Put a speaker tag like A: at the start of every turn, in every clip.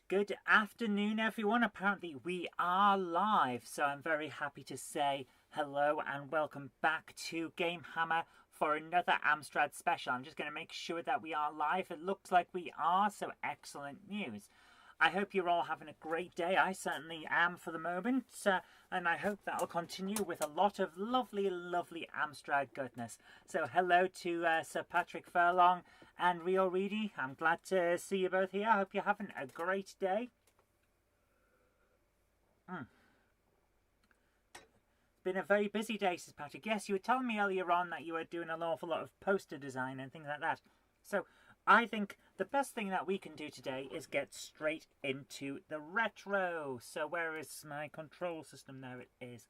A: Good afternoon, everyone. Apparently we are live, so I'm very happy to say hello and welcome back to GameHammer for another Amstrad special. I'm just going to make sure that we are live. It looks like we are, so excellent news. I hope you're all having a great day. I certainly am for the moment, and I hope that'll continue with a lot of lovely Amstrad goodness. So hello to Sir Patrick Furlong and Rio Reedy. I'm glad to see you both here. I hope you're having a great day. It's been a very busy day, Sir Patrick. Yes, you were telling me earlier on that you were doing an awful lot of poster design and things like that. So I think the best thing that we can do today is get straight into the retro. So where is my control system? There it is.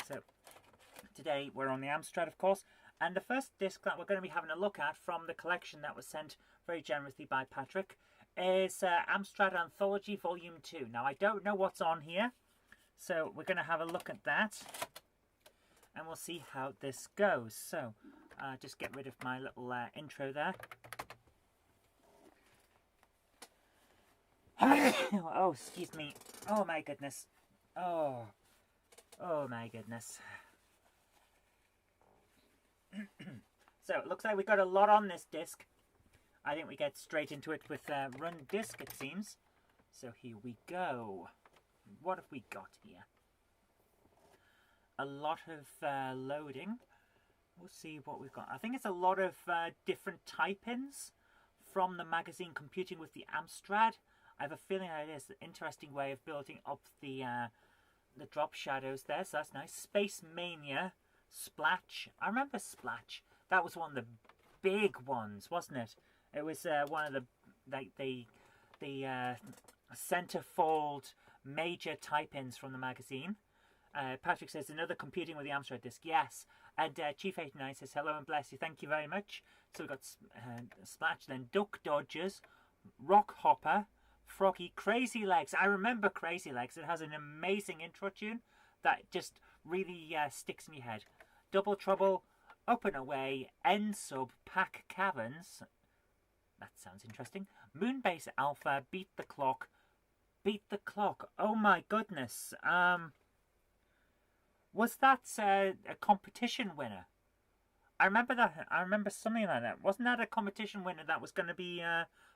A: So today we're on the Amstrad, of course, and the first disc that we're going to be having a look at from the collection that was sent very generously by Patrick is Amstrad Anthology Volume 2. Now I don't know what's on here, so we're going to have a look at that and we'll see how this goes. So just get rid of my little intro there. Oh, excuse me. Oh my goodness. Oh my goodness. So it looks like we got a lot on this disc. I think we get straight into it with run disc, it seems. So here we go. What have we got here? A lot of loading. We'll see what we've got. I think it's a lot of different type-ins from the magazine Computing with the Amstrad. I have a feeling that it is an interesting way of building up the drop shadows there, so that's nice. Space Mania, Splanch. I remember Splanch. That was one of the big ones, wasn't it? It was one of the centerfold major type-ins from the magazine. Patrick says, another Computing with the Amstrad disc. Yes. And Chief 89 says, hello and bless you. Thank you very much. So we've got Splanch, then Duck Dodgers, Rock Hopper, Froggy, Crazy Legs. I remember Crazy Legs. It has an amazing intro tune that just really sticks in your head. Double Trouble, Up and Away, N Sub, Pack Caverns. That sounds interesting. Moonbase Alpha, Beat the Clock. Beat the Clock. Oh my goodness. Was that a competition winner? I remember that. I remember something like that. Wasn't that a competition winner that was going to be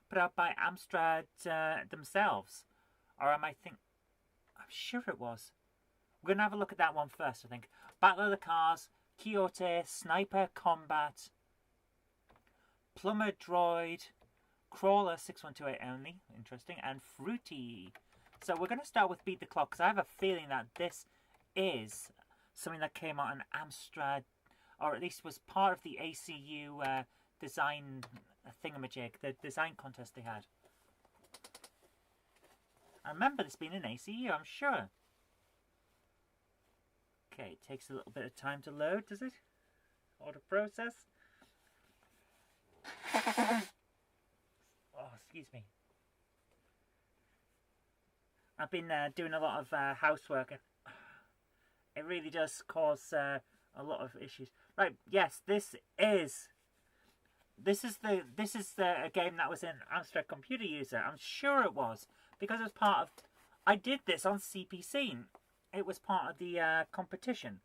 A: put out by Amstrad themselves? Or am I think? I'm sure it was. We're going to have a look at that one first, I think. Battle of the Cars, Quixote, Sniper Combat, Plumber Droid, Crawler 6128 only, interesting, and Fruity. So we're going to start with Beat the Clock, because I have a feeling that this is something that came out on Amstrad, or at least was part of the ACU design thingamajig, the design contest they had. I remember this being an ACU, I'm sure. Okay, it takes a little bit of time to load, does it? Or to process. Oh, excuse me. I've been doing a lot of housework. It really does cause a lot of issues. Right, yes, this is a game that was in Amstrad Computer User. I'm sure it was, because it was part of. I did this on CPC. It was part of the competition.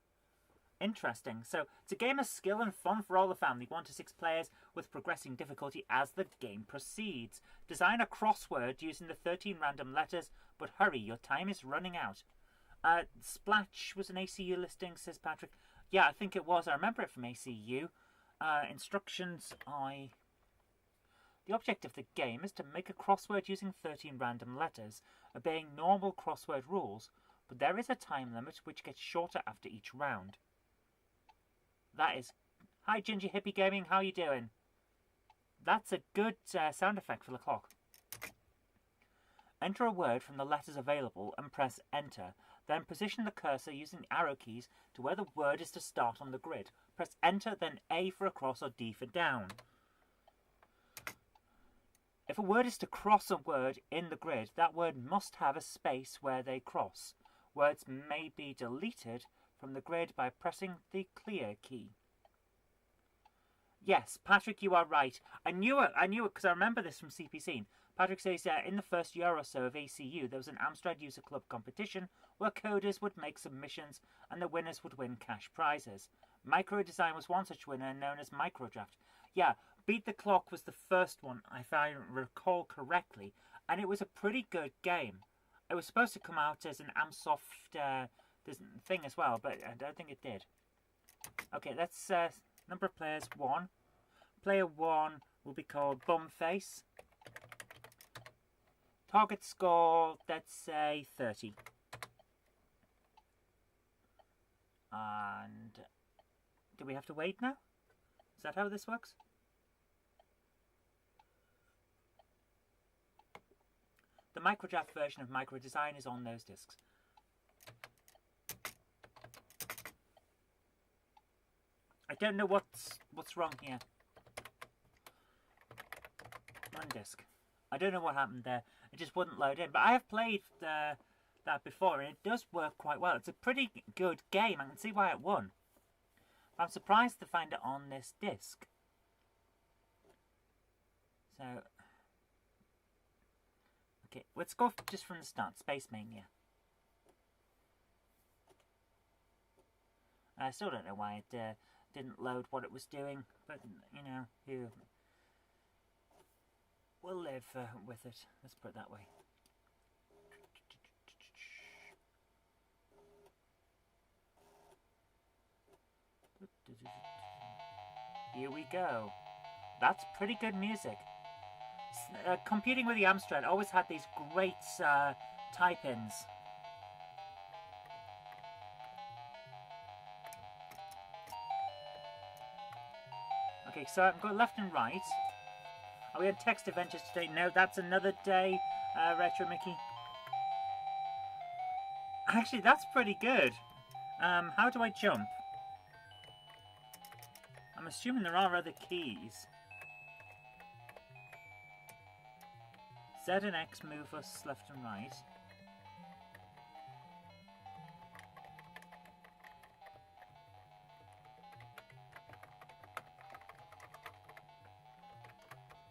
A: Interesting. So it's a game of skill and fun for all the family. 1 to 6 players with progressing difficulty as the game proceeds. Design a crossword using the 13 random letters, but hurry, your time is running out. Splatch was an ACU listing, says Patrick. Yeah, I think it was. I remember it from ACU. Instructions, The object of the game is to make a crossword using 13 random letters, obeying normal crossword rules, but there is a time limit which gets shorter after each round. That is... Hi, Ginger Hippie Gaming, how you doing? That's a good sound effect for the clock. Enter a word from the letters available and press Enter. Then position the cursor using the arrow keys to where the word is to start on the grid. Press Enter, then A for across or D for down. If a word is to cross a word in the grid, that word must have a space where they cross. Words may be deleted from the grid by pressing the clear key. Yes, Patrick, you are right. I knew it because I remember this from CPC. Patrick says in the first year or so of ACU, there was an Amstrad User Club competition where coders would make submissions and the winners would win cash prizes. Micro Design was one such winner, known as Microdraft. Yeah, Beat the Clock was the first one, if I recall correctly, and it was a pretty good game. It was supposed to come out as an Amsoft thing as well, but I don't think it did. Okay, that's number of players 1. Player 1 will be called Bumface. Target score, let's say 30. And do we have to wait now? Is that how this works? The Microdraft version of Micro Design is on those discs. I don't know what's wrong here. Run disk. I don't know what happened there. It just wouldn't load in. But I have played that before, and it does work quite well. It's a pretty good game. I can see why it won. I'm surprised to find it on this disc. So, okay, let's go just from the start. Space Mania. I still don't know why it didn't load what it was doing, but you know, we'll live with it. Let's put it that way. Here we go. That's pretty good music. Computing with the Amstrad always had these great type-ins. Okay, so I'm going left and right. Are we on Text Adventures today? No, that's another day, Retro Mickey. Actually, that's pretty good. How do I jump? I'm assuming there are other keys. Z and X move us left and right.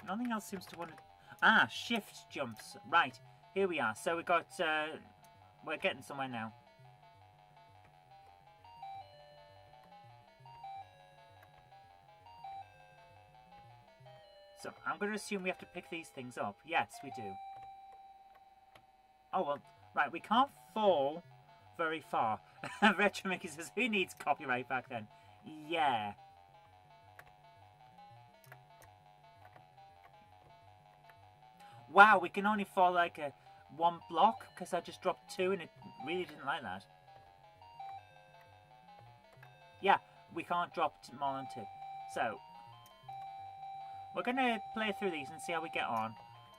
A: Nothing else seems to want to... Ah, shift jumps. Right, here we are. So we got... we're getting somewhere now. So, I'm going to assume we have to pick these things up. Yes, we do. Oh, well, right, we can't fall very far. Retro Mickey says, who needs copyright back then? Yeah. Wow, we can only fall like one block because I just dropped 2 and it really didn't like that. Yeah, we can't drop more than 2. So, we're going to play through these and see how we get on.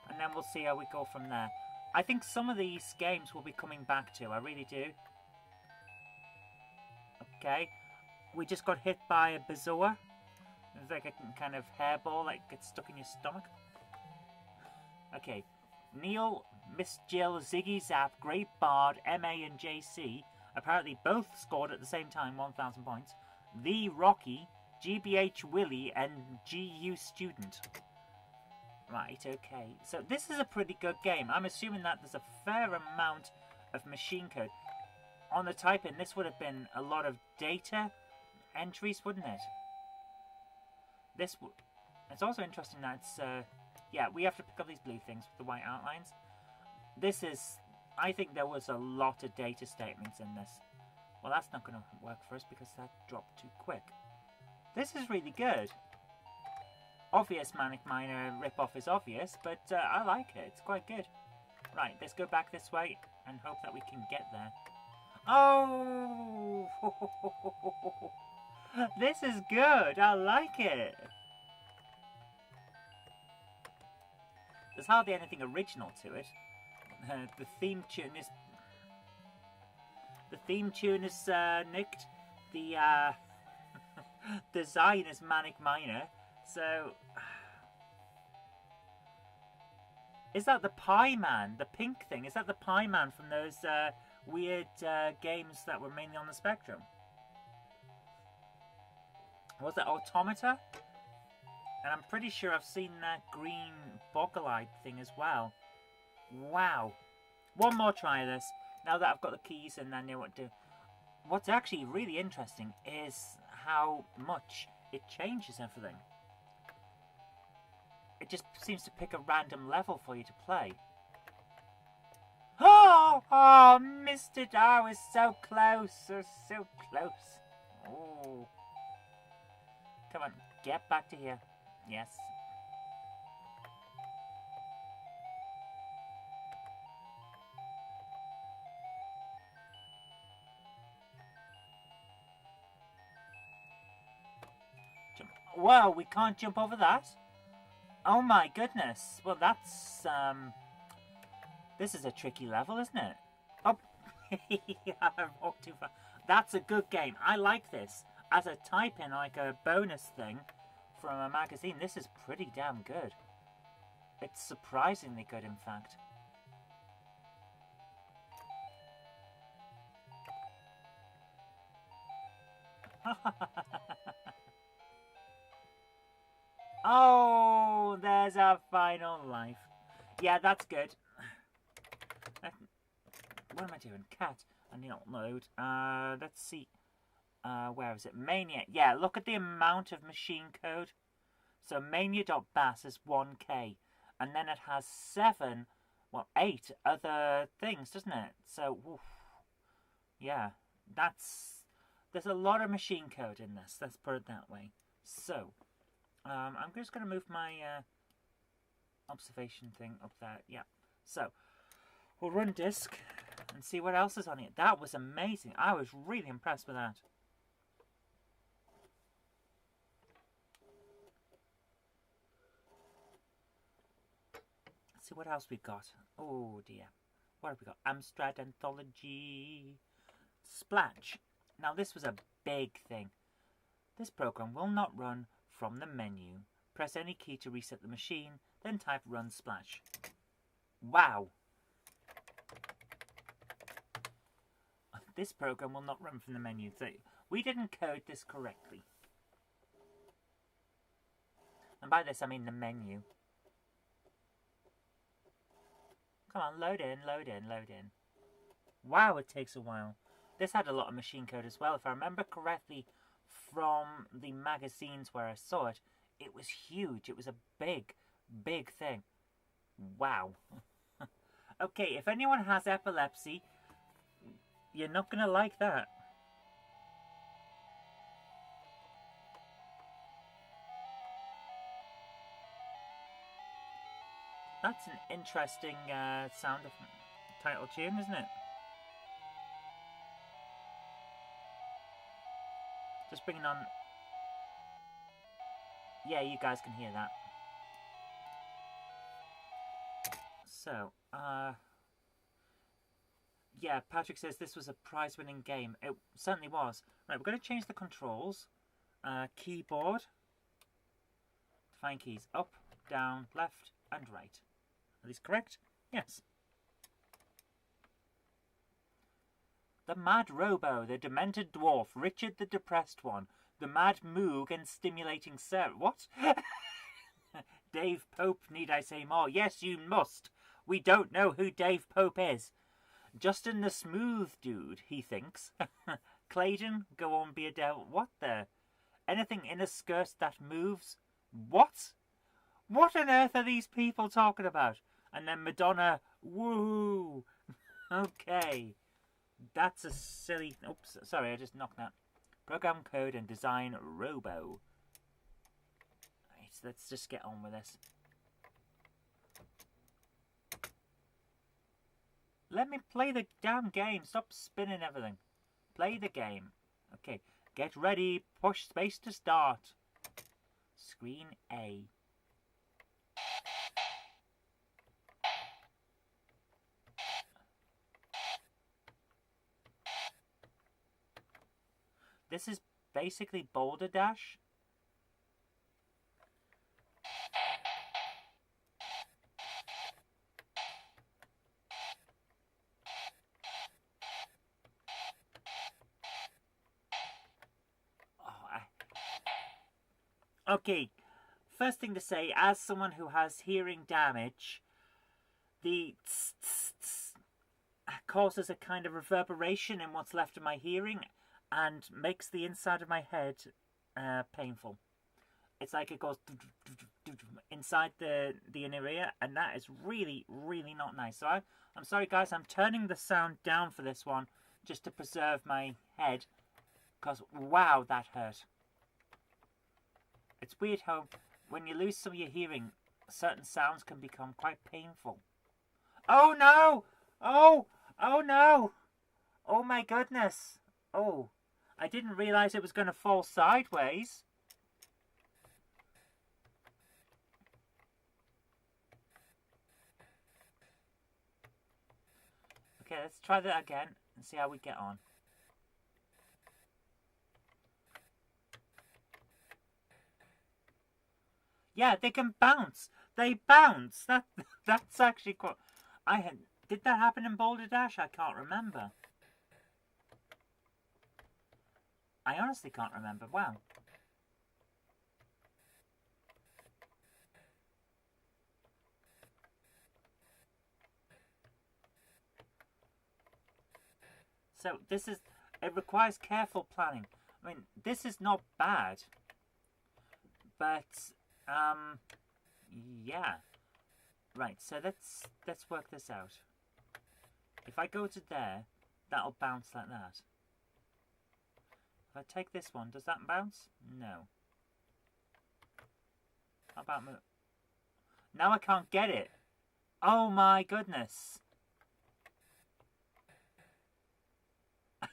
A: And then we'll see how we go from there. I think some of these games we'll be coming back to. I really do. Okay. We just got hit by a bezoar. It's like a kind of hairball that gets stuck in your stomach. Okay. Neil, Miss Jill, Ziggy Zap, Great Bard, MA and JC apparently both scored at the same time 1,000 points. The Rocky, GBH Willie and GU Student. Right, okay. So this is a pretty good game. I'm assuming that there's a fair amount of machine code. On the type-in, this would have been a lot of data entries, wouldn't it? It's also interesting that it's... yeah, we have to pick up these blue things with the white outlines. This is... I think there was a lot of data statements in this. Well, that's not going to work for us because that dropped too quick. This is really good. Obvious Manic Miner ripoff is obvious, but I like it. It's quite good. Right, let's go back this way and hope that we can get there. Oh! This is good. I like it. There's hardly anything original to it. The theme tune is... The theme tune is nicked. The design is Manic Miner. So... Is that the Pie Man? The pink thing? Is that the Pie Man from those weird games that were mainly on the Spectrum? Was it Automata? And I'm pretty sure I've seen that green boggle-eyed thing as well. Wow. One more try of this. Now that I've got the keys and I know what to do. What's actually really interesting is how much it changes everything. It just seems to pick a random level for you to play. Oh, missed it. I was so close. So close. Oh. Come on, get back to here. Yes. Jump. Whoa, we can't jump over that? Oh my goodness. Well, that's, this is a tricky level, isn't it? Oh, I walked too far. That's a good game. I like this. As a type-in, like a bonus thing from a magazine, this is pretty damn good. It's surprisingly good, in fact. Oh, there's our final life. Yeah, that's good. What am I doing? Cat. I need to load. Let's see. Where is it? Mania. Yeah, look at the amount of machine code. So mania.bas is 1K. And then it has 8 other things, doesn't it? So, oof. Yeah, there's a lot of machine code in this. Let's put it that way. So, I'm just going to move my observation thing up there. Yeah. So, we'll run disk and see what else is on it. That was amazing. I was really impressed with that. Let's see what else we've got. Oh dear. What have we got? Amstrad Anthology. Splanch. Now this was a big thing. This program will not run from the menu. Press any key to reset the machine, then type run Splanch. Wow. This program will not run from the menu. So we didn't code this correctly. And by this I mean the menu. Come on, load in, load in, load in. Wow, it takes a while. This had a lot of machine code as well. If I remember correctly from the magazines where I saw it, it was huge. It was a big, big thing. Wow. Okay, if anyone has epilepsy, you're not going to like that. That's an interesting sound of title tune, isn't it? Just bringing on... Yeah, you guys can hear that. So, yeah, Patrick says this was a prize-winning game. It certainly was. Right, we're going to change the controls. Keyboard. Define keys. Up, down, left, and right. Are these correct? Yes. The Mad Robo, the Demented Dwarf, Richard the Depressed One, the Mad Moog and Stimulating Sir... What? Dave Pope, need I say more? Yes, you must. We don't know who Dave Pope is. Justin the Smooth Dude, he thinks. Clayton, go on, be a devil. What the? Anything in a skirt that moves? What? What on earth are these people talking about? And then Madonna, woo! Okay. That's a silly... Oops, sorry, I just knocked that. Program code and design robo. Right, so let's just get on with this. Let me play the damn game. Stop spinning everything. Play the game. Okay, get ready. Push space to start. Screen A. This is basically Boulder Dash. Okay, first thing to say, as someone who has hearing damage, the tss, tss, tss causes a kind of reverberation in what's left of my hearing and makes the inside of my head painful. It's like it goes inside the inner ear, and that is really, really not nice. So I'm sorry, guys. I'm turning the sound down for this one just to preserve my head, because, wow, that hurt. It's weird how when you lose some of your hearing, certain sounds can become quite painful. Oh, no! Oh! Oh, no! Oh, my goodness! Oh, I didn't realise it was going to fall sideways. Okay, let's try that again and see how we get on. Yeah, they can bounce. They bounce. That's actually quite... Did that happen in Boulder Dash? I can't remember. I honestly can't remember. Wow. So it requires careful planning. I mean, this is not bad. But, yeah. Right, so let's work this out. If I go to there, that'll bounce like that. If I take this one, does that bounce? No. How about move? Now I can't get it. Oh my goodness.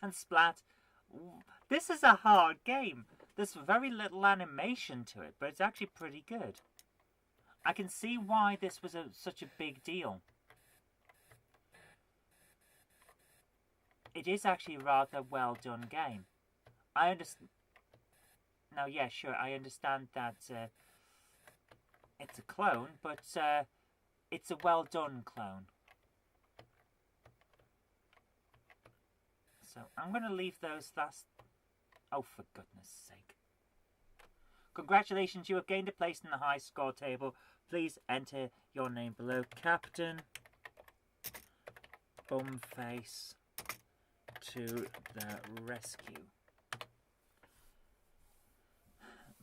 A: And splat. This is a hard game. There's very little animation to it, but it's actually pretty good. I can see why this was such a big deal. It is actually a rather well done game. I understand. Now, yeah, sure, I understand that it's a clone, but it's a well done clone. So I'm going to leave those last... Oh, for goodness sake. Congratulations, you have gained a place in the high score table. Please enter your name below. Captain Bumface to the rescue.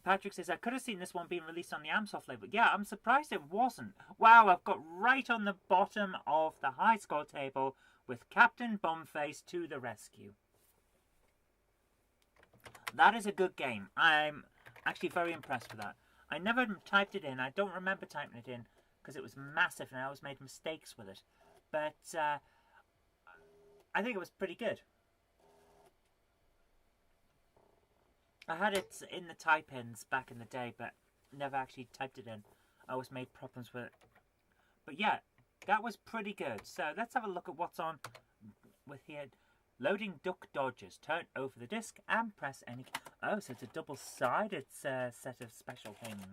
A: Patrick says, I could have seen this one being released on the Amsoft label. Yeah, I'm surprised it wasn't. Wow, I've got right on the bottom of the high score table with Captain Bumface to the rescue. That is a good game. I'm actually very impressed with that. I never typed it in. I don't remember typing it in because it was massive and I always made mistakes with it. But I think it was pretty good. I had it in the type-ins back in the day, but never actually typed it in. I always made problems with it. But yeah, that was pretty good. So let's have a look at what's on with here. Loading Duck Dodgers. Turn over the disc and press any... Oh, so it's a double-sided set of special things.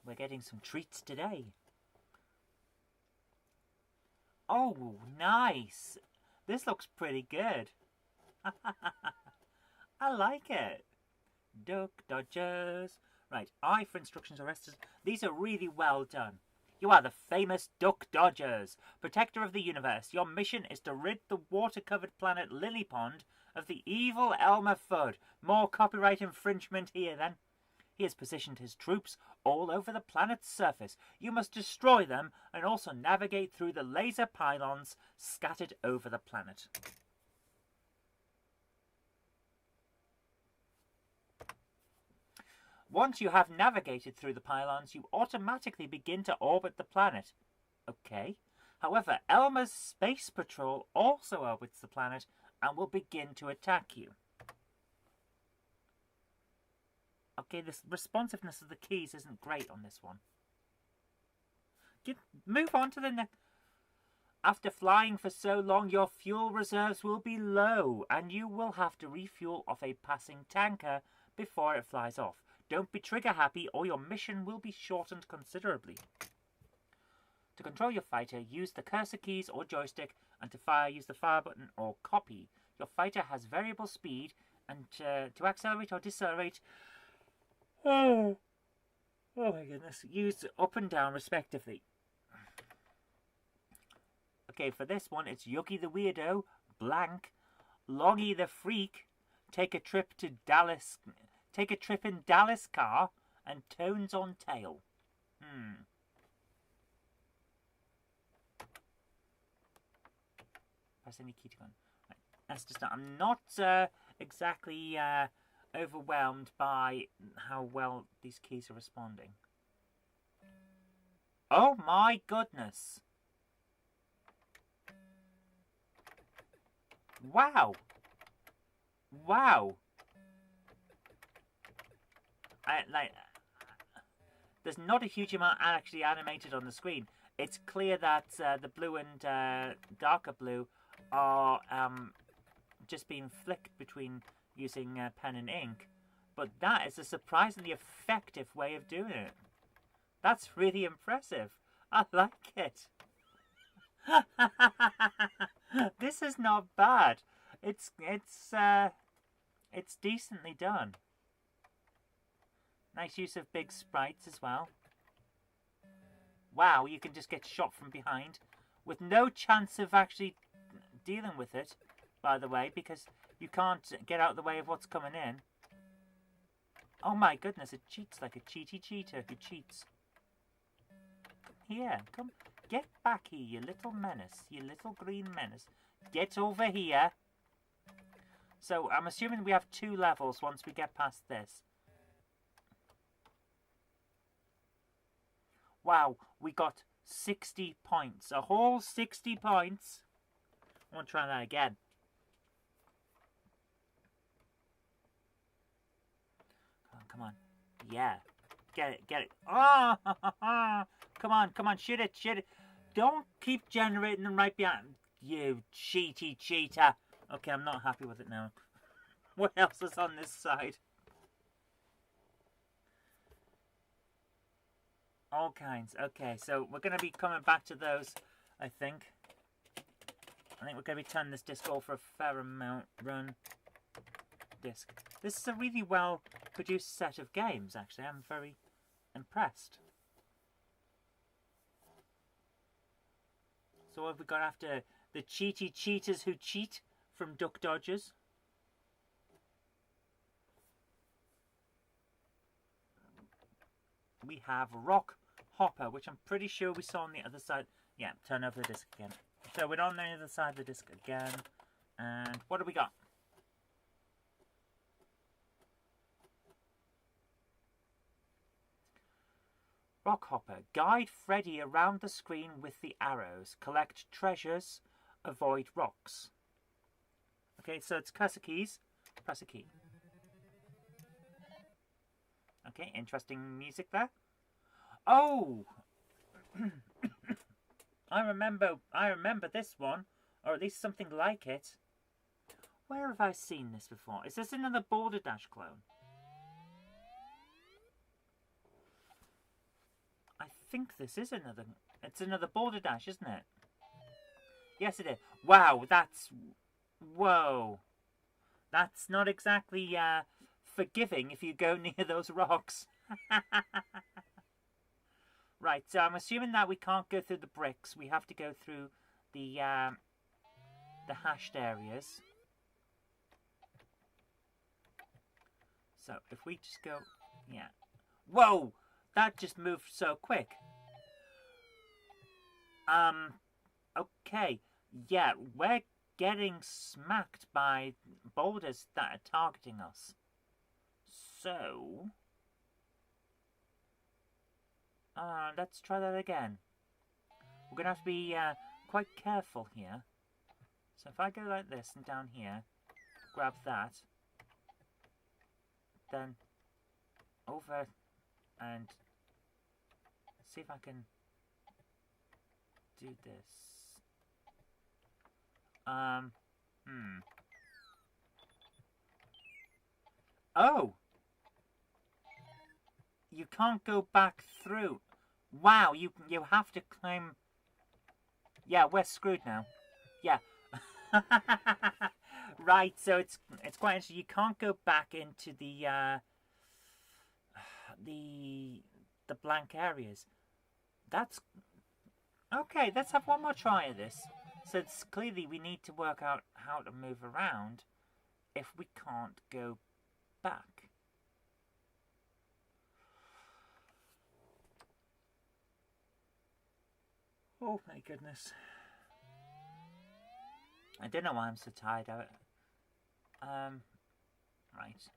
A: We're getting some treats today. Oh, nice. This looks pretty good. I like it. Duck Dodgers. Right, I for instructions or rest. These are really well done. You are the famous Duck Dodgers, protector of the universe. Your mission is to rid the water-covered planet Lily Pond of the evil Elmer Fudd. More copyright infringement here, then. He has positioned his troops all over the planet's surface. You must destroy them and also navigate through the laser pylons scattered over the planet. Once you have navigated through the pylons, you automatically begin to orbit the planet. Okay. However, Elmer's Space Patrol also orbits the planet and will begin to attack you. Okay, the responsiveness of the keys isn't great on this one. Move on to the next. After flying for so long, your fuel reserves will be low, and you will have to refuel off a passing tanker before it flies off. Don't be trigger happy or your mission will be shortened considerably. To control your fighter, use the cursor keys or joystick, and to fire, use the fire button or copy. Your fighter has variable speed, and to accelerate or decelerate... Oh my goodness. Used up and down respectively. Okay, for this one, it's Yucky the Weirdo, blank, Loggy the Freak, take a trip to Dallas, take a trip in Dallas car, and Tones on Tail. Press any key to go on. Right, that's just. I'm not exactly overwhelmed by how well these keys are responding. Oh my goodness! Wow! Wow! There's not a huge amount actually animated on the screen. It's clear that the blue and darker blue are just being flicked between using pen and ink. But that is a surprisingly effective way of doing it. That's really impressive. I like it. This is not bad. It's decently done. Nice use of big sprites as well. Wow, you can just get shot from behind with no chance of actually dealing with it, by the way, because you can't get out of the way of what's coming in. Oh my goodness, it cheats like a cheaty cheater who cheats. Here, come, get back here, you little menace, you little green menace. Get over here. So, I'm assuming we have 2 levels once we get past this. Wow, we got 60 points. A whole 60 points. I want to try that again. Come on. Yeah. Get it, get it. Oh! Come on, shoot it, shoot it. Don't keep generating them right behind. You cheaty cheater. Okay, I'm not happy with it now. What else is on this side? All kinds. Okay, so we're going to be coming back to those, I think. I think we're going to be turning this disc over a fair amount. Run. Disc. This is a really well produced set of games, actually. I'm very impressed. So what have we got after the cheaty cheaters who cheat from Duck Dodgers? We have Rock Hopper, which I'm pretty sure we saw on the other side. Yeah, turn over the disc again. So we're on the other side of the disc again. And what do we got? Rock Hopper. Guide Freddy around the screen with the arrows. Collect treasures. Avoid rocks. Okay, so it's cursor keys. Press a key. Okay, interesting music there. Oh! I remember this one, or at least something like it. Where have I seen this before? Is this another Border Dash clone? I think this is another. It's another Border Dash, isn't it? Yes, it is. Wow, that's. Whoa. That's not exactly forgiving if you go near those rocks. Right, so I'm assuming that we can't go through the bricks. We have to go through the hashed areas. So if we just go, yeah. Whoa, that just moved so quick. Okay, yeah, we're getting smacked by boulders that are targeting us. So, let's try that again. We're going to have to be quite careful here. So if I go like this and down here, grab that, then over and see if I can do this. Oh! You can't go back through. Wow, you have to climb. Yeah, we're screwed now. Yeah. Right, so it's quite interesting. You can't go back into the the blank areas. That's... Okay, let's have one more try of this. So it's clearly we need to work out how to move around if we can't go back. Oh my goodness. I don't know why I'm so tired of it. Right.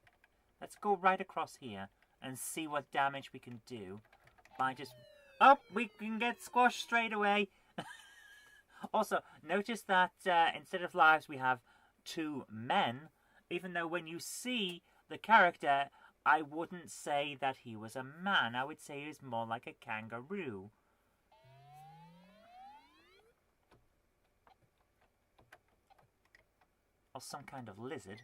A: Let's go right across here and see what damage we can do by just... Oh, we can get squashed straight away. Also, notice that instead of lives we have 2 men, even though when you see the character, I wouldn't say that he was a man. I would say he was more like a kangaroo. Or some kind of lizard.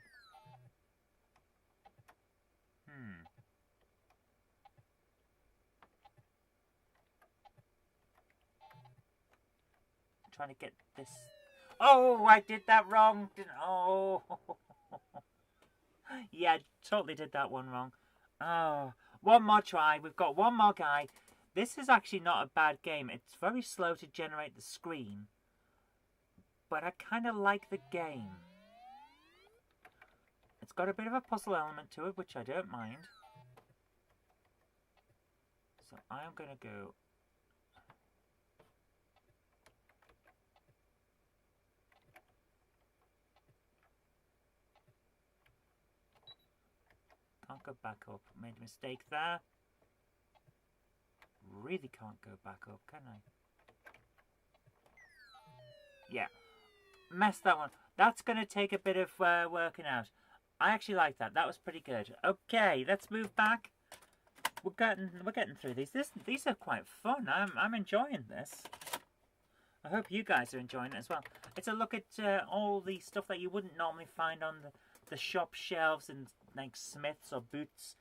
A: Trying to get this... Oh, I did that wrong. Oh. Yeah, totally did that one wrong. Oh, one more try. We've got one more guy. This is actually not a bad game. It's very slow to generate the screen. But I kind of like the game. It's got a bit of a puzzle element to it, which I don't mind. So I'm going to go... Can't go back up. Made a mistake there. Really can't go back up, can I? Yeah. Messed that one. That's going to take a bit of working out. I actually like that. That was pretty good. Okay, let's move back. We're getting through these. These are quite fun. I'm enjoying this. I hope you guys are enjoying it as well. It's a look at all the stuff that you wouldn't normally find on the shop shelves in like Smiths or Boots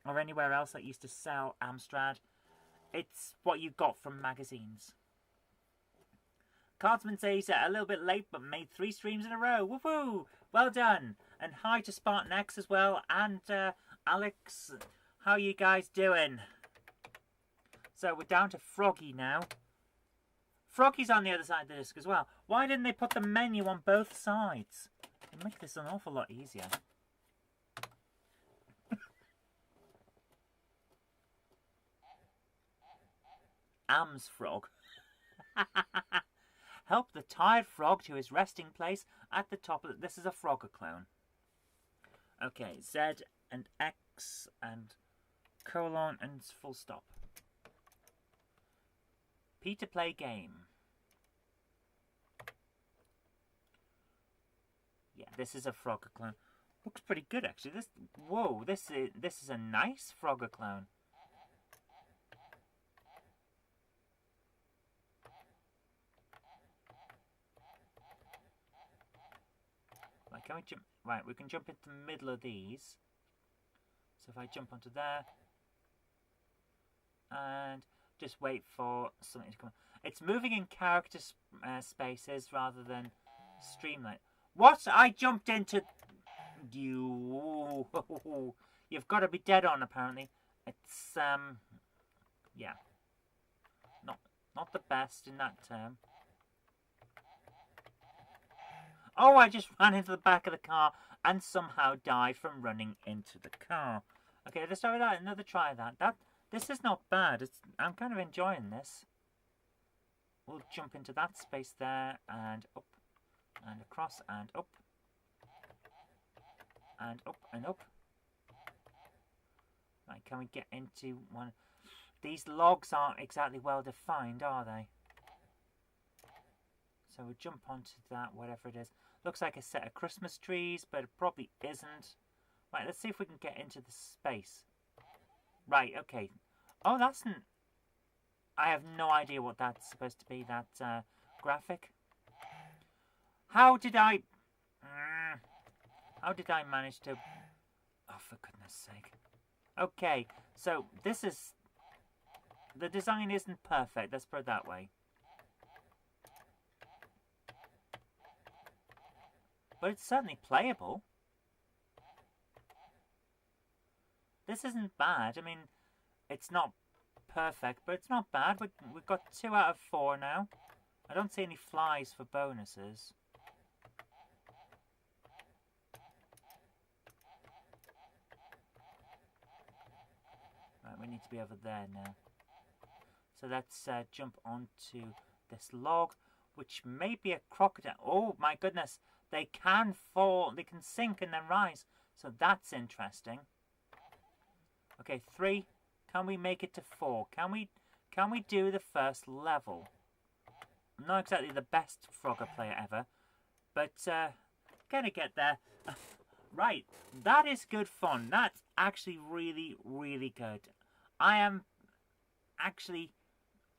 A: or anywhere else that used to sell Amstrad. It's what you got from magazines. Cardsman says a little bit late but made 3 streams in a row. Woohoo! Well done. And hi to Spartan X as well. And Alex, how you guys doing? So we're down to Froggy now. Froggy's on the other side of the disc as well. Why didn't they put the menu on both sides? It'd make this an awful lot easier. Am's frog. Help the tired frog to his resting place at the top of this is a Frogger clone. Okay, Z and X and colon and full stop. P to play game. Yeah, this is a Frogger clone. Looks pretty good actually. Whoa, this is a nice Frogger clone. Right, can we jump? Right, we can jump into the middle of these. So if I jump onto there and just wait for something to come. It's moving in character spaces rather than streamline. What? I jumped into you. You've got to be dead on apparently. It's yeah. Not the best in that term. Oh, I just ran into the back of the car and somehow died from running into the car. Okay, let's try that. Another try of that. This is not bad. I'm kind of enjoying this. We'll jump into that space there and up and across and up and up and up. Right, can we get into one? These logs aren't exactly well defined, are they? So we'll jump onto that, whatever it is. Looks like a set of Christmas trees, but it probably isn't. Right, let's see if we can get into the space. Right, okay. Oh, that's... I have no idea what that's supposed to be, that graphic. How did I... How did I manage to... Oh, for goodness sake. Okay, so this is... The design isn't perfect, let's put it that way. But it's certainly playable. This isn't bad. I mean, it's not perfect, but it's not bad. We've got 2 out of 4 now. I don't see any flies for bonuses. Right, we need to be over there now. So let's jump onto this log, which may be a crocodile. Oh my goodness, they can fall, they can sink and then rise. So that's interesting. Okay, 3. Can we make it to 4? Can we do the first level? I'm not exactly the best Frogger player ever, but gonna get there. Right, that is good fun. That's actually really, really good. I am actually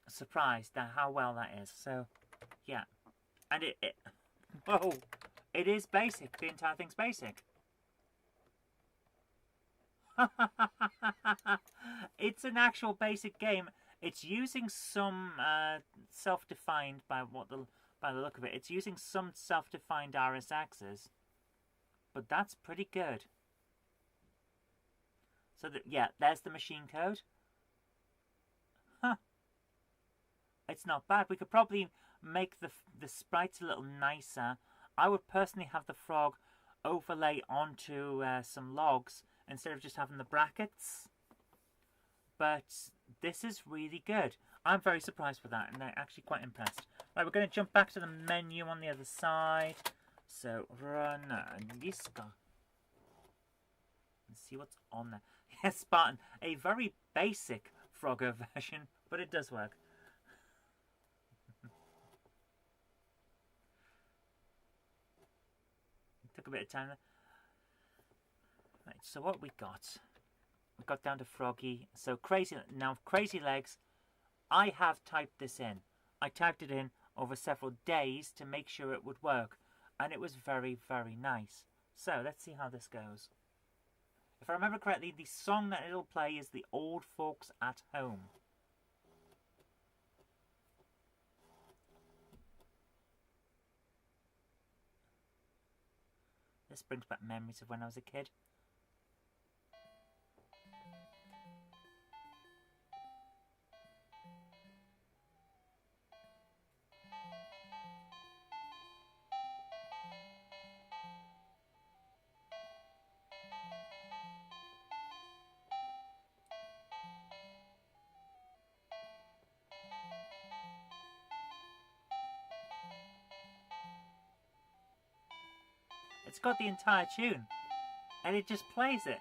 A: surprised at how well that is. So, yeah. And oh, it is basic. The entire thing's basic. It's an actual basic game. It's using some self-defined by the look of it. It's using some self-defined RSXs, but that's pretty good. So that, yeah, there's the machine code. Huh. It's not bad. We could probably make the sprites a little nicer. I would personally have the frog overlay onto some logs instead of just having the brackets. But this is really good. I'm very surprised with that, and I'm actually quite impressed. Right, we're going to jump back to the menu on the other side. So, run Niska. And see what's on there. Yes, Spartan. A very basic Frogger version, but it does work. It took a bit of time there. Right, so what we got? We got down to Froggy. So Crazy Legs. I have typed this in. I typed it in over several days to make sure it would work, and it was very, very nice. So let's see how this goes. If I remember correctly, the song that it'll play is The Old Folks at Home. This brings back memories of when I was a kid. It's got the entire tune, and it just plays it.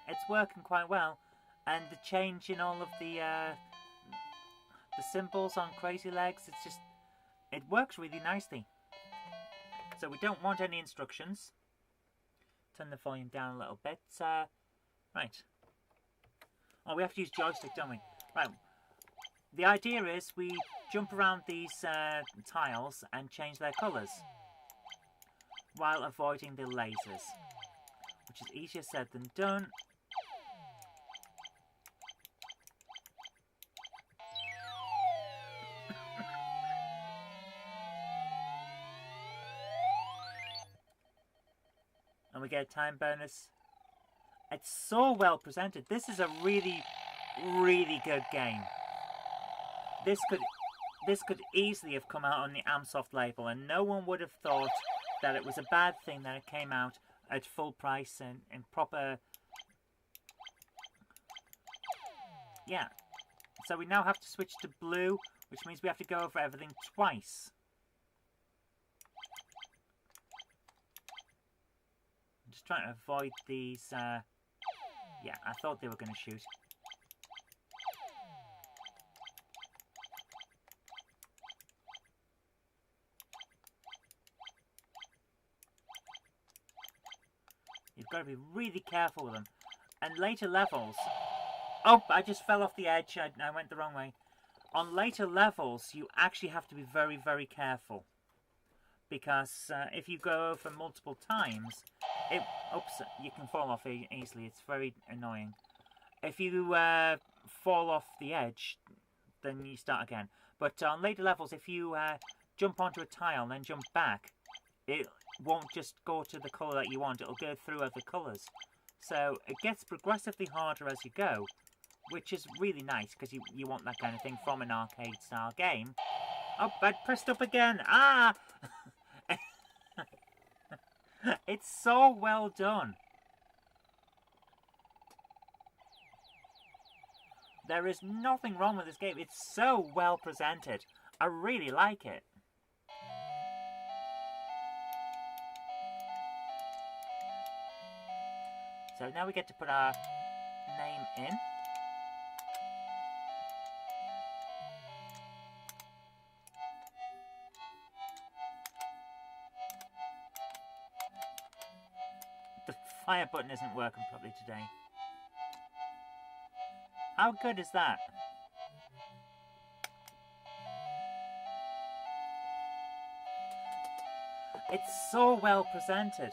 A: It's working quite well, and the change in all of the symbols on Crazy Legs, it works really nicely. So we don't want any instructions. Turn the volume down a little bit. Right. Oh, we have to use joystick, don't we? Right. The idea is we jump around these tiles and change their colours, while avoiding the lasers, which is easier said than done. And we get a time bonus. It's so well presented. This is a really, really good game. This could easily have come out on the Amsoft label, and no one would have thought that it was a bad thing that it came out at full price and in proper... Yeah. So we now have to switch to blue, which means we have to go over everything twice. I'm just trying to avoid these... Yeah, I thought they were going to shoot. You've got to be really careful with them. And later levels... Oh, I just fell off the edge. I went the wrong way. On later levels, you actually have to be very, very careful. Because if you go over multiple times, oops, you can fall off easily. It's very annoying. If you fall off the edge, then you start again. But on later levels, if you jump onto a tile and then jump back, it won't just go to the colour that you want. It'll go through other colours. So it gets progressively harder as you go. which is really nice because you want that kind of thing from an arcade-style game. Oh, I pressed up again. Ah! It's so well done. There is nothing wrong with this game. It's so well presented. I really like it. So now we get to put our name in. The fire button isn't working properly today. How good is that? It's so well presented.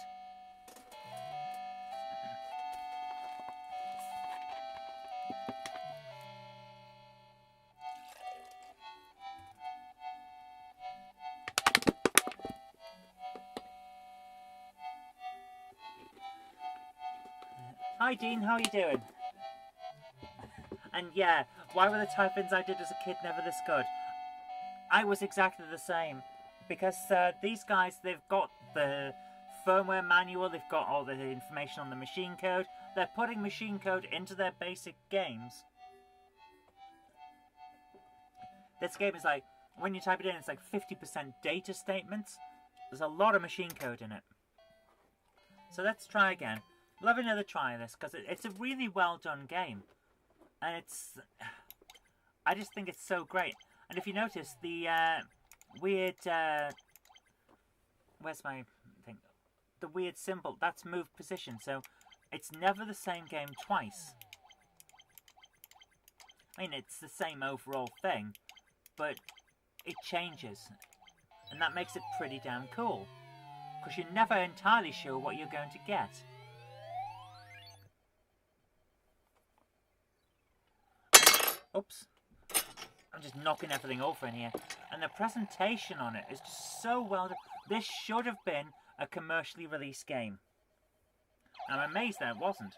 A: Hi Dean, how are you doing? And yeah, why were the type-ins I did as a kid never this good? I was exactly the same. Because these guys, they've got the firmware manual, they've got all the information on the machine code. They're putting machine code into their basic games. This game is like, when you type it in, it's like 50% data statements. There's a lot of machine code in it. So let's try again. We'll have another try of this, because it's a really well done game. And it's... I just think it's so great. And if you notice, the weird... where's my thing? The weird symbol, that's move position. So it's never the same game twice. I mean, it's the same overall thing, but it changes. And that makes it pretty damn cool. Because you're never entirely sure what you're going to get. Oops. I'm just knocking everything over in here. And the presentation on it is just so well done. This should have been a commercially released game. I'm amazed that it wasn't.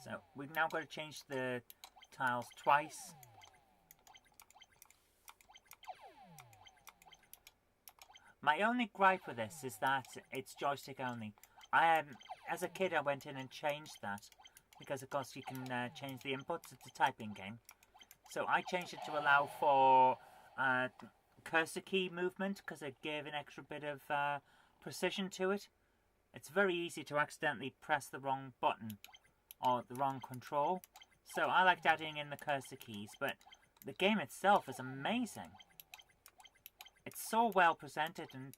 A: So we've now got to change the tiles twice. My only gripe with this is that it's joystick only. As a kid, I went in and changed that because, of course, you can change the inputs. It's a typing game. So I changed it to allow for cursor key movement because it gave an extra bit of precision to it. It's very easy to accidentally press the wrong button or the wrong control. So I liked adding in the cursor keys, but the game itself is amazing. It's so well presented, and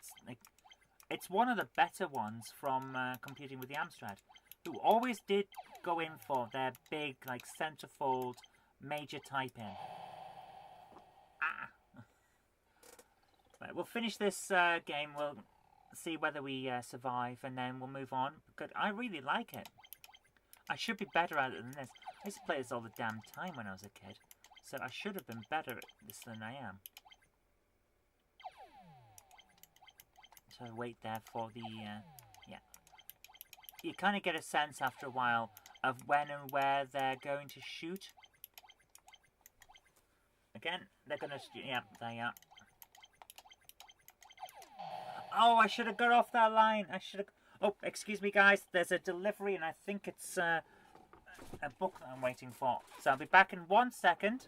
A: it's one of the better ones from Computing with the Amstrad, who always did go in for their big, like, centerfold major type-in. Ah! Right, we'll finish this game, we'll see whether we survive, and then we'll move on, because I really like it. I should be better at it than this. I used to play this all the damn time when I was a kid, so I should have been better at this than I am. So wait there for the, yeah. You kind of get a sense after a while of when and where they're going to shoot. Again, they're going to, yeah, they are. Oh, I should have got off that line. I should have, oh, excuse me guys, there's a delivery and I think it's a book that I'm waiting for. So I'll be back in 1 second.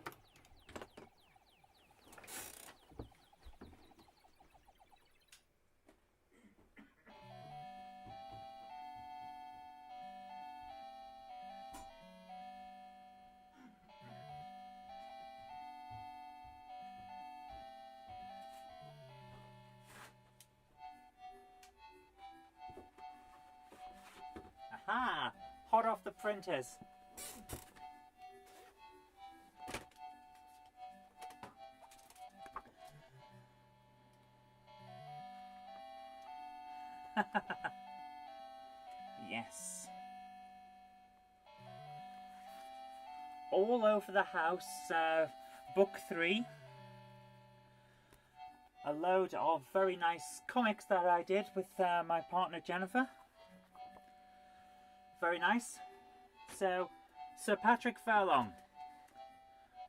A: Aha! Hot off the printers. Yes. All over the house, book 3. a load of very nice comics that I did with my partner Jennifer. Very nice. So, Sir Patrick Furlong.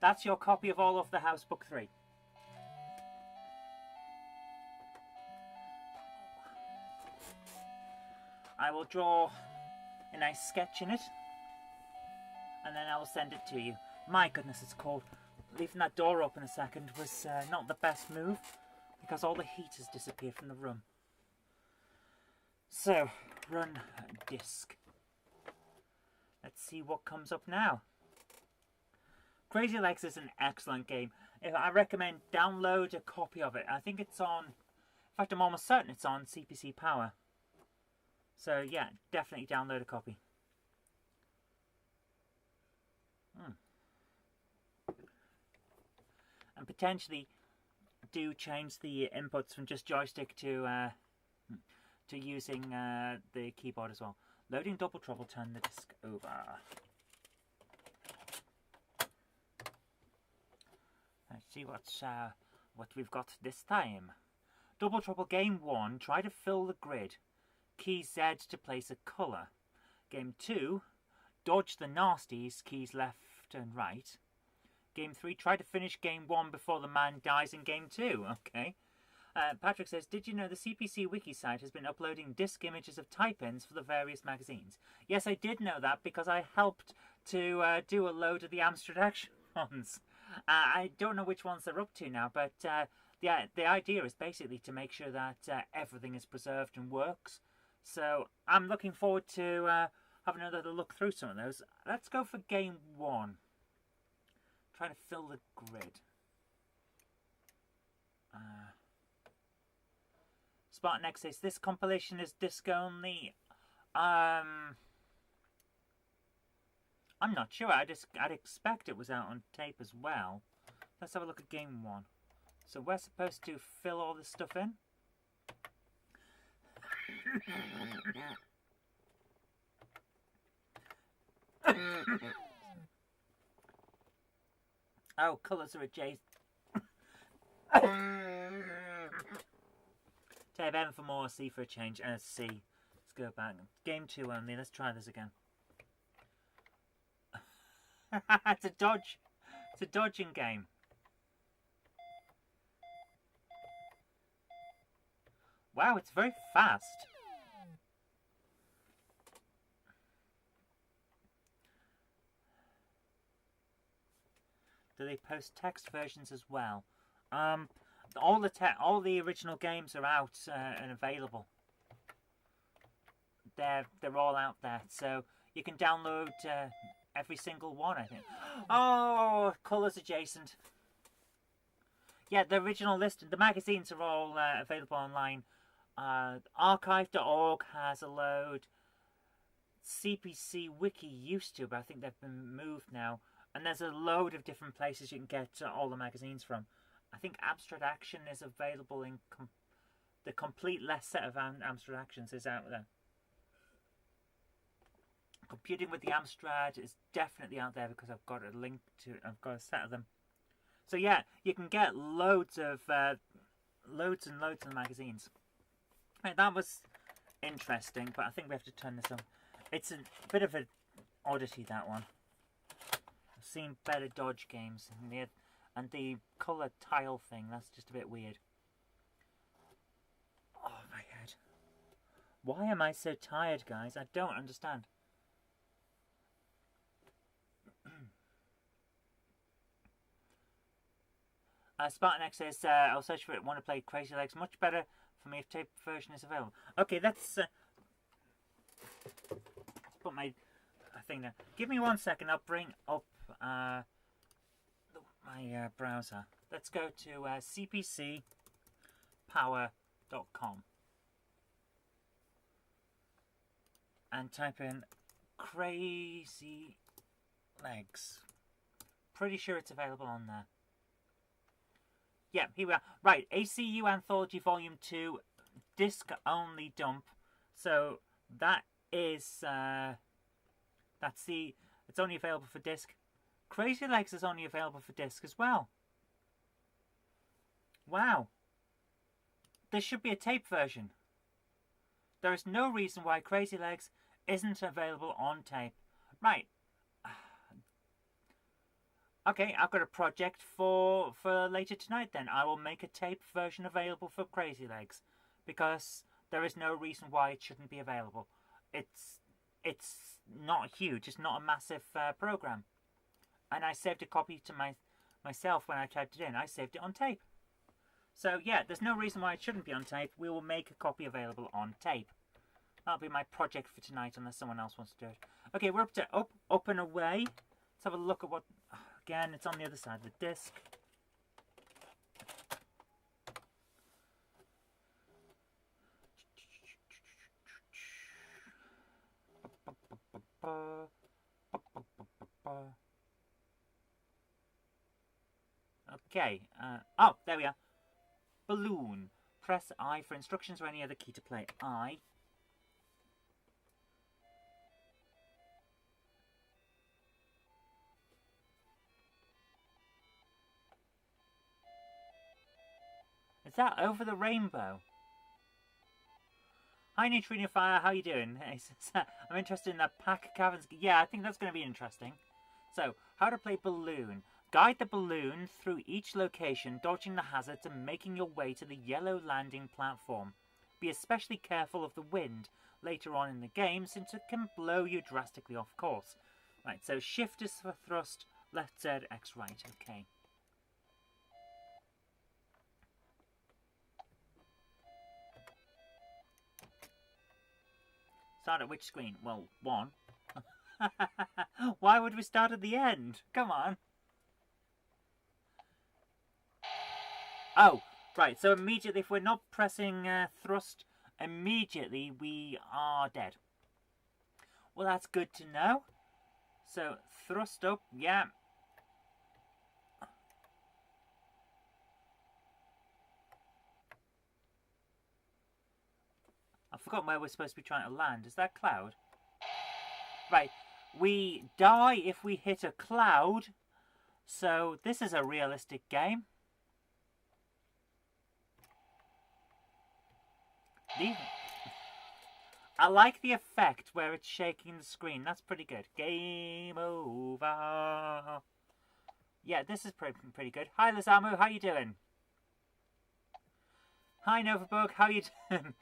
A: That's your copy of All of the House Book 3. I will draw a nice sketch in it, and then I will send it to you. My goodness, it's cold. Leaving that door open a second was not the best move, because all the heat has disappeared from the room. So, run disk. Let's see what comes up now. Crazy Legs is an excellent game. I recommend download a copy of it. I think it's on, in fact I'm almost certain it's on CPC Power. So yeah, definitely download a copy. And potentially do change the inputs from just joystick to using the keyboard as well. Loading Double Trouble, turn the disc over. Let's see what we've got this time. Double Trouble Game 1, try to fill the grid. Key Z to place a colour. Game 2, dodge the nasties, keys left and right. Game 3, try to finish Game 1 before the man dies in Game 2. Okay. Patrick says, did you know the CPC wiki site has been uploading disc images of type-ins for the various magazines? Yes, I did know that because I helped to do a load of the Amstrad Action ones. I don't know which ones they're up to now, but yeah, the idea is basically to make sure that everything is preserved and works. So I'm looking forward to having another look through some of those. Let's go for Game 1. Try to fill the grid. Spartan X says, this compilation is disc only. I'm not sure. I'd expect it was out on tape as well. Let's have a look at Game 1. So we're supposed to fill all this stuff in. Oh, colours are adjacent. Tab M for more, C for a change, and C. Let's go back. Game 2 only. Let's try this again. It's a dodge. It's a dodging game. Wow, it's very fast. Do they post text versions as well? All the original games are out and available. They're all out there, so you can download every single one, I think. Oh, colours adjacent. Yeah, the original list, the magazines are all available online. Archive.org has a load. CPC Wiki used to, but I think they've been moved now. And there's a load of different places you can get all the magazines from. I think Amstrad Action is available in the complete list set of Amstrad Actions is out there. Computing with the Amstrad is definitely out there because I've got a link to. I've got a set of them. So yeah, you can get loads and loads of magazines. Right, that was interesting, but I think we have to turn this on. It's a bit of an oddity, that one. I've seen better dodge games, and the colour tile thing, that's just a bit weird. Oh, my head. Why am I so tired, guys? I don't understand. Spartan X says, I'll search for it, want to play Crazy Legs. Much better for me if tape version is available. Okay, let's put my thing there. Give me 1 second, I'll bring up my browser. Let's go to cpcpower.com and type in Crazy Legs. Pretty sure it's available on there. Yeah, here we are. Right, ACU Anthology Volume 2, disc only dump. So that is it's only available for disc. Crazy Legs is only available for disc as well. Wow. there should be a tape version. There is no reason why Crazy Legs isn't available on tape. Right. Okay, I've got a project for later tonight then. I will make a tape version available for Crazy Legs. Because there is no reason why it shouldn't be available. It's not huge. It's not a massive program. And I saved a copy to myself when I typed it in. I saved it on tape. So yeah, there's no reason why it shouldn't be on tape. We will make a copy available on tape. That'll be my project for tonight, unless someone else wants to do it. Okay, we're up to up and away. Let's have a look at what... Again, it's on the other side of the disc. Okay. Oh, there we are. Balloon. Press I for instructions or any other key to play. I. Is that Over the Rainbow? Hi Neutrino Fire, how you doing? I'm interested in that pack Caverns. Yeah, I think that's going to be interesting. So, how to play balloon. Guide the balloon through each location, dodging the hazards and making your way to the yellow landing platform. Be especially careful of the wind later on in the game, since it can blow you drastically off course. Right, so shift is for thrust, left Z, X right. Okay. Start at which screen? Well, 1. Why would we start at the end? Come on. Oh, right. So immediately, if we're not pressing thrust, immediately we are dead. Well, that's good to know. So thrust up, yeah. I've forgotten where we're supposed to be trying to land. Is that cloud? Right. We die if we hit a cloud. So this is a realistic game. I like the effect where it's shaking the screen. That's pretty good. Game over. Yeah, this is pretty good. Hi, Lazamu. How you doing? Hi, Novabug. How you doing?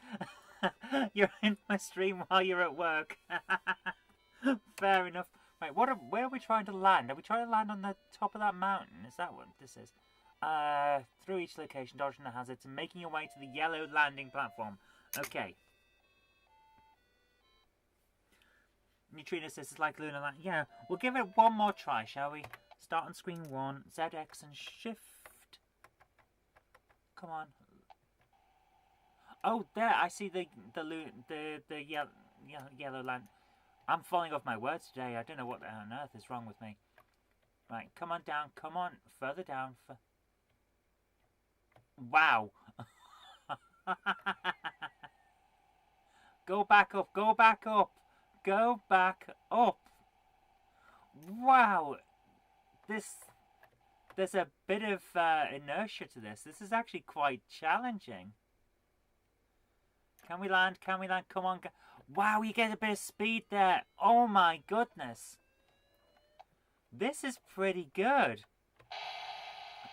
A: You're in my stream while you're at work. Fair enough. Right, where are we trying to land? Are we trying to land on the top of that mountain? Is that what this is? Through each location, dodging the hazards and making your way to the yellow landing platform. Okay. Neutrino says it's like Lunar Land. Yeah, we'll give it one more try, shall we? Start on screen 1, ZX and shift. Come on. Oh, there! I see the yellow land. I'm falling off my words today. I don't know what on earth is wrong with me. Right, come on down. Come on, further down. Wow! Go back up. Go back up. Go back up. Wow! There's a bit of inertia to this. This is actually quite challenging. Can we land? Can we land? Come on. Wow, you get a bit of speed there. Oh my goodness. This is pretty good.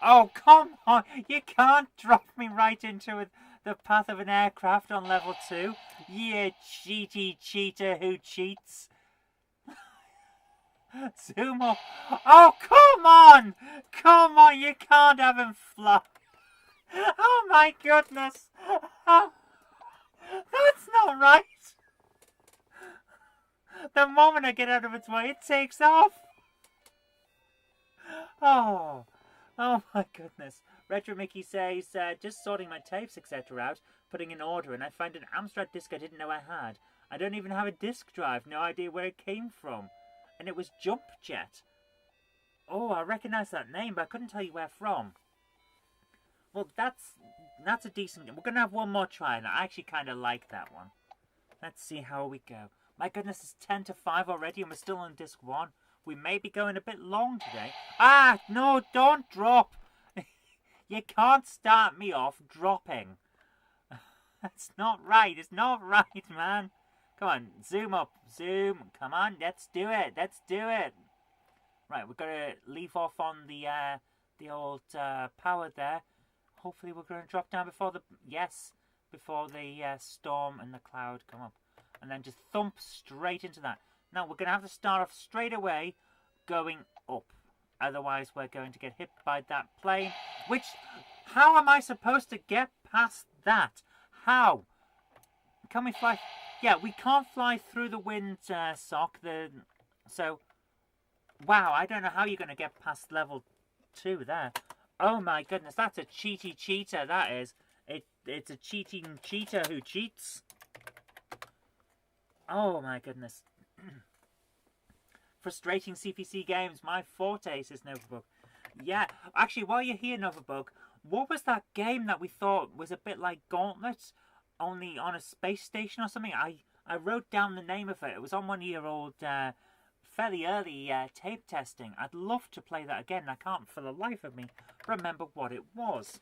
A: Oh, come on. You can't drop me right into the path of an aircraft on level 2. You cheaty cheater who cheats. Zoom up. Oh, come on. Come on. You can't have him fly. Oh my goodness. Oh. That's not right. The moment I get out of its way, it takes off. Oh my goodness. Retro Mickey says, just sorting my tapes, etc. out, putting in order, and I found an Amstrad disc I didn't know I had. I don't even have a disk drive, no idea where it came from. And it was Jump Jet. Oh, I recognise that name, but I couldn't tell you where from. Well, that's a decent game. We're going to have one more try, and I actually kind of like that one. Let's see how we go. My goodness, it's 10 to 5 already, and we're still on disc 1. We may be going a bit long today. Ah, no, don't drop. You can't start me off dropping. It's not right. It's not right, man. Come on, zoom up. Zoom. Come on, let's do it. Let's do it. Right, we've got to leave off on the old power there. Hopefully we're going to drop down before the... Yes, before the storm and the cloud come up. And then just thump straight into that. Now, we're going to have to start off straight away going up. Otherwise, we're going to get hit by that plane. Which... How am I supposed to get past that? How? Can we fly? Yeah, we can't fly through the wind sock. So, wow, I don't know how you're going to get past level 2 there. Oh my goodness, that's a cheaty cheater, that is. It's a cheating cheater who cheats. Oh my goodness. Frustrating CPC games, my forte, says Novabug. Yeah, actually, while you're here, Novabug, what was that game that we thought was a bit like Gauntlet, only on a space station or something? I wrote down the name of it. It was on one of your old, fairly early tape testing. I'd love to play that again. I can't for the life of me remember what it was.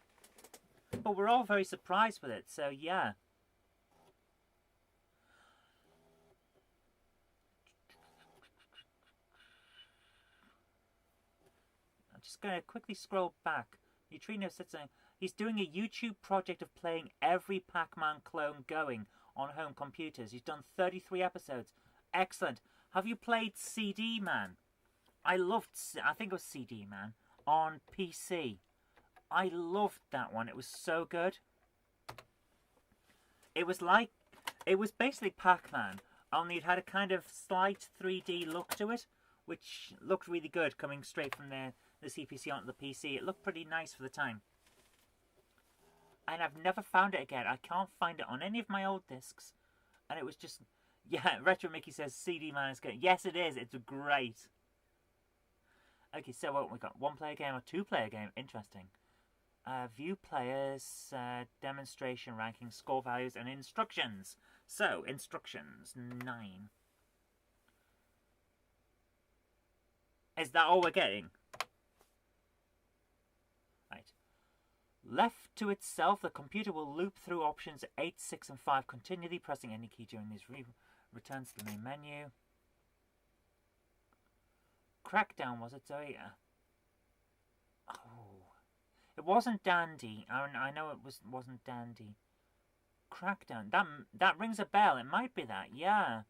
A: But we're all very surprised with it, so yeah. I'm just going to quickly scroll back. Neutrino said something. He's doing a YouTube project of playing every Pac-Man clone going on home computers. He's done 33 episodes. Excellent. Have you played CD Man? I think it was CD Man on PC. I loved that one. It was so good. It was basically Pac-Man, only it had a kind of slight 3D look to it, which looked really good coming straight from the CPC onto the PC. It looked pretty nice for the time. And I've never found it again. I can't find it on any of my old discs. And it was just... Yeah, Retro Mickey says CD Man is good. Yes, it is. It's great. Okay, so what we got? One player game or two player game? Interesting. View players, demonstration ranking, score values, and instructions. So, instructions, 9. Is that all we're getting? Right. Left to itself, the computer will loop through options 8, 6, and 5, continually pressing any key during these returns to the main menu. Crackdown, was it? Zoe? Oh. It wasn't Dandy. I know it wasn't Dandy. Crackdown. That rings a bell. It might be that. Yeah.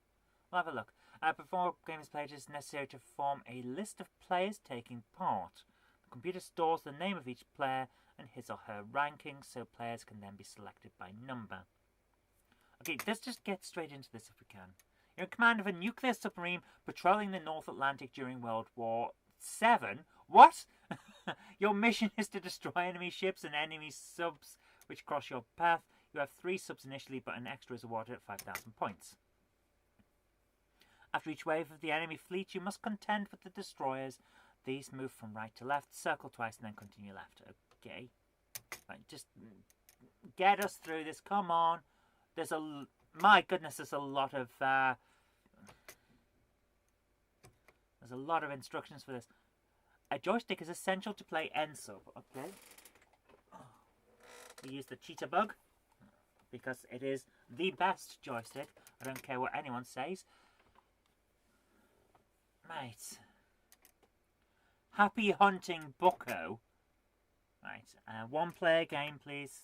A: We'll have a look. Before games played, it is necessary to form a list of players taking part. The computer stores the name of each player and his or her ranking, so players can then be selected by number. Okay, let's just get straight into this if we can. You're in command of a nuclear submarine patrolling the North Atlantic during World War VII. What? Your mission is to destroy enemy ships and enemy subs which cross your path. You have 3 subs initially, but an extra is awarded at 5,000 points. After each wave of the enemy fleet, you must contend with the destroyers. These move from right to left, circle twice, and then continue left. Okay. Right, just get us through this. Come on. My goodness, there's a lot of instructions for this. A joystick is essential to play N-Sub. Okay. We use the cheetah bug because it is the best joystick. I don't care what anyone says. Right. Happy hunting, bucko. Right. One player game, please.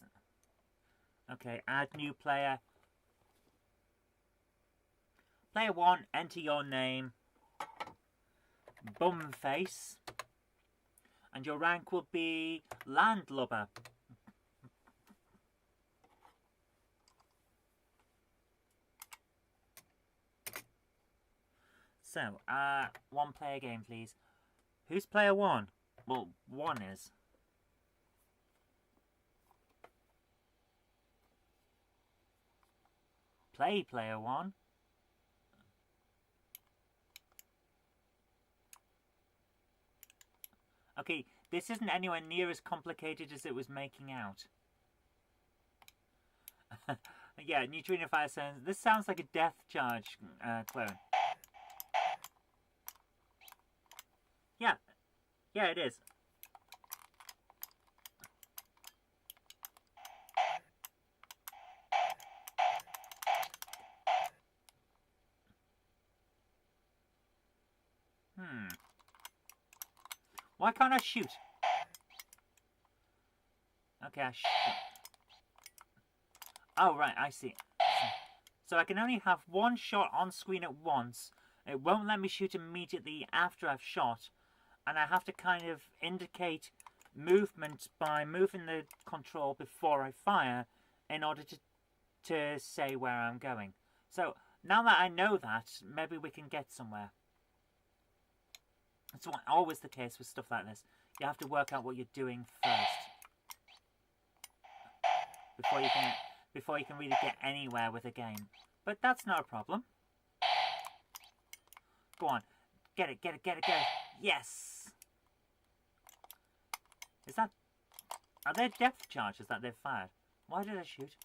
A: Okay. Add new player. Player 1. Enter your name. Bumface. And your rank will be Landlubber. So, one player game, please. Who's player 1? Well, 1 is. Play player 1. Okay, this isn't anywhere near as complicated as it was making out. Yeah, Neutrino Fire sounds... This sounds like a Death Charge clone. Yeah. Yeah, it is. Why can't I shoot? Okay, I shoot. Oh, right, I see. So I can only have one shot on screen at once. It won't let me shoot immediately after I've shot. And I have to kind of indicate movement by moving the control before I fire in order to say where I'm going. So now that I know that, maybe we can get somewhere. That's always the case with stuff like this. You have to work out what you're doing first before you can really get anywhere with a game. But that's not a problem. Go on. Get it, get it, get it, get it. Yes! Is that... Are there depth charges that they've fired? Why did I shoot?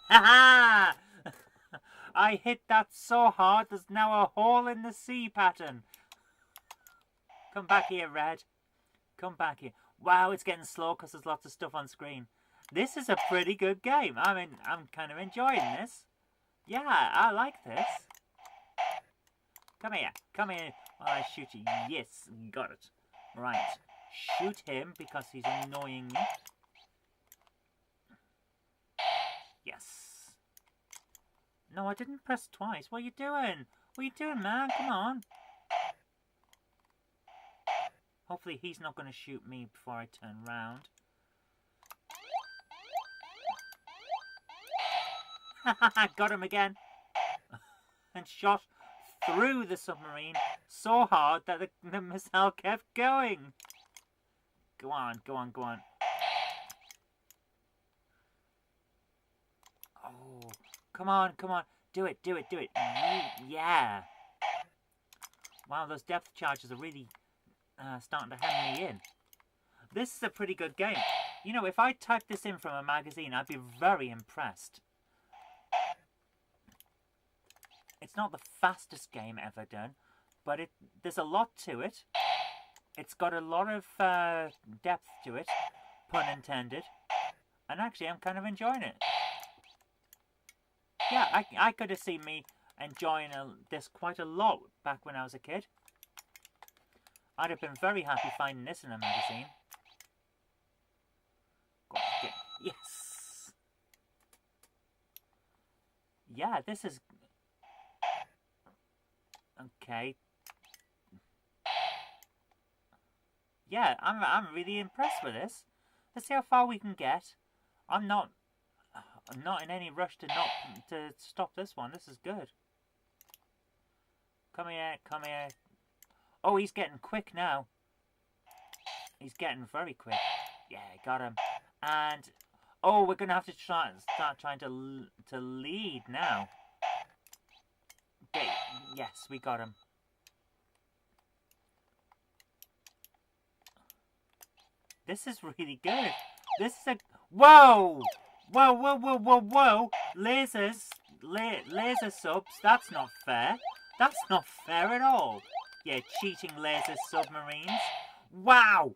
A: Ha ha! I hit that so hard there's now a hole in the sea pattern. Come back here, Red. Come back here. Wow, it's getting slow because there's lots of stuff on screen. This is a pretty good game. I mean, I'm kind of enjoying this. Yeah, I like this. Come here. Come here while I shoot you. Yes, got it. Right. Shoot him because he's annoying me. Yes. No, I didn't press twice. What are you doing? What are you doing, man? Come on. Hopefully he's not going to shoot me before I turn round. Got him again. And shot through the submarine so hard that the missile kept going. Go on, go on, go on. Oh, come on, come on. Do it, do it, do it. Yeah. Wow, those depth charges are really starting to hem me in. This is a pretty good game. You know, if I typed this in from a magazine, I'd be very impressed. It's not the fastest game ever done, but there's a lot to it. It's got a lot of depth to it, pun intended. And actually, I'm kind of enjoying it. Yeah, I could have seen me enjoying this quite a lot back when I was a kid. I'd have been very happy finding this in a magazine. Yes! Yeah, this is... Okay. Yeah, I'm really impressed with this. Let's see how far we can get. I'm not in any rush to stop this one. This is good. Come here, come here. Oh, he's getting quick now. He's getting very quick. Yeah, got him. And oh, we're gonna have to start trying to lead now. Okay, yes, we got him. This is really good. This is a... Whoa! Whoa, whoa, whoa, whoa, whoa! Lasers, laser subs, that's not fair. That's not fair at all. Yeah, cheating laser submarines. Wow!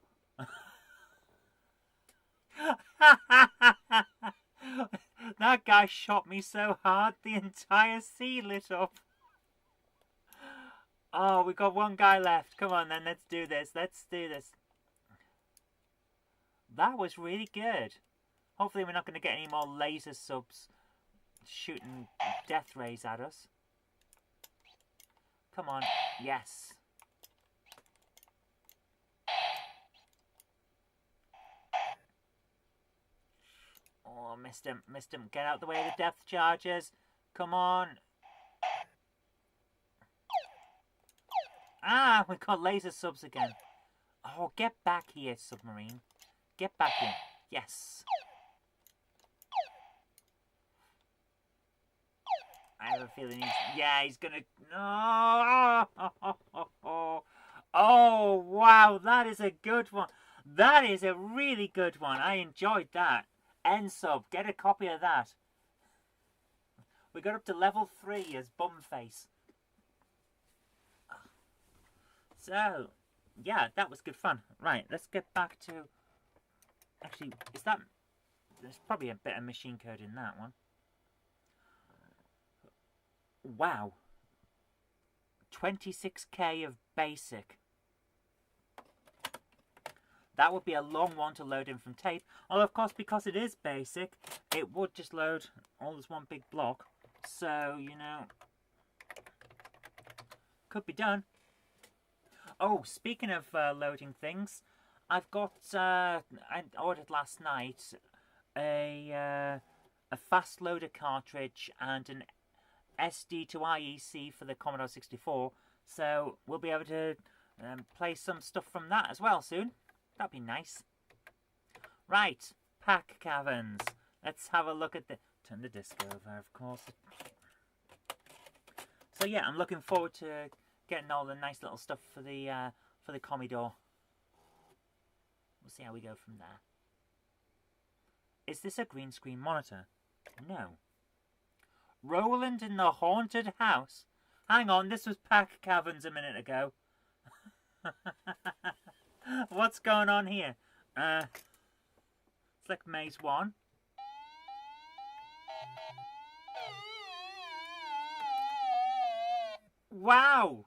A: That guy shot me so hard the entire sea lit up. Oh, we've got one guy left. Come on then, let's do this. Let's do this. That was really good. Hopefully we're not going to get any more laser subs shooting death rays at us. Come on. Yes. Oh, missed him. Missed him. Get out the way of the depth charges. Come on. Ah, we got laser subs again. Oh, get back here, submarine. Get back here. Yes. I have a feeling he's gonna... No! Oh, wow, that is a good one. That is a really good one. I enjoyed that. End sub, get a copy of that. We got up to level 3 as Bumface. So, yeah, that was good fun. Right, let's get back to... Actually, is that... There's probably a bit of machine code in that one. Wow. 26k of basic. That would be a long one to load in from tape. Although, of course, because it is basic, it would just load all as one big block. So, you know, could be done. Oh, speaking of loading things, I've got, I ordered last night a fast loader cartridge and an SD to IEC for the Commodore 64. So we'll be able to play some stuff from that as well soon. That'd be nice. Right, pack Caverns. Let's have a look at the... Turn the disc over, of course. So yeah, I'm looking forward to getting all the nice little stuff for the Commodore. We'll see how we go from there. Is this a green screen monitor? No. Roland in the haunted house? Hang on, this was pack Caverns a minute ago. What's going on here? It's like Maze 1. Wow!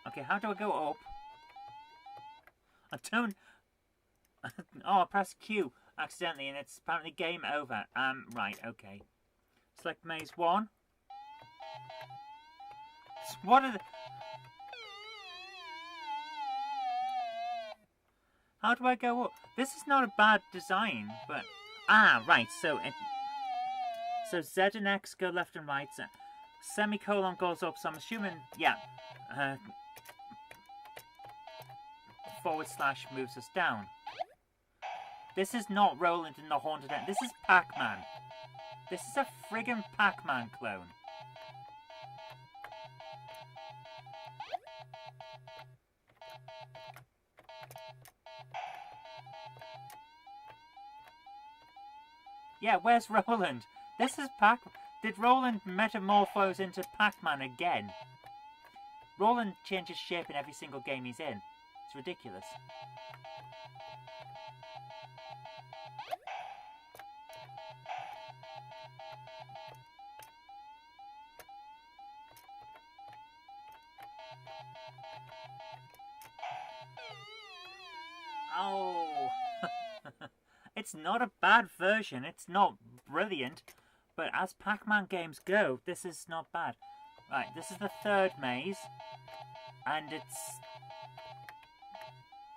A: Okay, how do I go up? I don't... Oh, I pressed Q accidentally and it's apparently game over. Right, okay. Select Maze 1. What are the... How do I go up? This is not a bad design, but... Ah, right, so... So Z and X go left and right. Semicolon goes up, so I'm assuming... Yeah. / moves us down. This is not Roland in the Haunted End. This is Pac-Man. This is a friggin' Pac-Man clone. Yeah, where's Roland? This is Pac... Did Roland metamorphose into Pac-Man again? Roland changes shape in every single game he's in. It's ridiculous. Oh, it's not a bad version. It's not brilliant, but as Pac-Man games go, this is not bad. Right, this is the third maze, and it's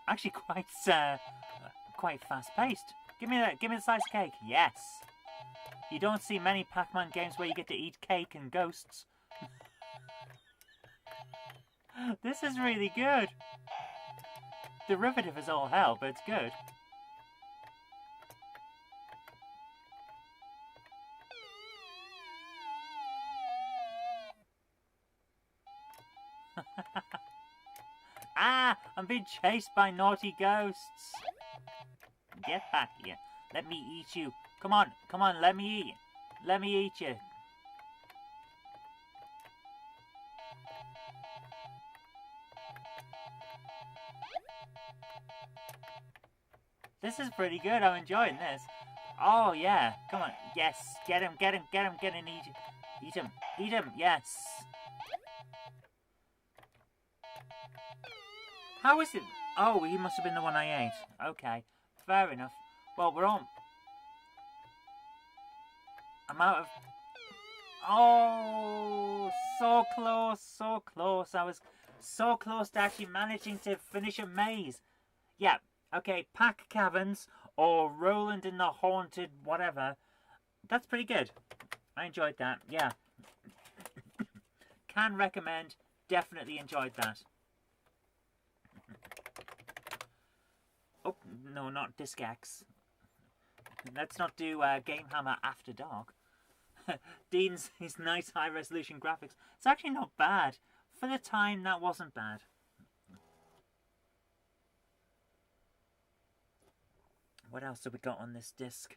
A: actually quite fast-paced. Give me the slice of cake. Yes. You don't see many Pac-Man games where you get to eat cake and ghosts. This is really good. Derivative is all hell, but it's good. Ah! I'm being chased by naughty ghosts. Get back here. Let me eat you. Come on, let me eat. Let me eat you. This is pretty good. I'm enjoying this. Oh, yeah. Come on. Yes. Get him, get him, get him, get him. Eat him. Eat him. Yes. How is it? Oh, he must have been the one I ate. Okay. Fair enough. Well, we're on. I'm out of... Oh, so close, so close. I was so close to actually managing to finish a maze. Yeah. Okay, Pack Caverns or Roland in the Haunted whatever. That's pretty good. I enjoyed that, yeah. Can recommend. Definitely enjoyed that. Oh, no, not Disc X. Let's not do GameHammer After Dark. Dean's his nice high-resolution graphics. It's actually not bad. For the time, that wasn't bad. What else have we got on this disc?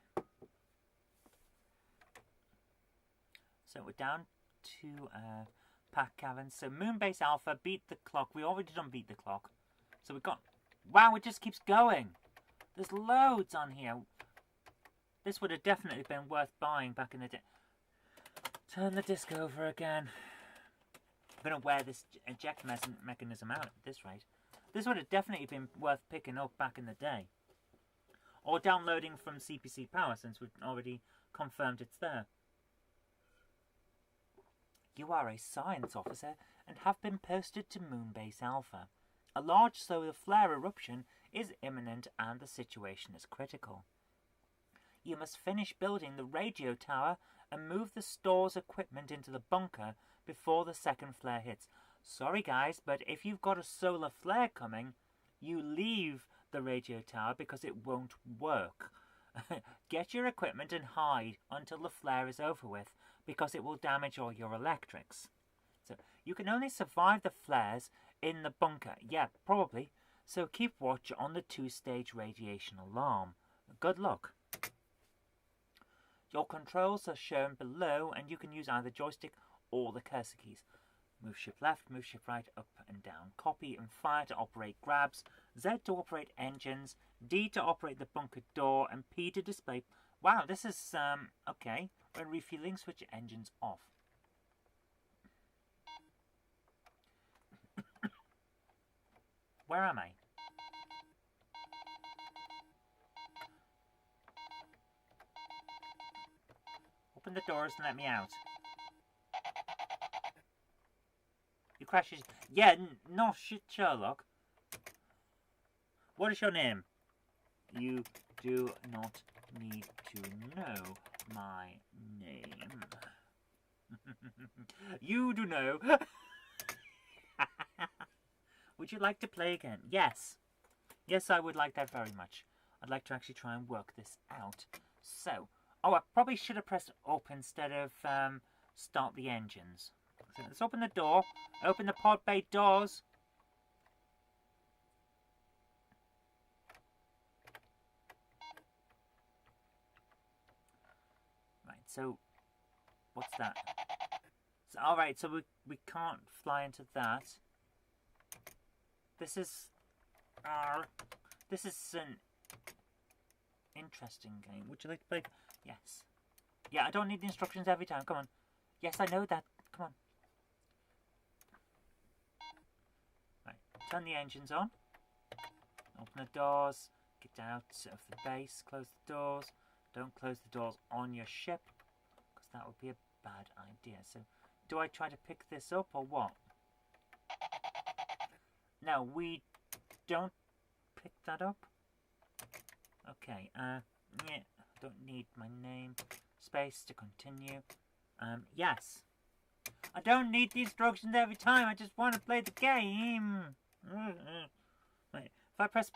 A: So we're down to Pack Caverns. So Moonbase Alpha, Beat the Clock. We already done Beat the Clock. So we've got... Wow, it just keeps going. There's loads on here. This would have definitely been worth buying back in the day. Turn the disc over again. I'm going to wear this eject mechanism out at this rate. This would have definitely been worth picking up back in the day. Or downloading from CPC Power, since we've already confirmed it's there. You are a science officer and have been posted to Moonbase Alpha. A large solar flare eruption is imminent and the situation is critical. You must finish building the radio tower and move the store's equipment into the bunker before the second flare hits. Sorry guys, but if you've got a solar flare coming, you leave the radio tower because it won't work. Get your equipment and hide until the flare is over with, because it will damage all your electrics. So you can only survive the flares in the bunker. Yeah, probably. So keep watch on the 2-stage radiation alarm. Good luck. Your controls are shown below and you can use either joystick or the cursor keys. Move shift left, move shift right, up and down. Copy and fire to operate grabs. Z to operate engines. D to operate the bunker door. And P to display... Wow, this is, okay. When refueling, switch engines off. Where am I? Open the doors and let me out. You crashes. Yeah, no shit, Sherlock. What is your name? You do not need to know my name. You do know. Would you like to play again? Yes. Yes, I would like that very much. I'd like to actually try and work this out. So, oh, I probably should have pressed up instead of start the engines. So let's open the door. Open the pod bay doors. Right, so what's that? So, all right, so we can't fly into that. This is an interesting game. Would you like to play? Yes. Yeah, I don't need the instructions every time. Come on. Yes, I know that. Come on. Right. Turn the engines on. Open the doors. Get out of the base. Close the doors. Don't close the doors on your ship, because that would be a bad idea. So, do I try to pick this up or what? No, we don't pick that up. Okay, yeah, don't need my name. Space to continue. Yes. I don't need the instructions every time, I just want to play the game. Wait, if I press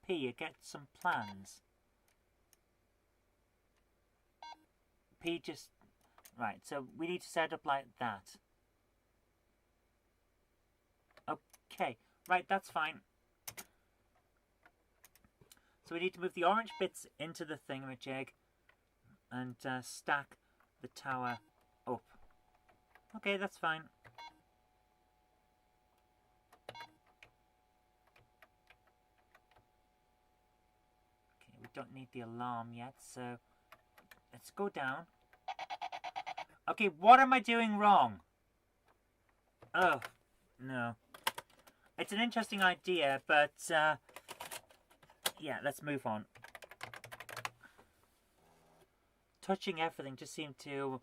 A: P, it gets some plans. P just... Right, so we need to set up like that. Okay. Right, that's fine. So we need to move the orange bits into the thingamajig and stack the tower up. Okay, that's fine. Okay, we don't need the alarm yet, so let's go down. Okay, what am I doing wrong? Oh, no. It's an interesting idea, but, yeah, let's move on. Touching everything just seemed to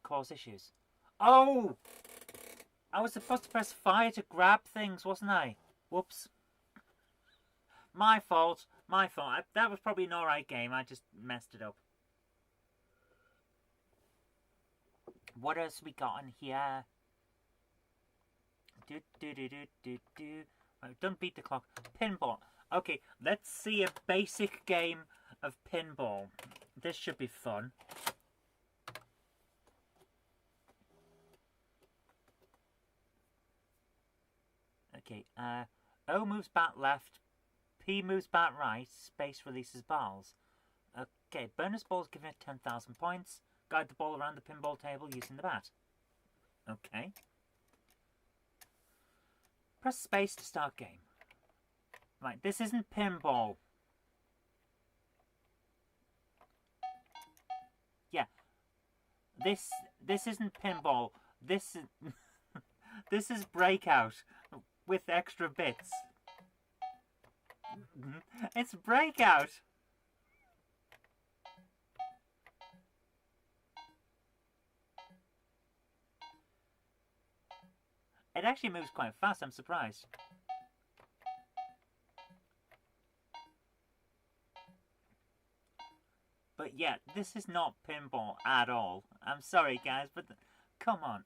A: cause issues. Oh! I was supposed to press fire to grab things, wasn't I? Whoops. My fault. My fault. That was probably an alright game. I just messed it up. What else we got in here? Right, don't beat the clock. Pinball. Okay, let's see a basic game of pinball. This should be fun. Okay, O moves back left, P moves back right, space releases balls. Okay, bonus balls given at 10,000 points. Guide the ball around the pinball table using the bat. Okay. Press space to start game. Right, this isn't pinball. Yeah. This isn't pinball. This is this is Breakout with extra bits. It's Breakout. It actually moves quite fast, I'm surprised. But yeah, this is not pinball at all. I'm sorry guys, but come on.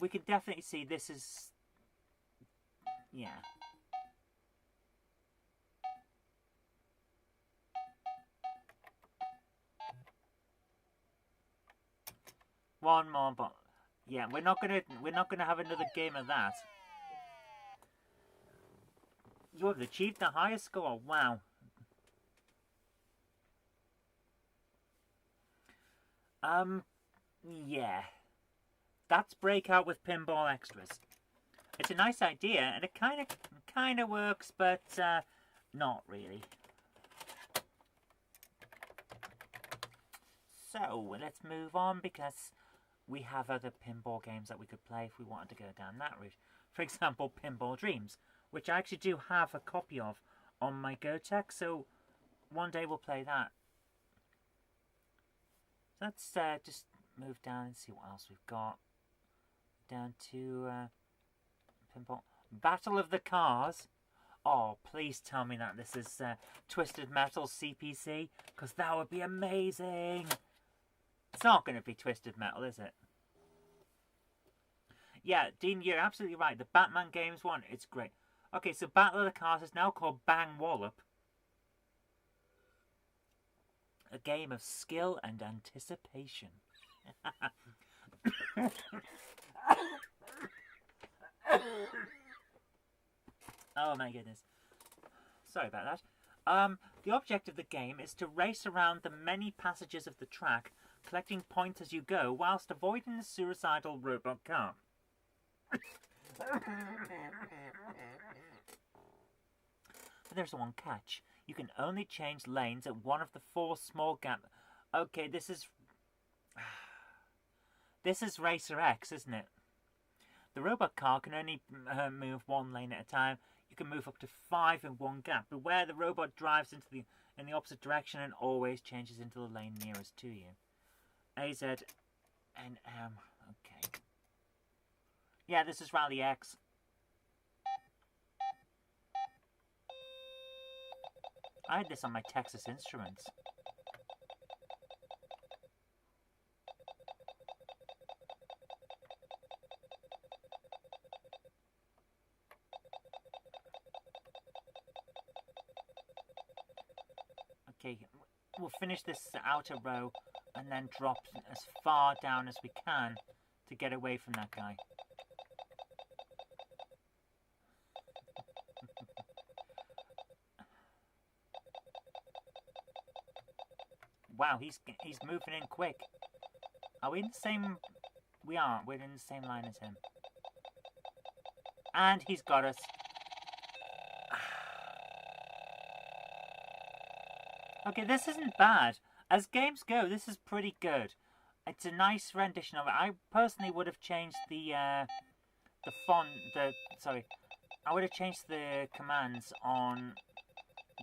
A: We can definitely see this is... yeah. One more, but yeah, we're not gonna have another game of that. You have achieved the highest score. Wow. Yeah. That's Breakout with pinball extras. It's a nice idea, and it kind of works, but not really. So let's move on because we have other pinball games that we could play if we wanted to go down that route. For example, Pinball Dreams, which I actually do have a copy of on my GoTech, so one day we'll play that. Let's just move down and see what else we've got. Down to pinball. Battle of the Cars. Oh, please tell me that this is Twisted Metal CPC, because that would be amazing. It's not going to be Twisted Metal, is it? Yeah, Dean, you're absolutely right. The Batman Games one, it's great. Okay, so Battle of the Cars is now called Bang Wallop. A game of skill and anticipation. Oh my goodness. Sorry about that. The object of the game is to race around the many passages of the track, collecting points as you go, whilst avoiding the suicidal robot car. But there's one catch. You can only change lanes at one of the 4 small gaps. Okay, this is Racer X, isn't it? The robot car can only move 1 lane at a time. You can move up to 5 in one gap. Beware, the robot drives in the opposite direction and always changes into the lane nearest to you. AZ and M. Okay. Yeah, this is Rally X. I had this on my Texas Instruments. Okay, we'll finish this outer row and then drop as far down as we can to get away from that guy. Wow, he's moving in quick. Are we in the same... We are. We're in the same line as him. And he's got us. Okay, this isn't bad. As games go, this is pretty good. It's a nice rendition of it. I personally would have changed the font... I would have changed the commands on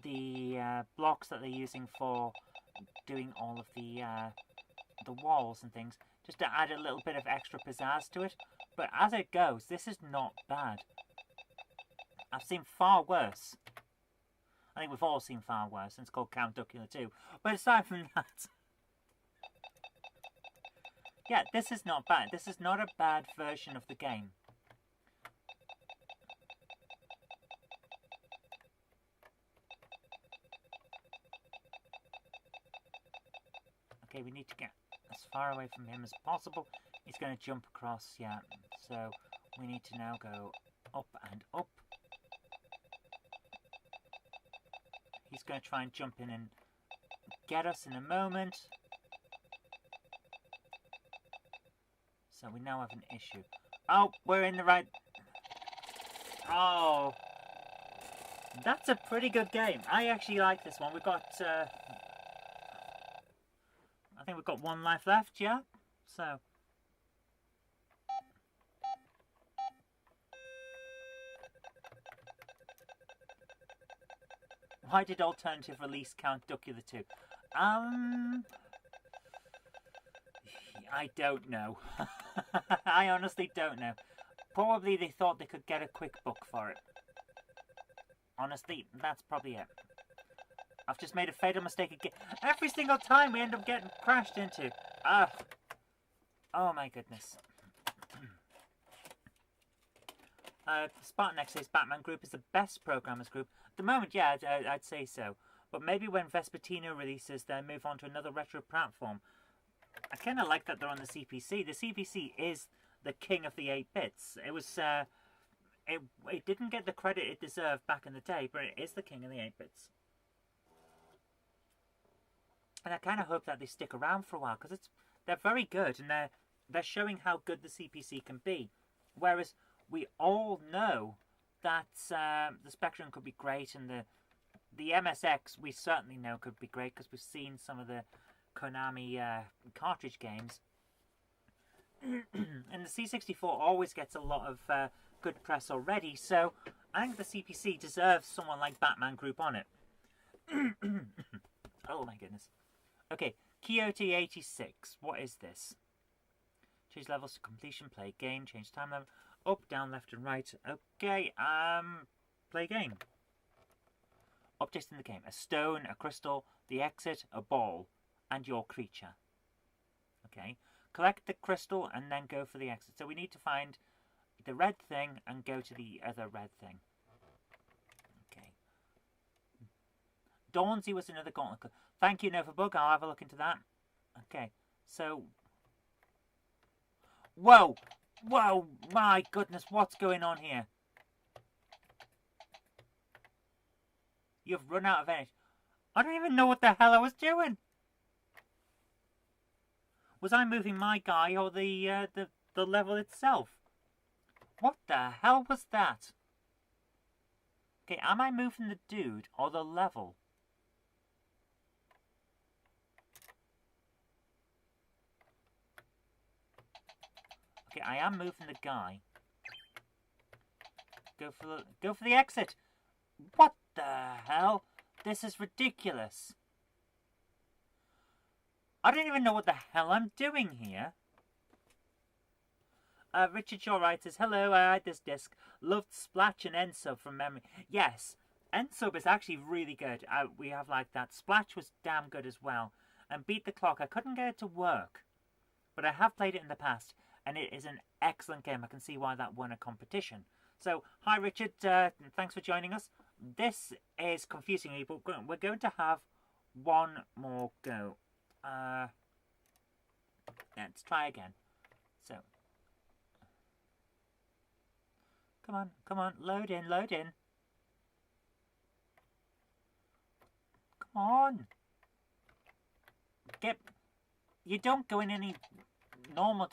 A: the blocks that they're using for doing all of the walls and things, just to add a little bit of extra pizzazz to it. But as it goes, this is not bad. I've seen far worse. I think we've all seen far worse, and it's called Count Duckula 2. But aside from that, yeah, this is not bad. This is not a bad version of the game. Okay, we need to get as far away from him as possible. He's going to jump across, yeah. So we need to now go up and up. He's going to try and jump in and get us in a moment. So we now have an issue. Oh, we're in the right... Oh. That's a pretty good game. I actually like this one. We've got... I think we've got 1 life left, yeah? So... Why did alternative release count Ducky the 2? I don't know. I honestly don't know. Probably they thought they could get a quick book for it. Honestly, that's probably it. I've just made a fatal mistake again. Every single time we end up getting crashed into. Ugh. Oh my goodness. Spartan X says Batman Group is the best programmers group. At the moment, yeah, I'd say so. But maybe when Vespertino releases, they'll move on to another retro platform. I kind of like that they're on the CPC. The CPC is the king of the 8-bits. It was, it didn't get the credit it deserved back in the day, but it is the king of the 8-bits. And I kind of hope that they stick around for a while, because they're very good, and they're showing how good the CPC can be. Whereas we all know that the Spectrum could be great, and the MSX we certainly know could be great, because we've seen some of the Konami cartridge games. And the C64 always gets a lot of good press already, so I think the CPC deserves someone like Batman Group on it. Oh my goodness. Okay, Quixote 86. What is this? Change levels to completion, play game, change time level, up, down, left and right. Okay, play game. Objects in the game. A stone, a crystal, the exit, a ball, and your creature. Okay, collect the crystal and then go for the exit. So we need to find the red thing and go to the other red thing. Okay. Dawnsy was another gauntlet. Thank you, Novabug. I'll have a look into that. Okay, so... Whoa! Whoa! My goodness, what's going on here? You've run out of energy. I don't even know what the hell I was doing. Was I moving my guy or the level itself? What the hell was that? Okay, am I moving the dude or the level? Okay, I am moving the guy. Go for the exit. What the hell? This is ridiculous. I don't even know what the hell I'm doing here. Richard Shaw writes says, hello, I had this disc. Loved Splatch and N-Sub from memory. Yes, N-Sub is actually really good. We have like that. Splatch was damn good as well. And Beat the Clock, I couldn't get it to work. But I have played it in the past. And it is an excellent game. I can see why that won a competition. So, hi Richard, thanks for joining us. This is confusing me, but we're going to have one more go. Let's try again. So, come on, load in. Come on. You don't go in any normal...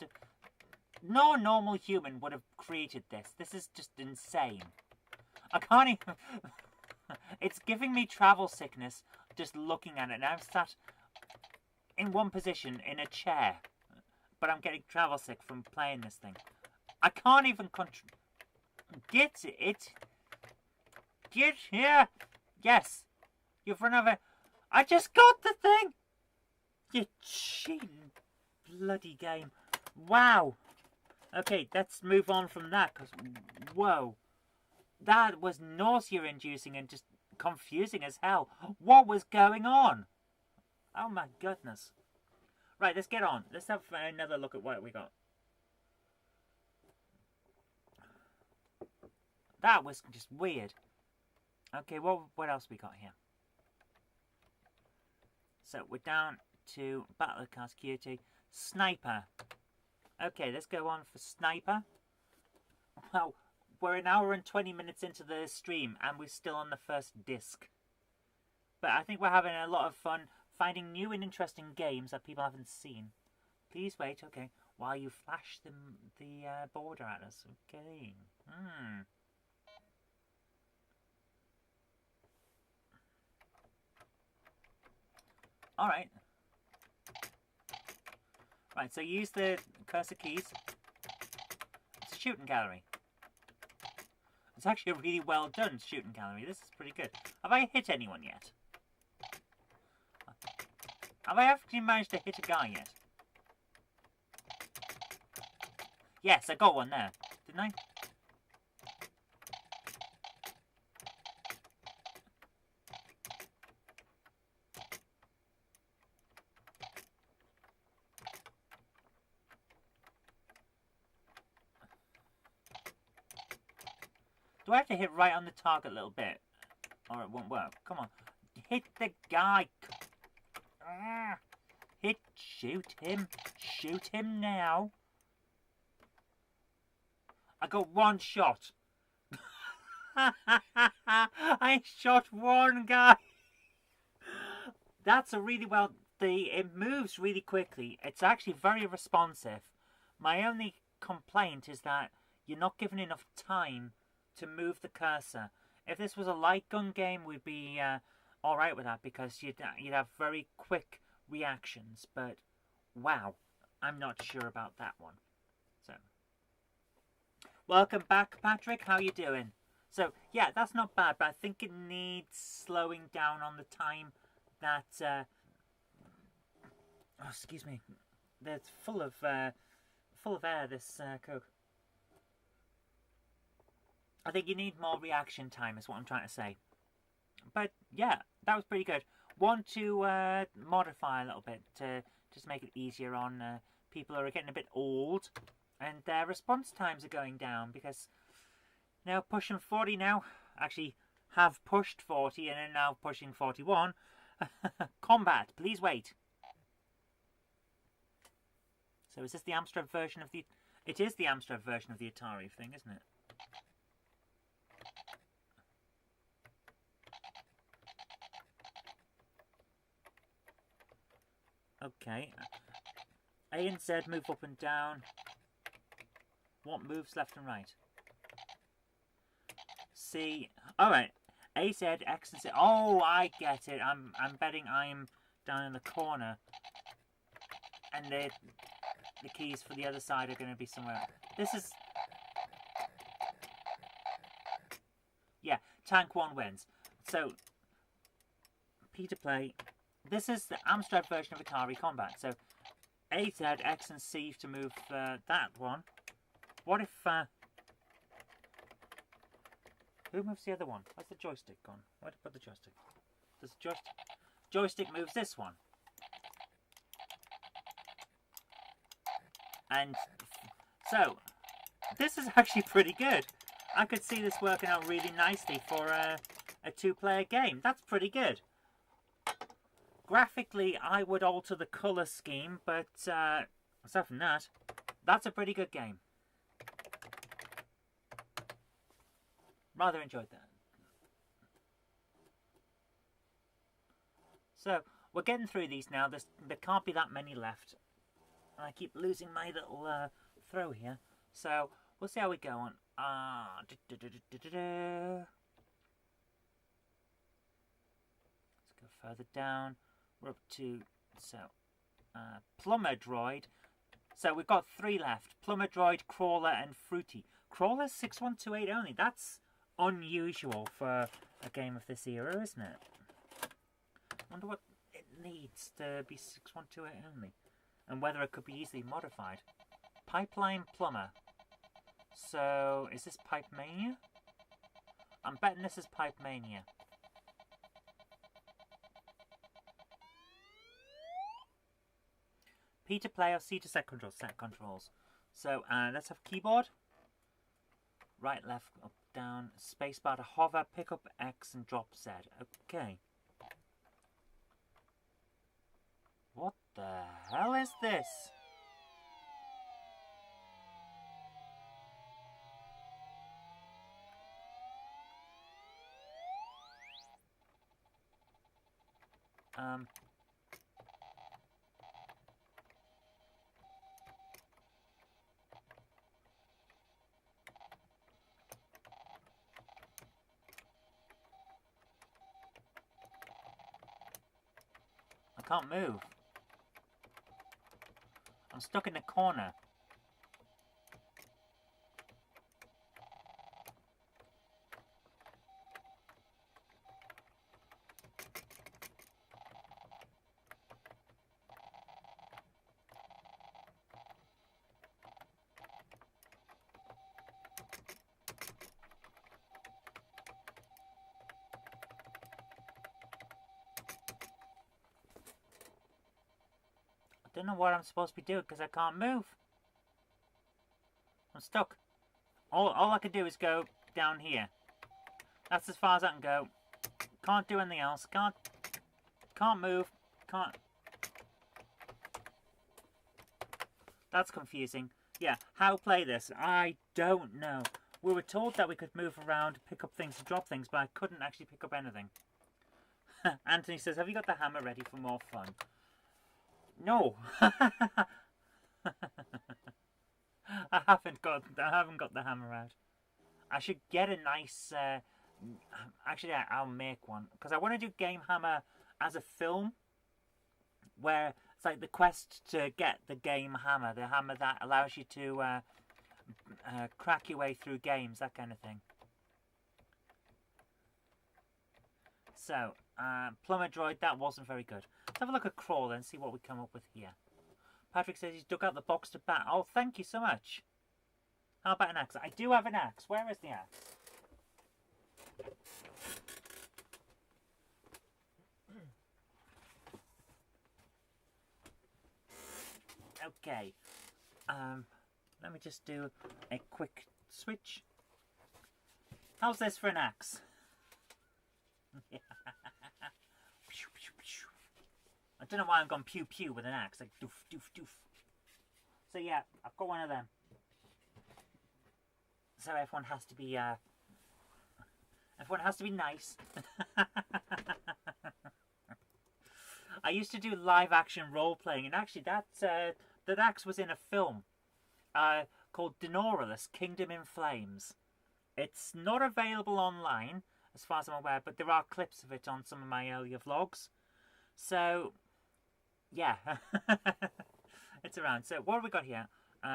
A: No normal human would have created this. This is just insane. I can't even... It's giving me travel sickness just looking at it. Now I'm sat in one position in a chair. But I'm getting travel sick from playing this thing. I can't even get it. Get here. Yes. You've run over... I just got the thing. You cheating bloody game. Wow. Okay, let's move on from that, because, whoa. That was nausea-inducing and just confusing as hell. What was going on? Oh my goodness. Right, let's get on. Let's have another look at what we got. That was just weird. Okay, what else we got here? So, we're down to Battle of Cars Quixote. Sniper. Okay, let's go on for Sniper. Well, we're an hour and 20 minutes into the stream and we're still on the first disc. But I think we're having a lot of fun. finding new and interesting games that people haven't seen. Please wait, okay, while you flash the border at us. Okay. Alright. Right, so use the cursor keys. It's a shooting gallery. It's actually a really well done shooting gallery. This is pretty good. Have I hit anyone yet? Have I actually managed to hit a guy yet? Yes, I got one there. Didn't I? Do I have to hit right on the target a little bit? Or it won't work. Come on. Hit the guy. Shoot him. Shoot him now. I got one shot. I shot one guy. That's a really well... It moves really quickly. It's actually very responsive. My only complaint is that you're not given enough time to move the cursor. If this was a light gun game, we'd be alright with that, because you'd have very quick reactions. But wow, I'm not sure about that one. So, welcome back, Patrick. How you doing? So yeah, that's not bad, but I think it needs slowing down on the time that. Oh, excuse me. It's full of air. This Coke. I think you need more reaction time, is what I'm trying to say. But yeah, that was pretty good. Want to modify a little bit to just make it easier on people who are getting a bit old, and their response times are going down, because now pushing 40 now. Actually, have pushed 40 and are now pushing 41. Combat, please wait. So is this the Amstrad version of the... It is the Amstrad version of the Atari thing, isn't it? Okay. A and Z move up and down. What moves left and right? C. Alright. A, Z, X and Z. Oh, I get it. I'm betting I'm down in the corner. And the keys for the other side are going to be somewhere. This is... Yeah, Tank 1 wins. So, P to play. This is the Amstrad version of Atari Combat. So, A, Z, X and C to move that one. What if... Who moves the other one? Where's the joystick gone? Where did I put the joystick? Does the joystick moves this one? And so, this is actually pretty good. I could see this working out really nicely for a two-player game. That's pretty good. Graphically, I would alter the colour scheme, but aside from that, that's a pretty good game. Rather enjoyed that. So, we're getting through these now. There can't be that many left. I keep losing my little throw here. So, we'll see how we go on. Let's go further down. We're up to, so, Plumber Droid. So, we've got 3 left. Plumber Droid, Crawler, and Fruity. Crawler 6128 only. That's unusual for a game of this era, isn't it? I wonder what it needs to be 6128 only. And whether it could be easily modified. Pipeline Plumber. So, is this Pipe Mania? I'm betting this is Pipe Mania. P to play or C to set controls. Set controls. So, let's have keyboard. Right, left, up, down. Spacebar to hover. Pick up X and drop Z. Okay. What the hell is this? can't move. I'm stuck in the corner. I don't know what I'm supposed to be doing because I can't move. I'm stuck. All I can do is go down here. That's as far as I can go. Can't do anything else. Can't move. Can't. That's confusing. Yeah, how to play this? I don't know. We were told that we could move around, pick up things, and drop things, but I couldn't actually pick up anything. Anthony says, have you got the hammer ready for more fun? No. I haven't got the hammer out. I should get a nice actually I'll make one because I want to do GameHammer as a film where it's like the quest to get the GameHammer, the hammer that allows you to crack your way through games, that kind of thing. So, Plumber Droid, that wasn't very good. Let's have a look at Crawler and see what we come up with here. Patrick says he's dug out the box to bat. Oh, thank you so much. How about an axe? I do have an axe. Where is the axe? Okay. Let me just do a quick switch. How's this for an axe? I don't know why I'm going pew pew with an axe, like doof doof doof. So yeah, I've got one of them. So everyone has to be nice. I used to do live action role playing, and actually that axe was in a film called Denoralus, Kingdom in Flames. It's not available online, as far as I'm aware, but there are clips of it on some of my earlier vlogs. So, yeah, it's around. So, what have we got here?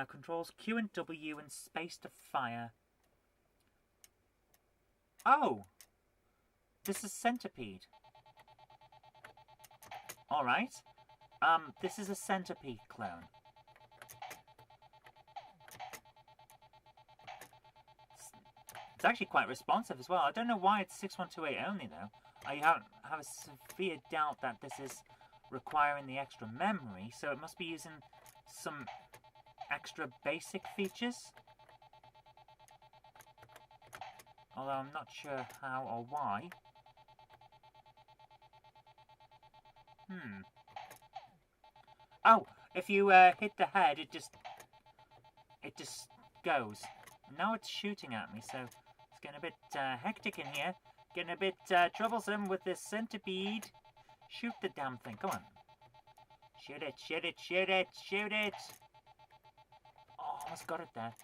A: Controls Q and W and space to fire. Oh, this is Centipede. Alright. This is a Centipede clone. It's actually quite responsive as well. I don't know why it's 6128 only though. I have a severe doubt that this is requiring the extra memory, so it must be using some extra basic features. Although I'm not sure how or why. Oh, if you hit the head, it just goes. Now it's shooting at me, so it's getting a bit hectic in here. Getting a bit troublesome with this centipede. Shoot the damn thing, come on. Shoot it, shoot it, shoot it, shoot it. Oh, almost got it there.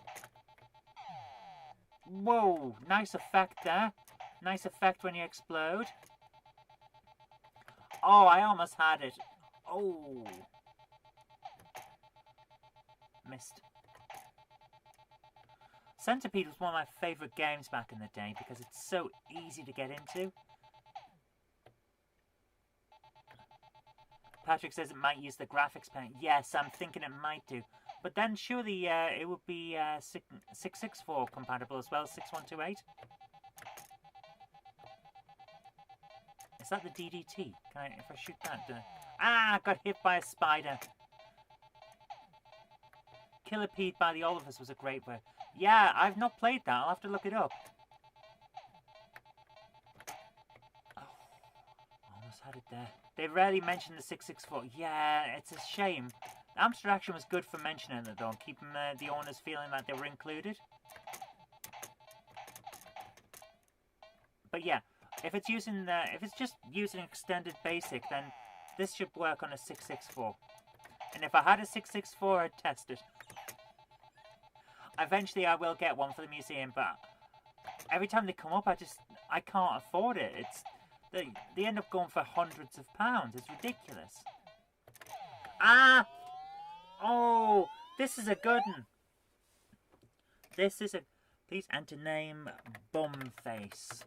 A: Whoa, nice effect there. Nice effect when you explode. Oh, I almost had it. Oh. Missed. Centipede was one of my favourite games back in the day because it's so easy to get into. Patrick says it might use the graphics pen. Yes, I'm thinking it might do. But then surely it would be 664 compatible as well, 6128. Is that the DDT? Can I, if I shoot that? Ah, got hit by a spider. Killipede by the Olivers was a great word. Yeah, I've not played that. I'll have to look it up. Oh, almost had it there. They rarely mention the 664. Yeah, it's a shame. Amstrad Action was good for mentioning it though, keeping the owners feeling like they were included. But yeah, if it's just using extended basic, then this should work on a 664. And if I had a 664, I'd test it. Eventually I will get one for the museum, but every time they come up, I can't afford it. They end up going for hundreds of pounds. It's ridiculous. Ah! Oh, this is a good one. This is a... Please enter name Bumface.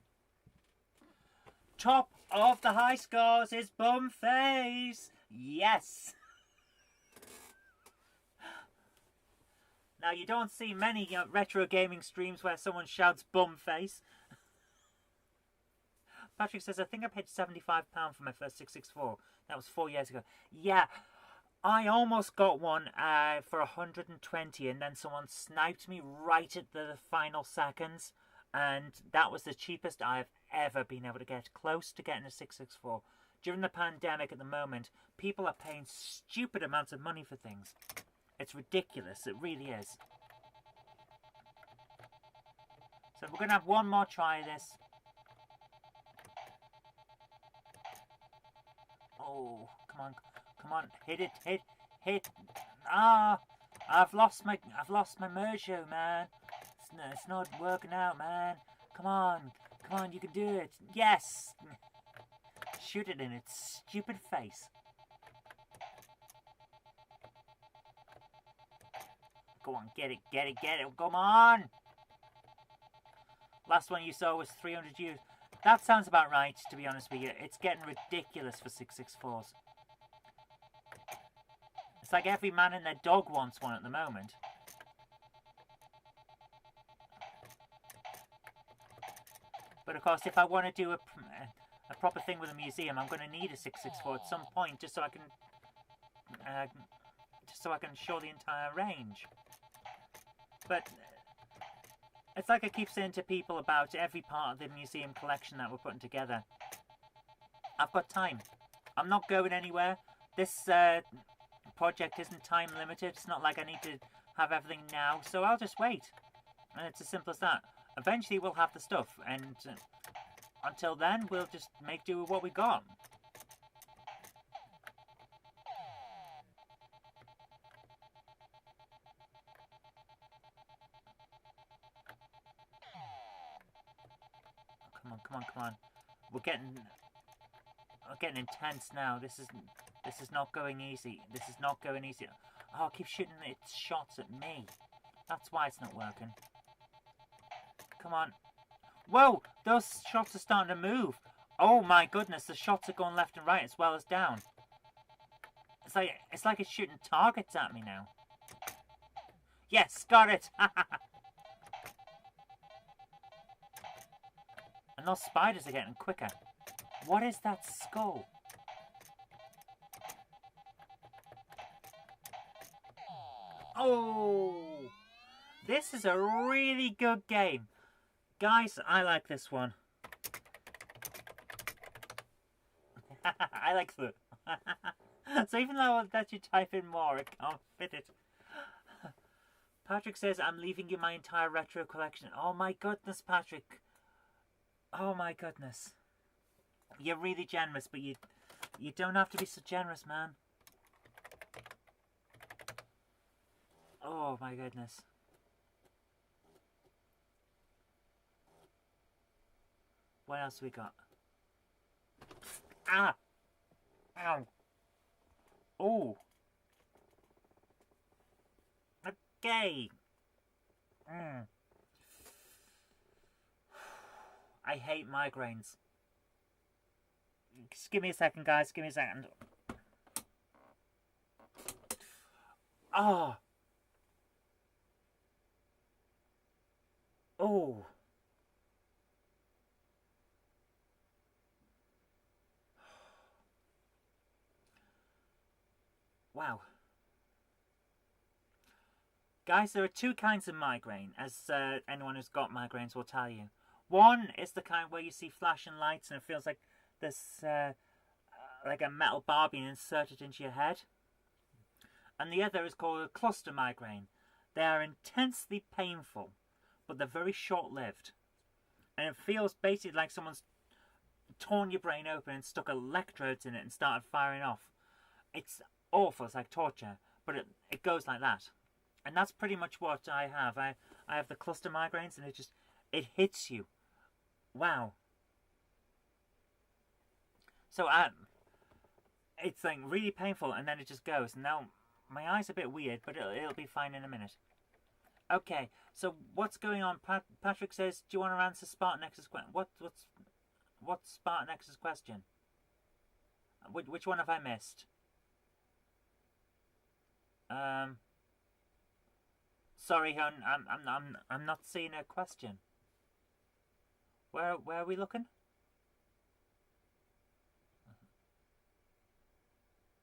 A: Top of the high scores is Bumface. Yes. Now, you don't see many retro gaming streams where someone shouts Bumface. Patrick says, I think I paid £75 for my first 664. That was 4 years ago. Yeah, I almost got one for 120, and then someone sniped me right at the final seconds. And that was the cheapest I've ever been able to get, close to getting a 664. During the pandemic at the moment, people are paying stupid amounts of money for things. It's ridiculous, it really is. So we're going to have one more try of this. Oh, come on, hit it, hit. Ah, I've lost my mojo, man. It's not working out, man. Come on, you can do it. Yes! Shoot it in its stupid face. Go on, get it. Come on! Last one you saw was 300 years. That sounds about right, to be honest with you. It's getting ridiculous for 664s. It's like every man and their dog wants one at the moment. But of course, if I want to do a proper thing with a museum, I'm going to need a 664 at some point, just so I can show the entire range. But it's like I keep saying to people about every part of the museum collection that we're putting together. I've got time. I'm not going anywhere. This project isn't time limited. It's not like I need to have everything now, so I'll just wait. And it's as simple as that. Eventually we'll have the stuff, and until then we'll just make do with what we got. Come on. We're getting intense now. This is not going easy. Oh, I keep shooting its shots at me. That's why it's not working. Come on. Whoa! Those shots are starting to move. Oh my goodness, the shots are going left and right as well as down. It's like it's shooting targets at me now. Yes, got it! And those spiders are getting quicker. What is that skull? Oh! This is a really good game. Guys, I like this one. I like the... So even though that you type in more, it can't fit it. Patrick says, I'm leaving you my entire retro collection. Oh my goodness, Patrick. Oh my goodness. You're really generous, but you don't have to be so generous, man. Oh my goodness. What else we got? Ah! Ow! Oh! Okay! I hate migraines. Just give me a second, guys. Give me a second. Ah! Oh! Wow. Guys, there are two kinds of migraine, as anyone who's got migraines will tell you. One is the kind where you see flashing lights and it feels like this, like a metal bar being inserted into your head. And the other is called a cluster migraine. They are intensely painful, but they're very short-lived. And it feels basically like someone's torn your brain open and stuck electrodes in it and started firing off. It's awful, it's like torture, but it goes like that. And that's pretty much what I have. I have the cluster migraines, and it hits you. Wow. So it's like really painful, and then it just goes. Now my eye's a bit weird, but it'll be fine in a minute. Okay, so what's going on? Patrick says, "Do you want to answer Spartan X's question?" What's Spartan X's question? Which one have I missed? Sorry, hon, I'm not seeing a question. Where are we looking?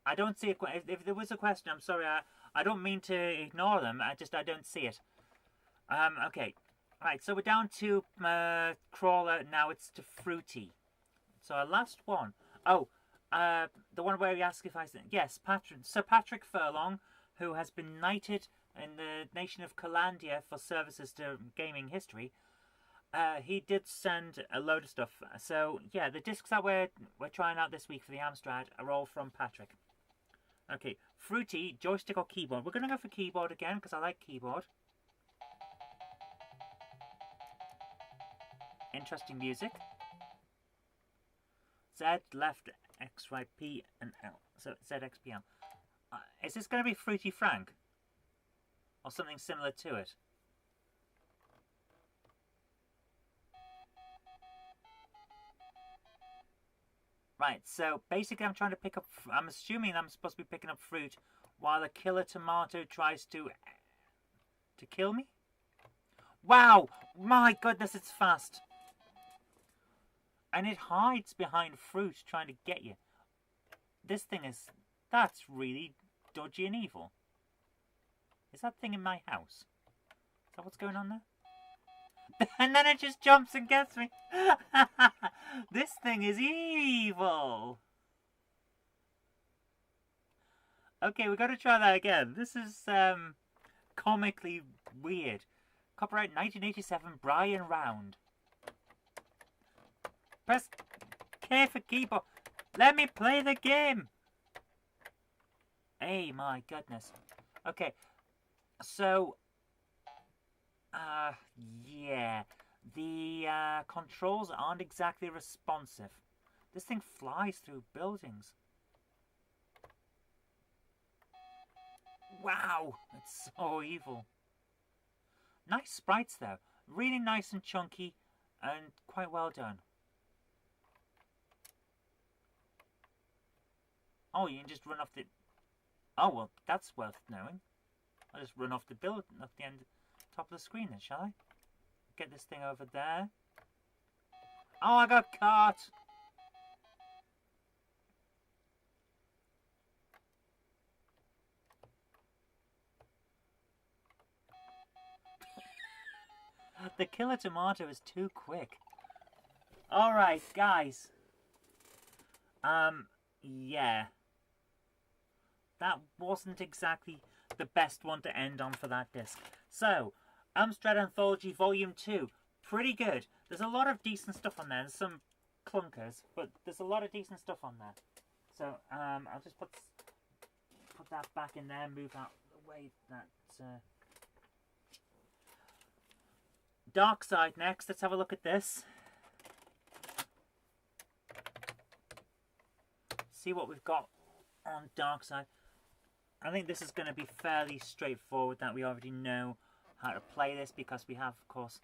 A: I don't see a question. If there was a question, I'm sorry. I don't mean to ignore them. I don't see it. Okay. Right, so we're down to Crawler. Now it's to Fruity. So our last one. Oh, the one where we ask if I said yes, Sir Patrick Furlong, who has been knighted in the nation of Calandia for services to gaming history. He did send a load of stuff. So yeah, the discs that we're trying out this week for the Amstrad are all from Patrick. Okay, Fruity, joystick or keyboard? We're going to go for keyboard again because I like keyboard. Interesting music. Z, left, X, right, P, and L. So Z, X, P, L. Is this going to be Fruity Frank? Or something similar to it? Right, so basically I'm trying to pick up... I'm assuming I'm supposed to be picking up fruit while the killer tomato tries to kill me? Wow! My goodness, it's fast. And it hides behind fruit trying to get you. This thing is... That's really dodgy and evil. Is that thing in my house? Is that what's going on there? And then it just jumps and gets me. This thing is evil. Okay, we've got to try that again. This is comically weird. Copyright 1987, Brian Round. Press K for keyboard. Let me play the game. Hey, my goodness. Okay, so... yeah, the controls aren't exactly responsive. This thing flies through buildings. Wow, it's so evil. Nice sprites though, really nice and chunky and quite well done. Oh, you can just run off the... Oh, well, that's worth knowing. I'll just run off the building at the end... Top of the screen then, shall I? Get this thing over there. Oh, I got caught! The killer tomato is too quick. Alright, guys. Yeah. That wasn't exactly the best one to end on for that disc. So, Amstrad Anthology Volume 2. Pretty good. There's a lot of decent stuff on there. There's some clunkers, but there's a lot of decent stuff on there. So, I'll just put that back in there, move out the way that... Dark Side next. Let's have a look at this. See what we've got on Dark Side. I think this is going to be fairly straightforward, that we already know how to play this because we have, of course,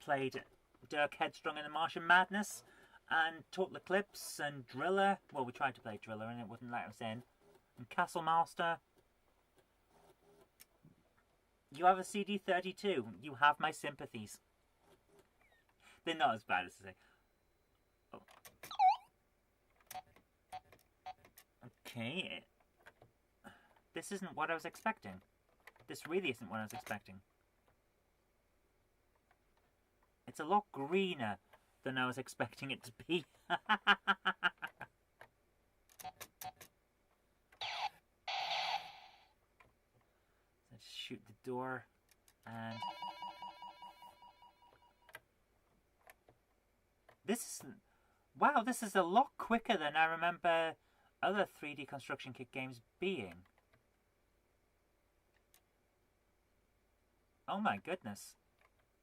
A: played Dirk Headstrong in the Martian Madness and Total Eclipse and Driller. Well, we tried to play Driller and it wouldn't let us in. And Castle Master. You have a CD32. You have my sympathies. They're not as bad as they say. Oh. Okay. This isn't what I was expecting. This really isn't what I was expecting. It's a lot greener than I was expecting it to be. Let's shoot the door and... This is... Wow, this is a lot quicker than I remember other 3D construction kit games being. Oh my goodness.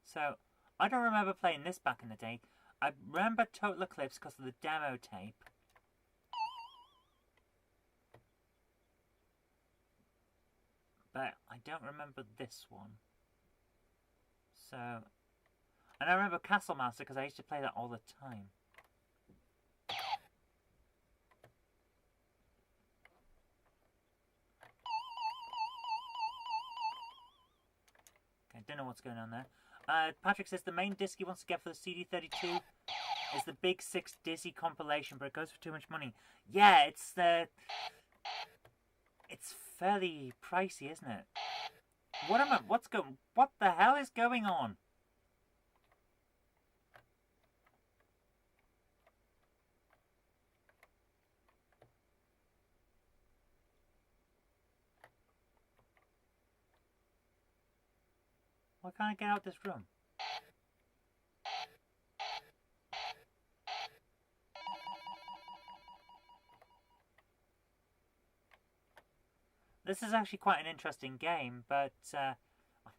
A: So, I don't remember playing this back in the day. I remember Total Eclipse because of the demo tape. but I don't remember this one. So, and I remember Castle Master because I used to play that all the time. Okay, don't know what's going on there. Patrick says the main disc he wants to get for the CD32 is the Big Six Dizzy compilation, but it goes for too much money. Yeah, it's fairly pricey, isn't it? What the hell is going on? Why can't I get out of this room? This is actually quite an interesting game, but I'm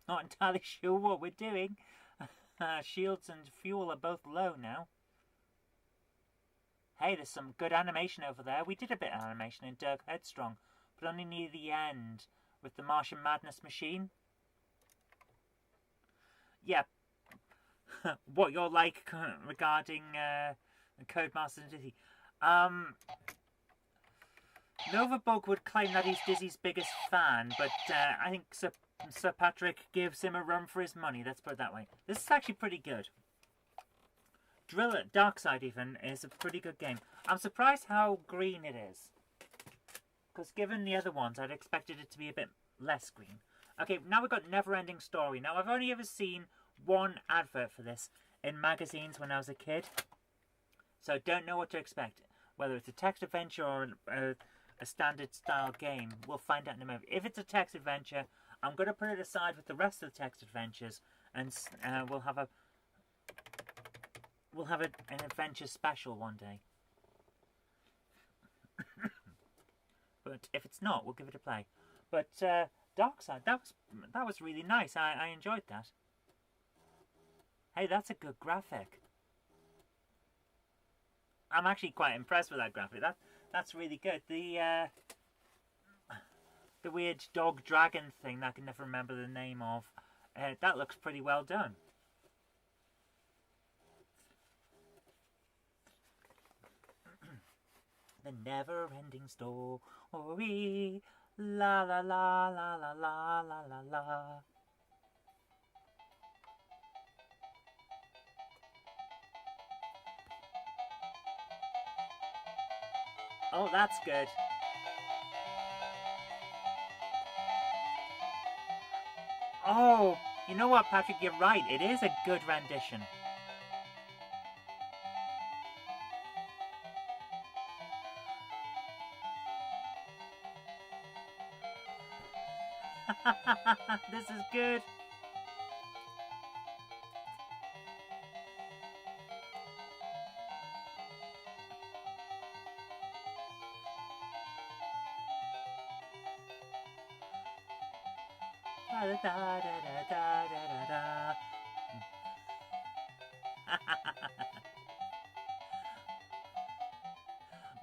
A: not entirely sure what we're doing. Shields and fuel are both low now. Hey, there's some good animation over there. We did a bit of animation in Dirk Headstrong, but only near the end with the Martian Madness machine. Yeah, what you're like regarding Codemasters and Dizzy. Novabug would claim that he's Dizzy's biggest fan, but I think Sir Patrick gives him a run for his money, let's put it that way. This is actually pretty good. Driller, Darkside even, is a pretty good game. I'm surprised how green it is. Because given the other ones, I'd expected it to be a bit less green. Okay, now we've got Neverending Story. Now, I've only ever seen one advert for this in magazines when I was a kid. So don't know what to expect. Whether it's a text adventure or a standard style game, we'll find out in a moment. If it's a text adventure, I'm going to put it aside with the rest of the text adventures, and we'll have an adventure special one day. But if it's not, we'll give it a play. But Darkside, that was really nice. I enjoyed that. Hey, that's a good graphic. I'm actually quite impressed with that graphic. That's really good. The weird dog dragon thing that I can never remember the name of. That looks pretty well done. The Never-Ending Story. La la la la la la la la la. Oh, that's good. Oh, you know what, Patrick? You're right. It is a good rendition. This is good.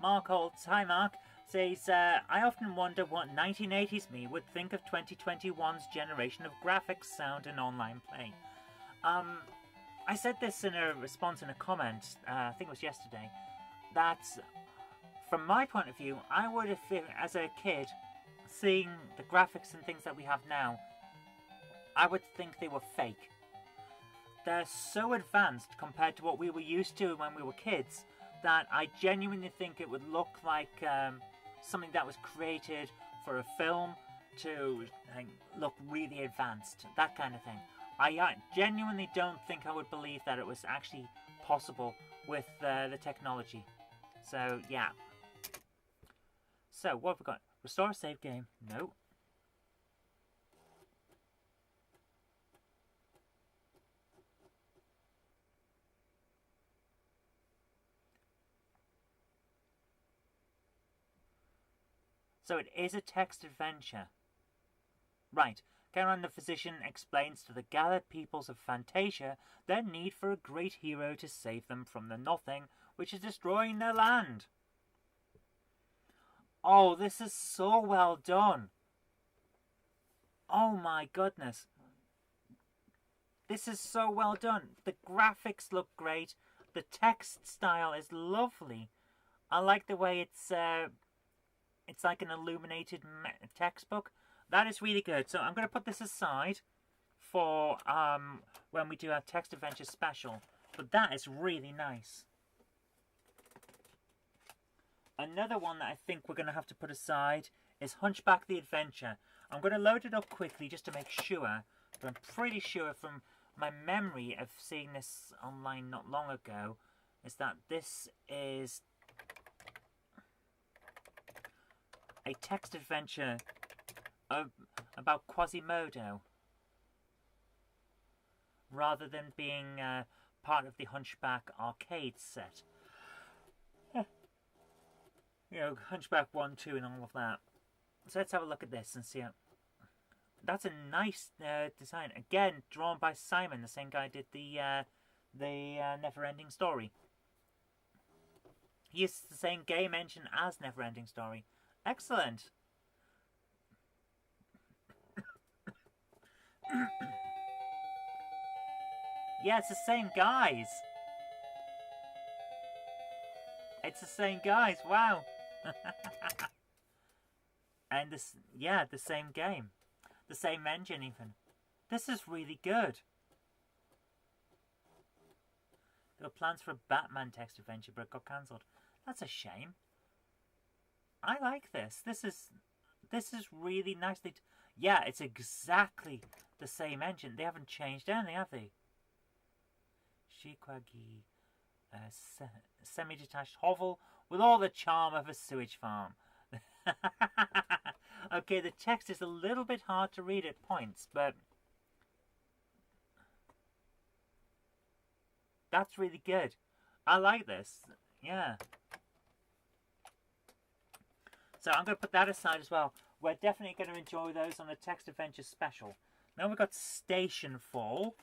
A: Mark Holtz, hi Mark, says, I often wonder what 1980s me would think of 2021's generation of graphics, sound and online play. I said this in a response in a comment, I think it was yesterday, that from my point of view, I would have, as a kid, seeing the graphics and things that we have now, I would think they were fake. They're so advanced compared to what we were used to when we were kids that I genuinely think it would look like something that was created for a film to look really advanced, that kind of thing. I genuinely don't think I would believe that it was actually possible with the technology. So, yeah. So, what have we got? Restore a save game? No. So it is a text adventure. Right. Cameron the Physician explains to the gathered peoples of Fantasia their need for a great hero to save them from the nothing which is destroying their land. Oh, this is so well done. Oh my goodness. This is so well done. The graphics look great. The text style is lovely. I like the way it's like an illuminated textbook. That is really good. So I'm going to put this aside for when we do our text adventure special. But that is really nice. Another one that I think we're going to have to put aside is Hunchback the Adventure. I'm going to load it up quickly just to make sure. But I'm pretty sure from my memory of seeing this online not long ago is that this is a text adventure about Quasimodo, rather than being part of the Hunchback arcade set. You know, Hunchback 1, 2 and all of that. So let's have a look at this and see how... That's a nice design. Again, drawn by Simon, the same guy did the Neverending Story. He uses the same game engine as Neverending Story. Excellent. Yeah, it's the same guys. It's the same guys. Wow. And this, yeah, the same game. The same engine even. This is really good. There were plans for a Batman text adventure, but it got cancelled. That's a shame. I like this. This is really nicely... Yeah, it's exactly the same engine. They haven't changed anything, have they? Shikwagi, semi-detached hovel with all the charm of a sewage farm. Okay, the text is a little bit hard to read at points, but that's really good. I like this. Yeah. So I'm going to put that aside as well. We're definitely going to enjoy those on the Text Adventure special. Now we've got Stationfall,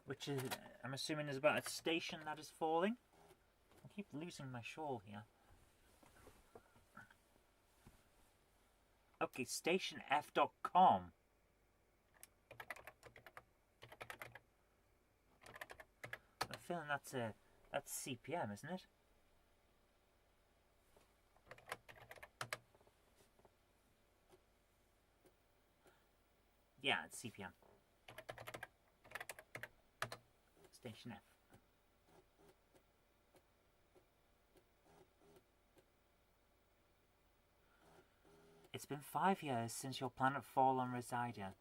A: which is, I'm assuming is about a station that is falling. I keep losing my shawl here. Okay, stationf.com. I'm feeling that's CPM, isn't it? Yeah, it's CPM. Station F. It's been 5 years since your planet fall on Residia.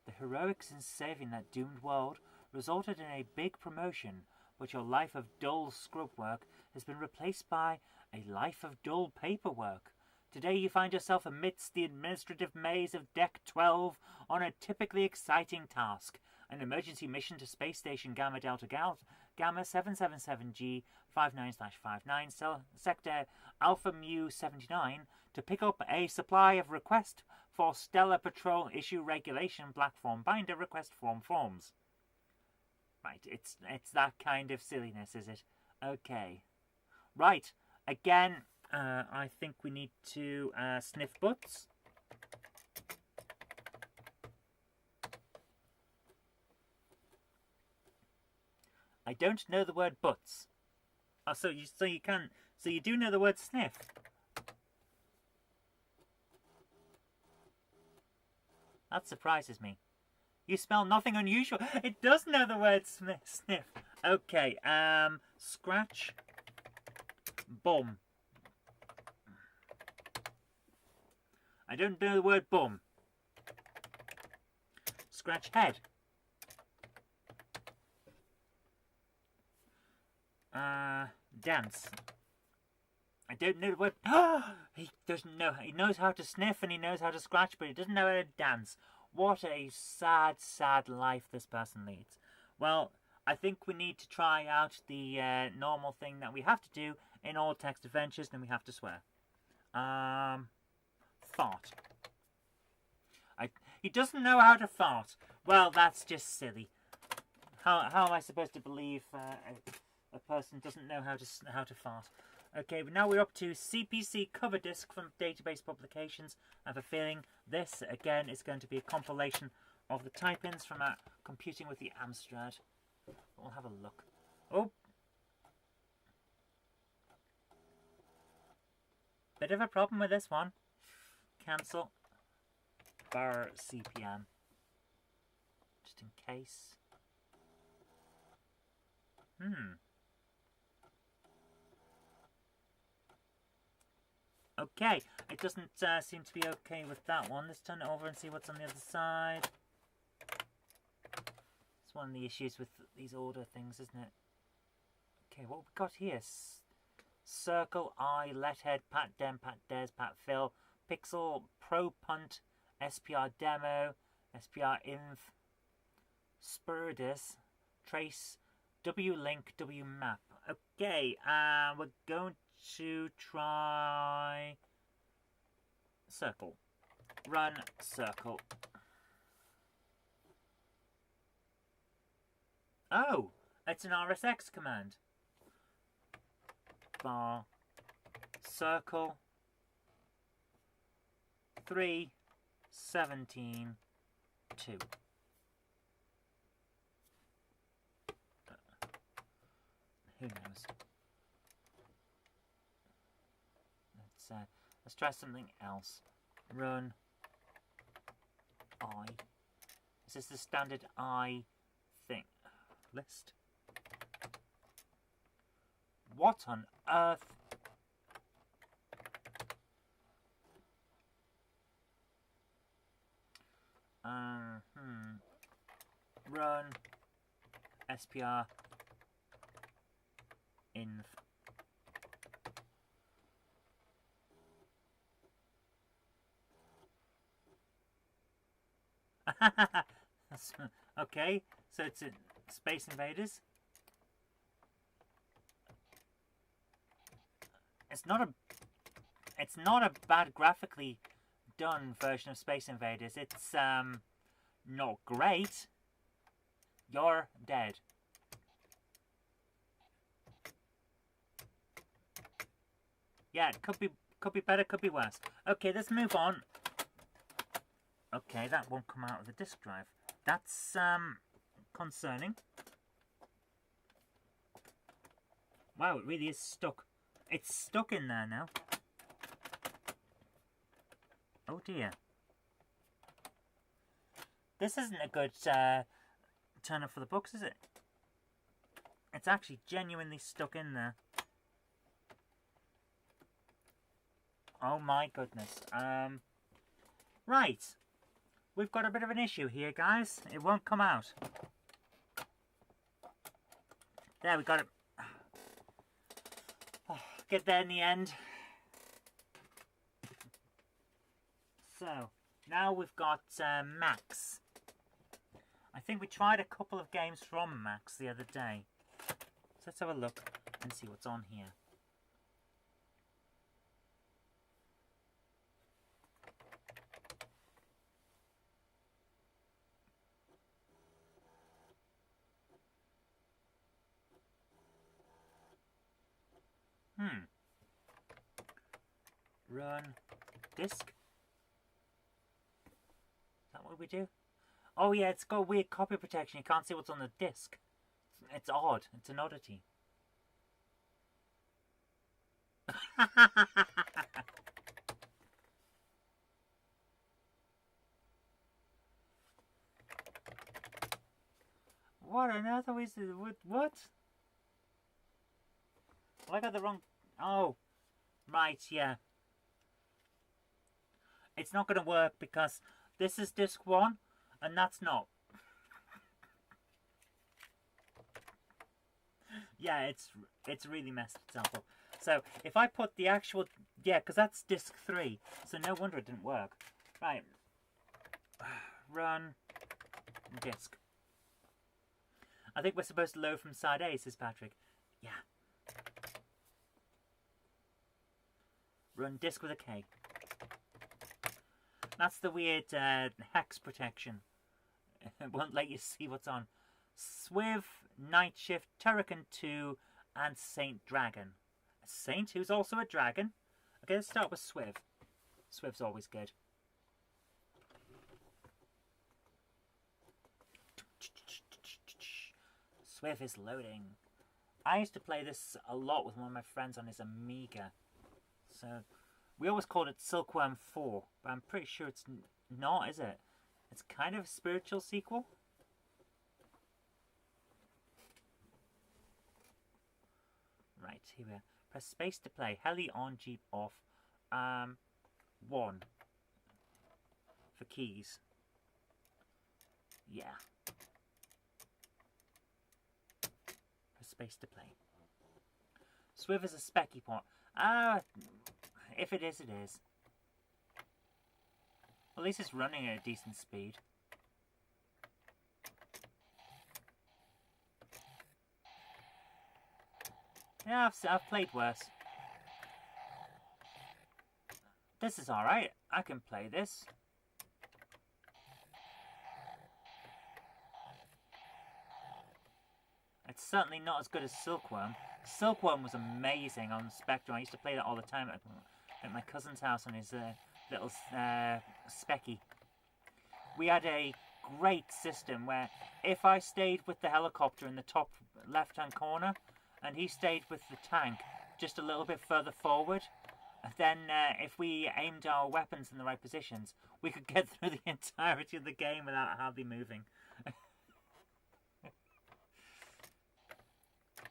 A: The heroics in saving that doomed world resulted in a big promotion, but your life of dull scrub work has been replaced by a life of dull paperwork. Today you find yourself amidst the administrative maze of Deck 12 on a typically exciting task, an emergency mission to Space Station Gamma Delta Gamma 777G 59/59 Sector Alpha Mu 79 to pick up a supply of request for Stellar Patrol Issue Regulation Platform Binder request forms. Right, it's that kind of silliness, is it? Okay. Right, again, I think we need to sniff butts. I don't know the word butts. Oh, so you do know the word sniff. That surprises me. You smell nothing unusual. It does know the word sniff. Okay, scratch, bum. I don't know the word bum. Scratch head. Dance. I don't know the word. He doesn't know. He knows how to sniff and he knows how to scratch, but he doesn't know how to dance. What a sad, sad life this person leads. Well, I think we need to try out the normal thing that we have to do in all text adventures, then we have to swear. Fart. He doesn't know how to fart. Well, that's just silly. How am I supposed to believe a person doesn't know how to fart? Okay, but now we're up to CPC Cover Disk from Database Publications. I have a feeling this, again, is going to be a compilation of the type-ins from Computing with the Amstrad. We'll have a look. Oh! Bit of a problem with this one. Cancel. Bar CPM. Just in case. Okay, it doesn't seem to be okay with that one. Let's turn it over and see what's on the other side. It's one of the issues with these older things, isn't it? Okay, what we got here? Circle, I, Lethead, Pat Dem, Pat Des, Pat Phil, Pixel, Pro Punt, SPR Demo, SPR Inf, Spurdis, Trace, W-Link, W-Map. Okay, we're going to try Circle. Run Circle. Oh, it's an RSX command. Bar Circle 317 2. Who knows? Let's try something else. Run I. Is this the standard I thing? List. What on earth? Run SPR inf. Okay, so it's a Space Invaders. It's not a bad graphically done version of Space Invaders. It's not great. You're dead. Yeah, it could be better, could be worse. Okay, let's move on. Okay, that won't come out of the disk drive. That's concerning. Wow, it really is stuck. It's stuck in there now. Oh dear. This isn't a good turn up for the books, is it? It's actually genuinely stuck in there. Oh my goodness. Right. We've got a bit of an issue here, guys. It won't come out. There, we got it. Oh, get there in the end. So, now we've got Max. I think we tried a couple of games from Max the other day. So let's have a look and see what's on here. Run disk. Is that what we do? Oh yeah, it's got weird copy protection. You can't see what's on the disk. It's odd. It's an oddity. What on earth are we doing? What? Well, I got the wrong... Oh, right, yeah. It's not going to work because this is disc 1 and that's not. Yeah, it's really messed itself up. So if I put the actual... Yeah, because that's disc 3. So no wonder it didn't work. Right. Run disk. I think we're supposed to load from side A, says Patrick. Yeah. Run disk with a K. That's the weird hex protection. It won't let you see what's on. Swiv, Night Shift, Turrican 2, and Saint Dragon. A Saint who's also a dragon. Okay, let's start with Swiv. Swiv's always good. Swift is loading. I used to play this a lot with one of my friends on his Amiga. So, we always called it Silkworm 4, but I'm pretty sure it's not, is it? It's kind of a spiritual sequel. Right, here we are. Press space to play. Heli on, Jeep off. 1. For keys. Yeah. Press space to play. Swiv is a specky pot. If it is, it is. At least it's running at a decent speed. Yeah, I've played worse. This is alright. I can play this. It's certainly not as good as Silkworm. Silkworm was amazing on Spectrum. I used to play that all the time at my cousin's house on his little specky. We had a great system where if I stayed with the helicopter in the top left-hand corner and he stayed with the tank just a little bit further forward, then if we aimed our weapons in the right positions, we could get through the entirety of the game without hardly moving.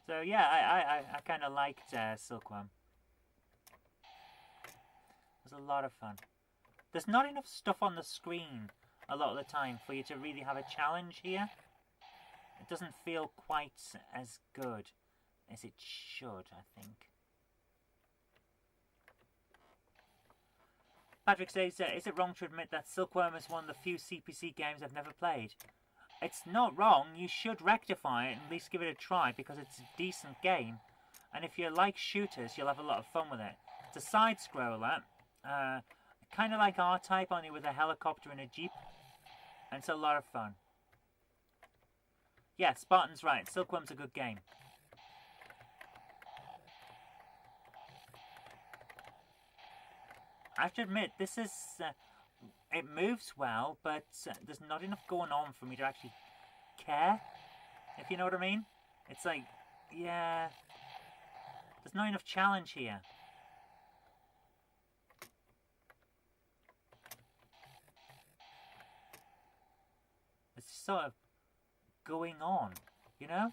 A: So yeah, I kind of liked Silkworm. It was a lot of fun. There's not enough stuff on the screen a lot of the time for you to really have a challenge here. It doesn't feel quite as good as it should, I think. Patrick says, is it wrong to admit that Silkworm is one of the few CPC games I've never played? It's not wrong. You should rectify it and at least give it a try because it's a decent game. And if you like shooters, you'll have a lot of fun with it. It's a side-scroller. Kind of like R-Type, only with a helicopter and a jeep. And it's a lot of fun. Yeah, Spartan's right. Silkworm's a good game. I have to admit, this is... it moves well, but there's not enough going on for me to actually care, if you know what I mean. It's like, yeah, there's not enough challenge here. It's sort of going on, you know?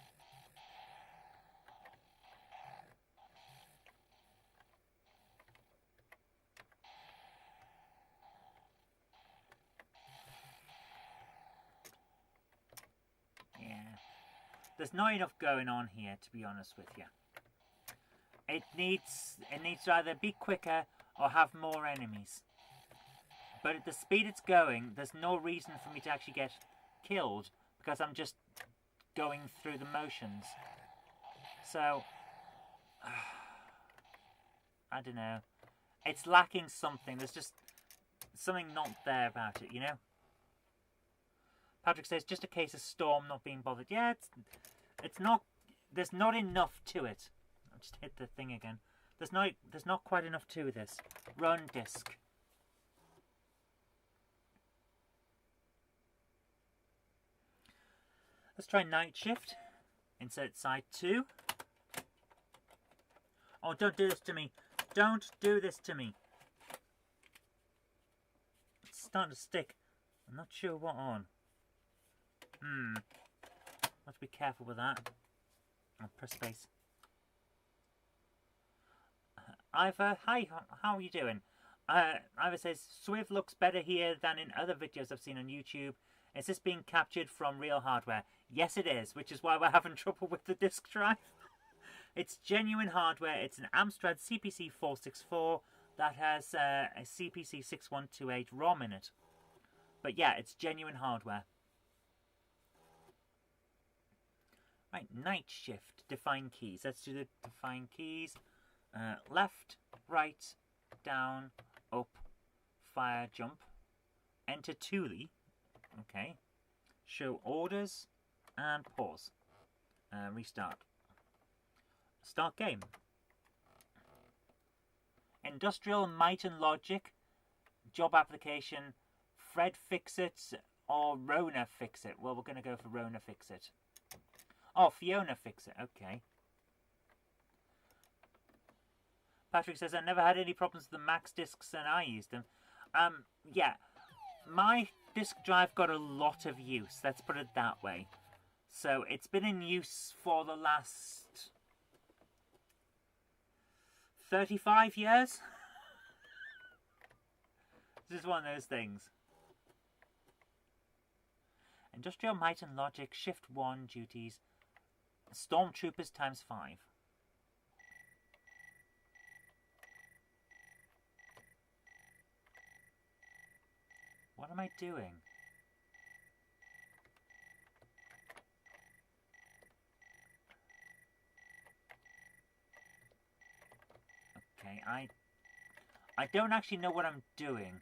A: There's not enough going on here, to be honest with you. It needs to either be quicker or have more enemies. But at the speed it's going, there's no reason for me to actually get killed because I'm just going through the motions. So, I don't know. It's lacking something. There's just something not there about it, you know? Patrick says, just a case of Storm not being bothered. Yeah, it's not, there's not enough to it. I'll just hit the thing again. There's not quite enough to this. Run disk. Let's try Night Shift. Insert side 2. Oh, don't do this to me. Don't do this to me. It's starting to stick. I'm not sure what on. Have to be careful with that. I'll press space. Ivor, hi, how are you doing? Ivor says, Swiv looks better here than in other videos I've seen on YouTube. Is this being captured from real hardware? Yes, it is, which is why we're having trouble with the disk drive. It's genuine hardware. It's an Amstrad CPC 464 that has a CPC 6128 ROM in it. But yeah, it's genuine hardware. Right, Night Shift, define keys. Let's do the define keys. Left, right, down, up, fire, jump. Enter Thule. Okay. Show orders and pause. Restart. Start game. Industrial Might and Logic. Job application. Fred Fix It or Rona Fix It. Well, we're going to go for Rona Fix It. Oh, Fiona fix it. Okay. Patrick says, I never had any problems with the Max discs and I used them. Yeah. My disk drive got a lot of use. Let's put it that way. So it's been in use for the last 35 years. This is one of those things. Industrial Might and Logic, Shift 1 duties, Stormtroopers ×5. What am I doing? Okay, I don't actually know what I'm doing.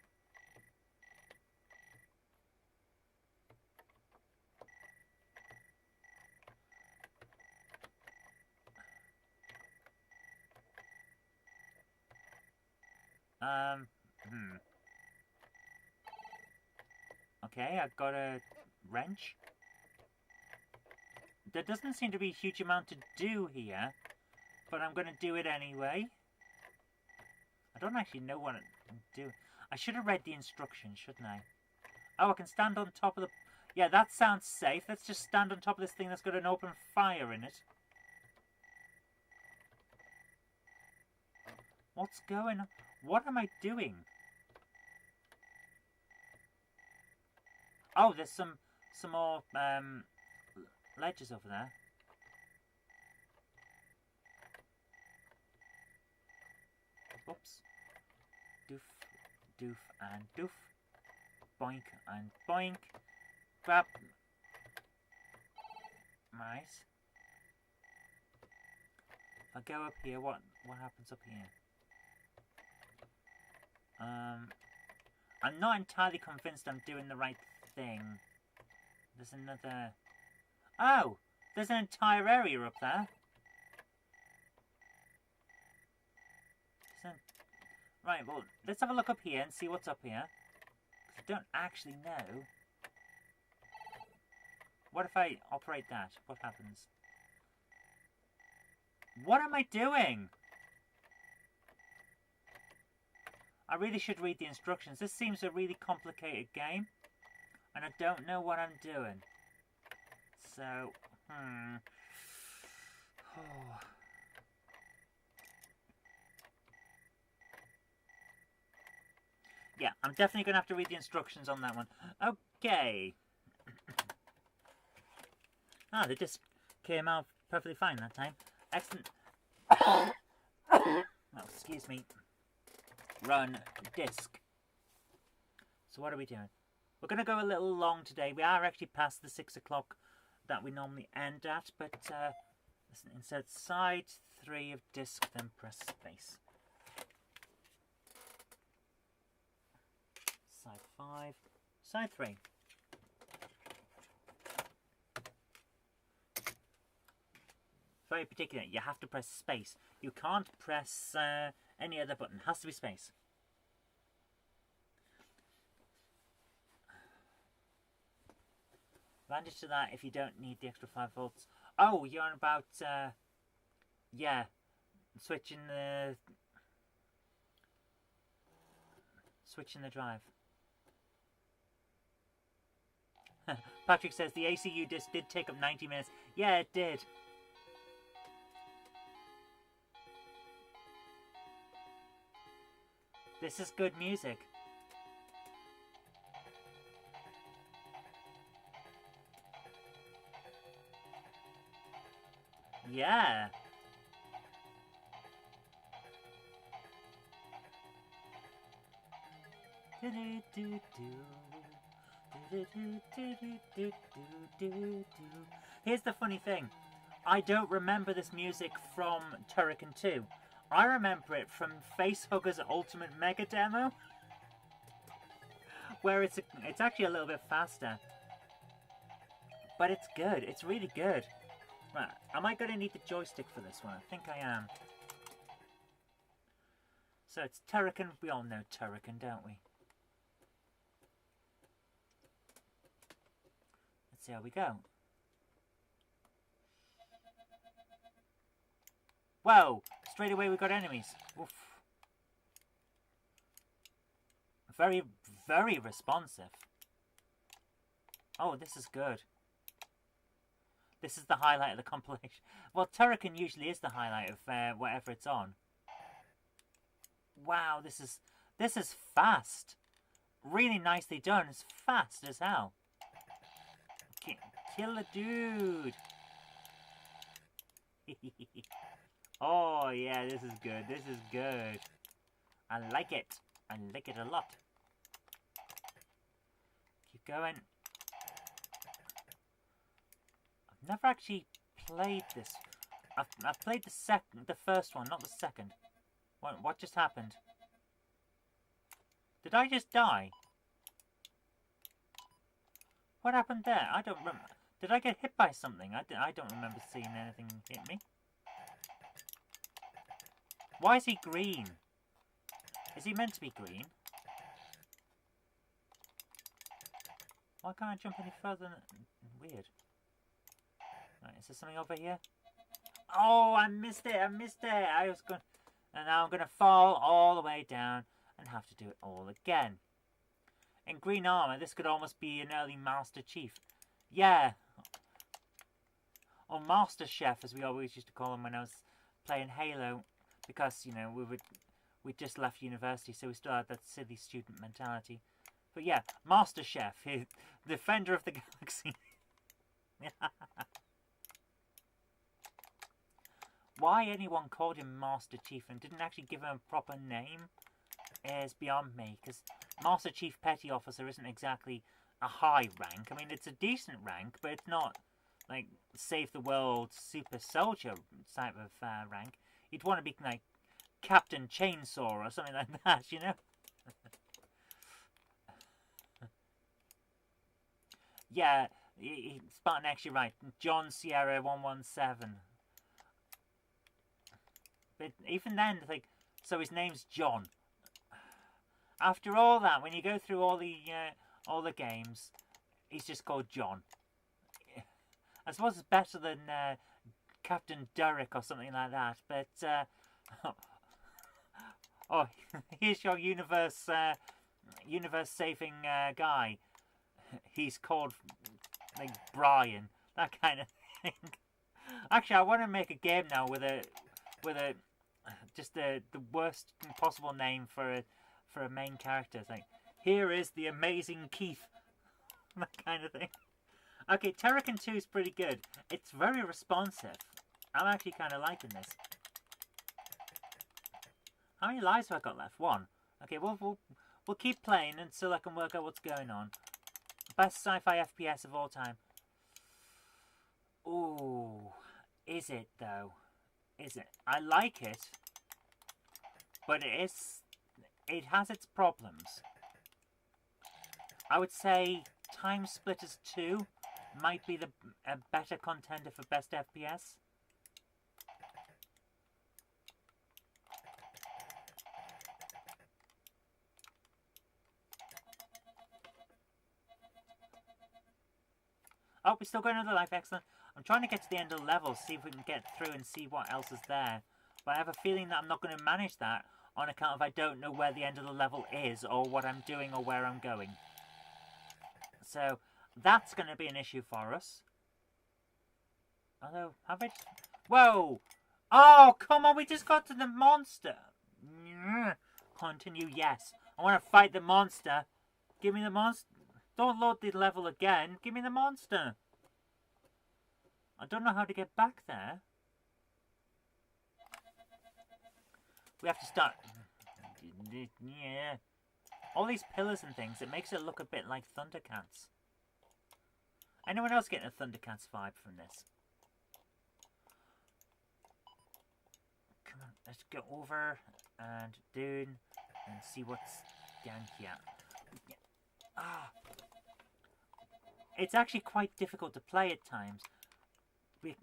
A: Okay, I've got a wrench. There doesn't seem to be a huge amount to do here, but I'm going to do it anyway. I don't actually know what I'm doing. I should have read the instructions, shouldn't I? Oh, I can stand on top of the... Yeah, that sounds safe. Let's just stand on top of this thing that's got an open fire in it. What's going on? What am I doing? Oh, there's some more ledges over there. Oops. Doof, doof, and doof. Boink and boink. Grab. Nice. If I go up here, what happens up here? I'm not entirely convinced I'm doing the right thing. There's another... Oh! There's an entire area up there. Right, well, let's have a look up here and see what's up here. 'Cause I don't actually know. What if I operate that? What happens? What am I doing? I really should read the instructions. This seems a really complicated game. And I don't know what I'm doing. So, Oh. Yeah, I'm definitely going to have to read the instructions on that one. Okay. Ah, the disc came out perfectly fine that time. Excellent. Oh, excuse me. Run disk. So what are we doing? We're going to go a little long today. We are actually past the 6 o'clock that we normally end at, but listen, insert side 3 of disk, then press space. Side 5, side 3. Very particular. You have to press space. You can't press any other button. It has to be space. Advantage to that if you don't need the extra 5 volts. Oh, you're on about, yeah, switching the drive. Patrick says the ACU disc did take up 90 minutes. Yeah, it did. This is good music. Yeah. Here's the funny thing. I don't remember this music from Turrican 2. I remember it from Facehugger's Ultimate Mega Demo, where it's actually a little bit faster. But it's good. It's really good. Right, am I going to need the joystick for this one? I think I am. So it's Turrican. We all know Turrican, don't we? Let's see how we go. Whoa! Straight away we got enemies. Oof. Very, very responsive. Oh, this is good. This is the highlight of the compilation. Well, Turrican usually is the highlight of whatever it's on. Wow, this is fast. Really nicely done. It's fast as hell. Kill the dude. Oh yeah, this is good. This is good. I like it. I like it a lot. Keep going. I've never actually played this. I've played the first one, not the second. What just happened? Did I just die? What happened there? I don't remember. Did I get hit by something? I don't remember seeing anything hit me. Why is he green? Is he meant to be green? Why can't I jump any further? Weird. Right, is there something over here? Oh, I missed it! I missed it! I was going... And now I'm going to fall all the way down and have to do it all again. In green armour, this could almost be an early Master Chief. Yeah. Or Master Chef, as we always used to call him when I was playing Halo. Because, you know, we just left university, so we still had that silly student mentality. But yeah, Master Chef, Defender of the Galaxy. Why anyone called him Master Chief and didn't actually give him a proper name is beyond me. Because Master Chief Petty Officer isn't exactly a high rank. I mean, it's a decent rank, but it's not like Save the World Super Soldier type of rank. You'd want to be like Captain Chainsaw or something like that, you know? Yeah, Spartan X, you're right. John Sierra 117. But even then, like, so his name's John. After all that, when you go through all the games, he's just called John. I suppose it's better than Captain Derrick or something like that. But oh, here's your universe-saving guy. He's called like Brian, that kind of thing. Actually, I want to make a game now with just the worst possible name for a main character. It's like, here is the amazing Keith, that kind of thing. Okay, Turrican 2 is pretty good. It's very responsive. I'm actually kind of liking this. How many lives have I got left? 1. Okay, we'll keep playing until I can work out what's going on. Best sci-fi FPS of all time. Ooh, is it though? Is it? I like it, but it has its problems. I would say Time Splitters 2 might be a better contender for best FPS. Oh, we're still going another life, excellent. I'm trying to get to the end of the level, see if we can get through and see what else is there. But I have a feeling that I'm not going to manage that on account of I don't know where the end of the level is or what I'm doing or where I'm going. So that's going to be an issue for us. Although, have I... Whoa! Oh, come on, we just got to the monster. Continue, yes. I want to fight the monster. Give me the monster. Don't load the level again. Give me the monster. I don't know how to get back there. We have to start... Yeah. All these pillars and things, it makes it look a bit like Thundercats. Anyone else getting a Thundercats vibe from this? Come on, let's go over and down and see what's down here. Ah. It's actually quite difficult to play at times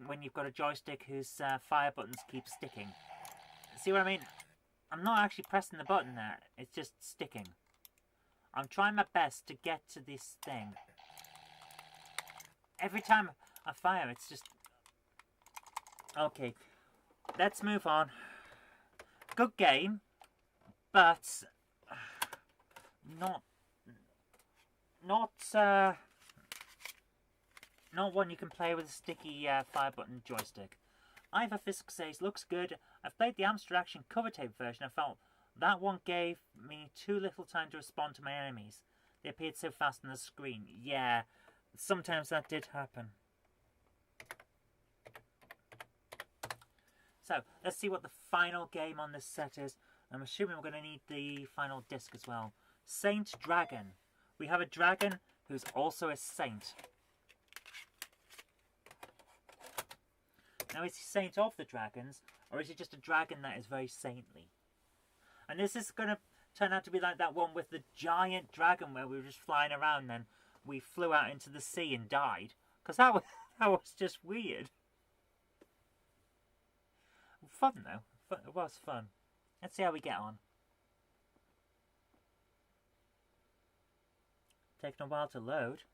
A: when you've got a joystick whose fire buttons keep sticking. See what I mean? I'm not actually pressing the button there, it's just sticking. I'm trying my best to get to this thing. Every time I fire, it's just... Okay. let's move on. Good game, but not one you can play with a sticky 5-button joystick. Ivor Fisk says, looks good. I've played the Amstrad Action cover tape version. I felt that one gave me too little time to respond to my enemies. They appeared so fast on the screen. Yeah, sometimes that did happen. So, let's see what the final game on this set is. I'm assuming we're going to need the final disc as well. Saint Dragon. We have a dragon who's also a saint. Now, is he saint of the dragons, or is he just a dragon that is very saintly? And this is going to turn out to be like that one with the giant dragon where we were just flying around and we flew out into the sea and died. Because that was just weird. Fun though. It was fun. Let's see how we get on. Taking a while to load.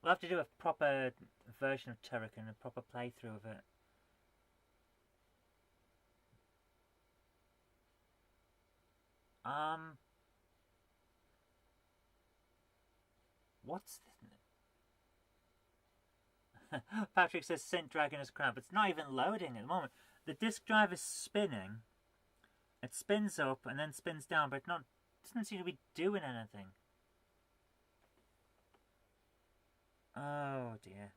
A: We'll have to do a proper version of Turrican, a proper playthrough of it. What's this? Patrick says Saint Dragon is crap. It's not even loading at the moment. The disk drive is spinning. It spins up and then spins down, but it doesn't seem to be doing anything. Oh dear.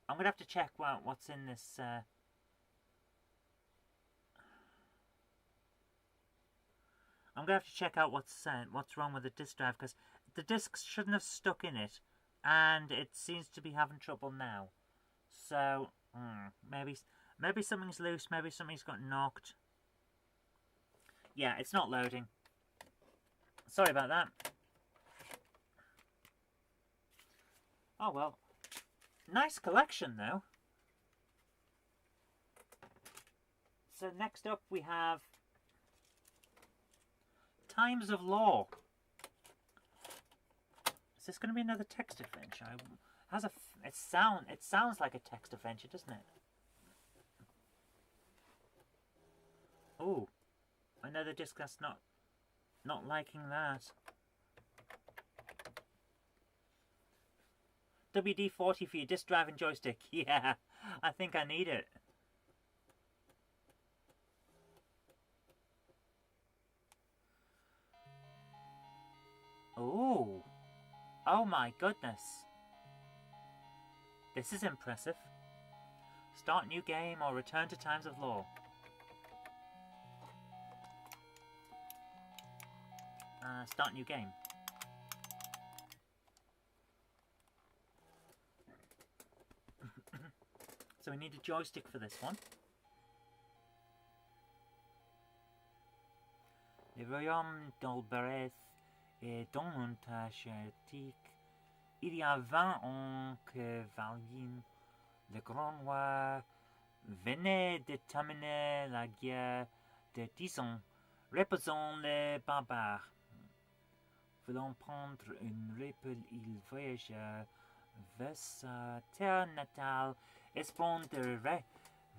A: I'm gonna have to check what's in this. I'm gonna have to check out what's wrong with the disk drive, because the discs shouldn't have stuck in it, and it seems to be having trouble now. So maybe something's loose. Maybe something's got knocked. Yeah, it's not loading. Sorry about that. Oh well. Nice collection though. So next up we have Times of Law. Is this going to be another text adventure? It sounds like a text adventure, doesn't it? Oh, another disc that's not liking that. WD-40 for your disc drive and joystick. Yeah, I think I need it. Ooh. Oh my goodness. This is impressive. Start new game or return to Times of Law. Start new game. So we need a joystick for this one. Le royaume d'Albereth est dans un tâche éthique. Il y a 20 ans que Valin, le grand roi, venait de terminer la guerre de 10 ans, reposant les barbares. Voulant prendre une repos, il voyagea vers sa terre natale, espérant de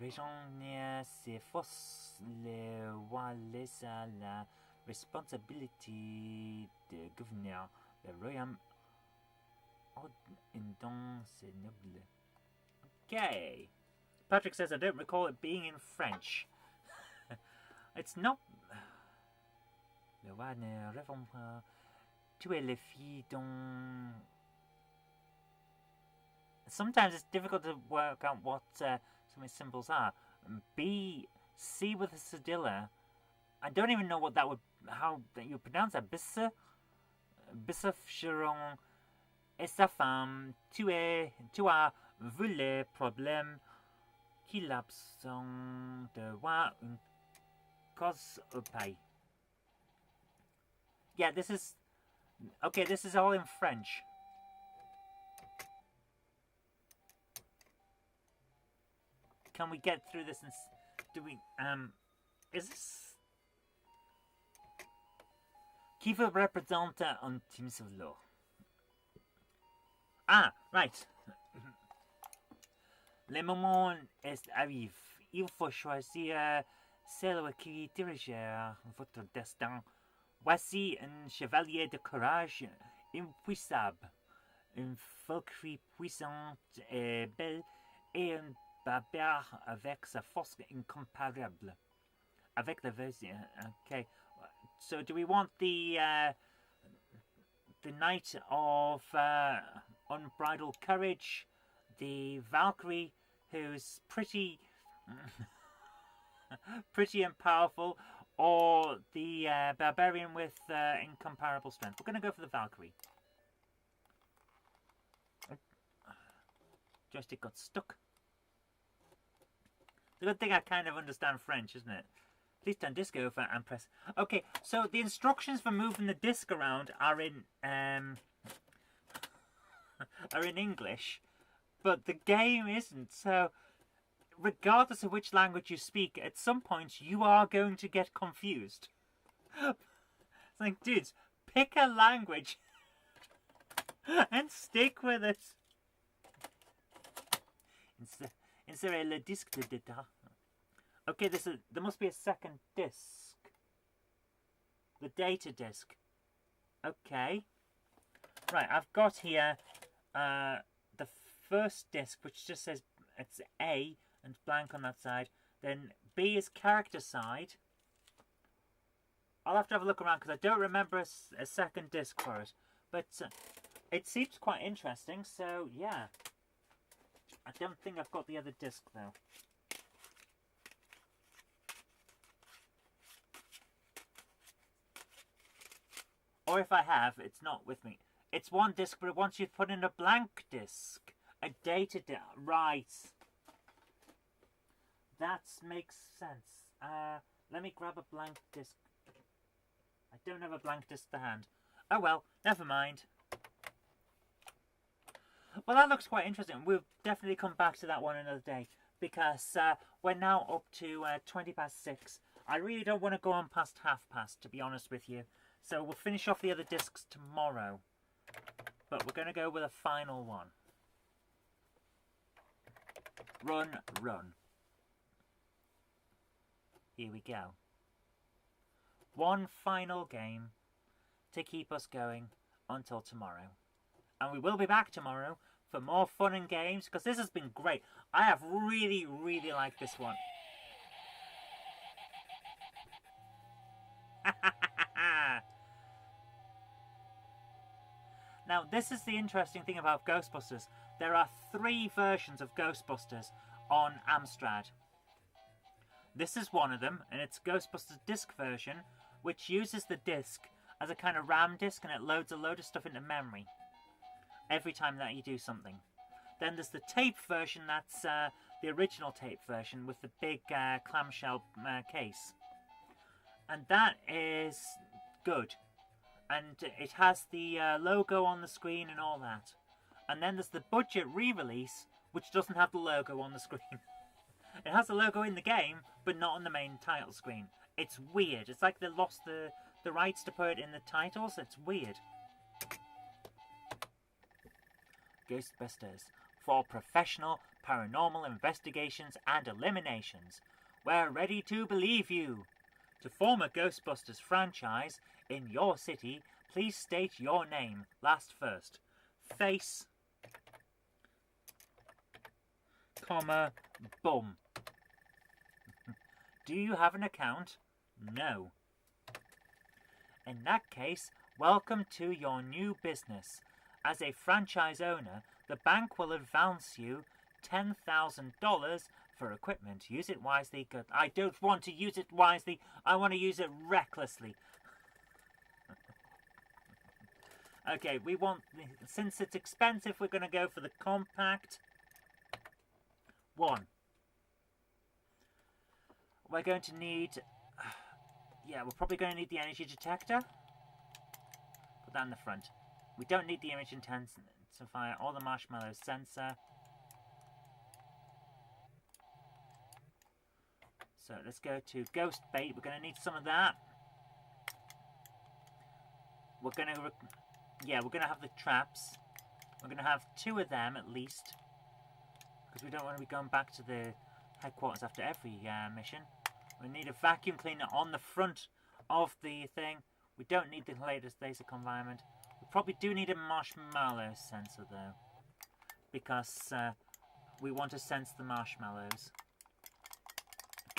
A: rejoindre ses forces. Le roi laissa la responsabilité de gouverner le royaume dans ses nobles. Okay. Patrick says, I don't recall it being in French. It's not. Le roi ne répond pas. Tuer les filles dont. Sometimes it's difficult to work out what some of these symbols are. C with a cedilla. I don't even know what that would. How that you pronounce that. Bissa Chiron et sa femme. Tu as vu les problèmes qu'il absent de voir une cause au pays. Yeah, this is. Okay, this is all in French. Can we get through this and do we is this qui vous représente un Times of Law? Ah, right. Le moment arrive. Il faut choisir celle qui dirigera votre destin. Voici un chevalier de courage impuissable, une valkyrie puissante et belle, et un barbare avec sa force incomparable. Avec the version. Okay. So do we want the Knight of Unbridled Courage, the Valkyrie, who's pretty pretty and powerful, or the Barbarian with incomparable strength? We're going to go for the Valkyrie. Joystick got stuck. The good thing I kind of understand French, isn't it? Please turn disc over and press. Okay, so the instructions for moving the disc around are in English, but the game isn't. So, regardless of which language you speak, at some point you are going to get confused. It's like, dudes, pick a language and stick with it. Insérer le disque de data. Okay, there must be a second disc. The data disc. Okay. Right, I've got here the first disc, which just says it's A and blank on that side. Then B is character side. I'll have to have a look around because I don't remember a second disc for it. But it seems quite interesting, so yeah. I don't think I've got the other disc though. Or if I have, it's not with me. It's one disc, but once you've put in a blank disc, a data disc, right. That makes sense. Let me grab a blank disc. I don't have a blank disc to hand. Oh well, never mind. Well, that looks quite interesting. We'll definitely come back to that one another day, because we're now up to 20 past 6. I really don't want to go on past half past, to be honest with you. So we'll finish off the other discs tomorrow. But we're going to go with a final one. Run, run. Here we go. One final game to keep us going until tomorrow. And we will be back tomorrow for more fun and games, because this has been great. I have really, really liked this one. Now, this is the interesting thing about Ghostbusters. There are 3 versions of Ghostbusters on Amstrad. This is one of them, and it's Ghostbusters disc version, which uses the disc as a kind of RAM disc, and it loads a load of stuff into memory every time that you do something. Then there's the tape version, that's the original tape version with the big clamshell case. And that is good. And it has the logo on the screen and all that. And then there's the budget re-release, which doesn't have the logo on the screen. It has the logo in the game, but not on the main title screen. It's weird. It's like they lost the rights to put it in the titles. It's weird. Ghostbusters, for professional paranormal investigations and eliminations. We're ready to believe you. To form a Ghostbusters franchise in your city, please state your name last first. Face, comma, bum. Do you have an account? No. In that case, welcome to your new business. As a franchise owner, the bank will advance you $10,000 for equipment. Use it wisely. I don't want to use it wisely. I want to use it recklessly. Okay, we want, since it's expensive, we're going to go for the compact one. We're going to need, yeah, we're probably going to need the energy detector. Put that in the front. We don't need the image intensifier or the marshmallow sensor. So let's go to ghost bait. We're going to need some of that. We're going to, yeah, we're going to have the traps. We're going to have 2 of them at least. Because we don't want to be going back to the headquarters after every mission. We need a vacuum cleaner on the front of the thing. We don't need the latest laser confinement. We probably do need a marshmallow sensor though. Because we want to sense the marshmallows.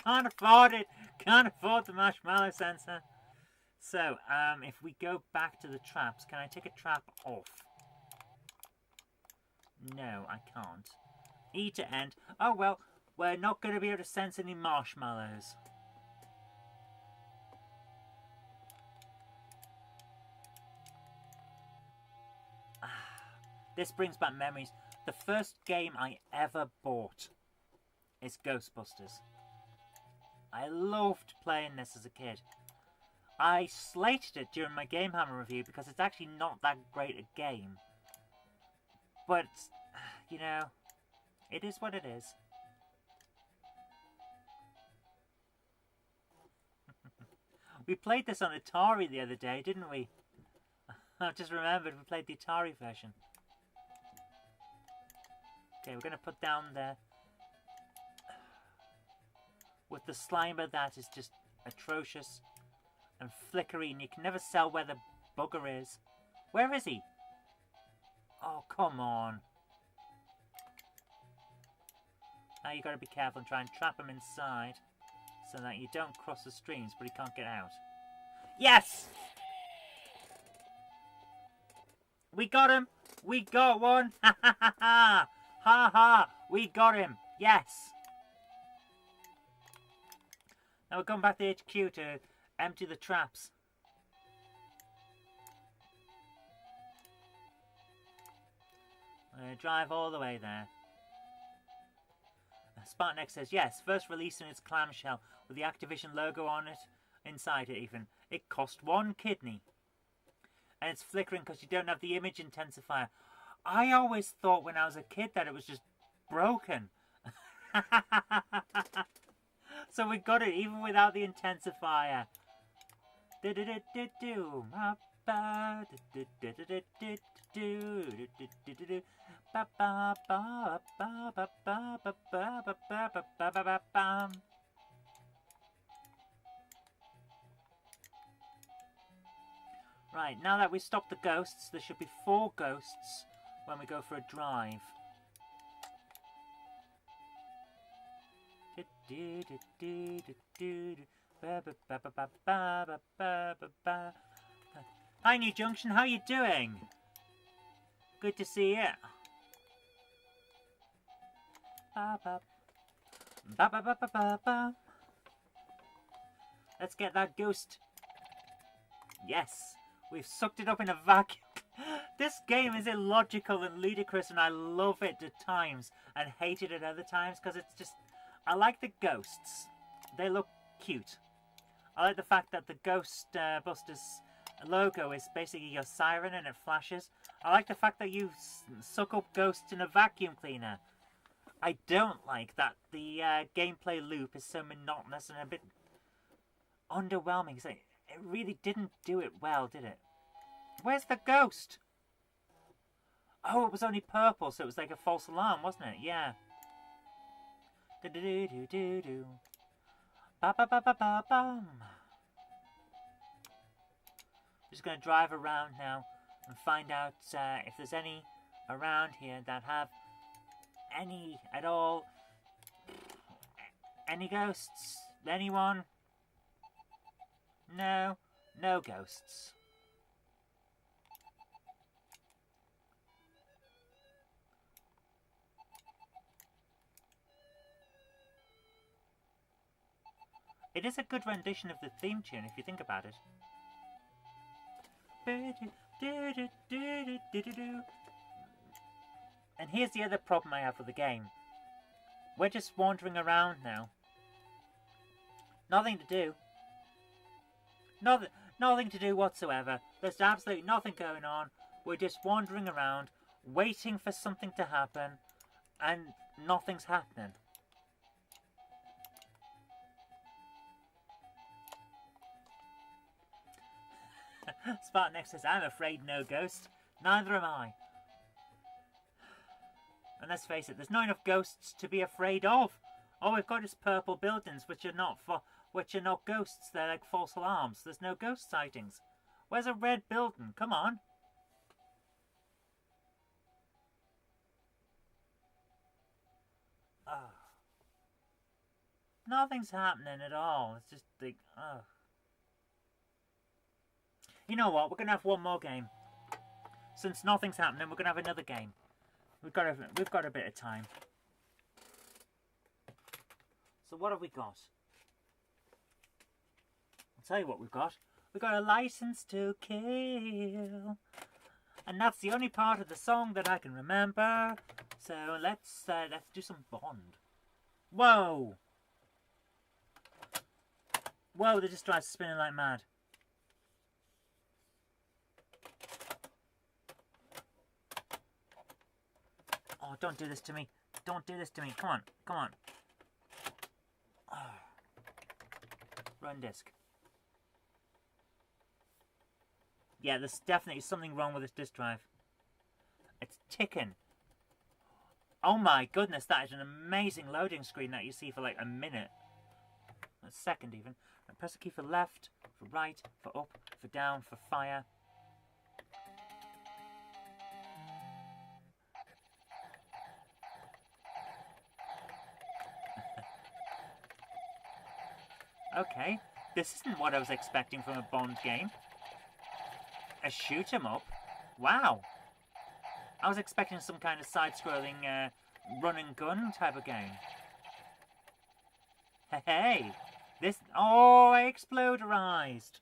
A: Can't afford it! Can't afford the marshmallow sensor. So, if we go back to the traps, can I take a trap off? No, I can't. E to end. Oh well, we're not going to be able to sense any marshmallows. This brings back memories. The first game I ever bought is Ghostbusters. I loved playing this as a kid. I slated it during my GameHammer review because it's actually not that great a game. But, you know, it is what it is. We played this on Atari the other day, didn't we? I've just remembered we played the Atari version. Okay, we're going to put down there with the Slimer that is just atrocious and flickery, and you can never tell where the bugger is. Where is he? Oh, come on. Now you've got to be careful and try and trap him inside so that you don't cross the streams, but he can't get out. Yes! We got him! We got one! Ha ha ha ha! Ha ha! We got him! Yes! Now we're going back to HQ to empty the traps. We're going to drive all the way there. Spartan says, yes, first released in its clamshell with the Activision logo on it, inside it even. It cost 1 kidney. And it's flickering because you don't have the image intensifier. I always thought when I was a kid that it was just broken. So we got it even without the intensifier. Right, now that we stopped the ghosts, there should be 4 ghosts when we go for a drive. Hi, New Junction, how you doing? Good to see you. Let's get that ghost. Yes, we've sucked it up in a vacuum. This game is illogical and ludicrous, and I love it at times and hate it at other times because it's just... I like the ghosts. They look cute. I like the fact that the Ghostbusters logo is basically your siren and it flashes. I like the fact that you suck up ghosts in a vacuum cleaner. I don't like that the gameplay loop is so monotonous and a bit underwhelming. So it really didn't do it well, did it? Where's the ghost? Oh, it was only purple, so it was like a false alarm, wasn't it? Yeah. Do-do-do-do-do-do. Ba-ba-ba-ba-ba-bum. Just going to drive around now and find out if there's any around here that have any at all. Any ghosts? Anyone? No. No ghosts. It is a good rendition of the theme tune if you think about it. And here's the other problem I have with the game. We're just wandering around now. Nothing to do. Nothing to do whatsoever. There's absolutely nothing going on. We're just wandering around, waiting for something to happen, and nothing's happening. Spartan X says, I'm afraid no ghost. Neither am I. And let's face it, there's not enough ghosts to be afraid of. All we've got is purple buildings, which are not ghosts. They're like false alarms. There's no ghost sightings. Where's a red building? Come on. Oh. Nothing's happening at all. It's just like, oh. You know what? We're gonna have one more game. Since nothing's happening, we're gonna have another game. We've got a bit of time. So what have we got? I'll tell you what we've got. We've got a license to kill. And that's the only part of the song that I can remember. So let's do some Bond. Whoa! Whoa, the disk drive's spinning like mad. Oh, don't do this to me. Don't do this to me. Come on, come on. Oh. Run disk. Yeah, there's definitely something wrong with this disk drive. It's ticking. Oh my goodness, that is an amazing loading screen that you see for like a minute. A second even. And press the key for left, for right, for up, for down, for fire. Okay, this isn't what I was expecting from a Bond game. A shoot 'em up? Wow. I was expecting some kind of side-scrolling run and gun type of game. Hey, this... Oh, I exploderized.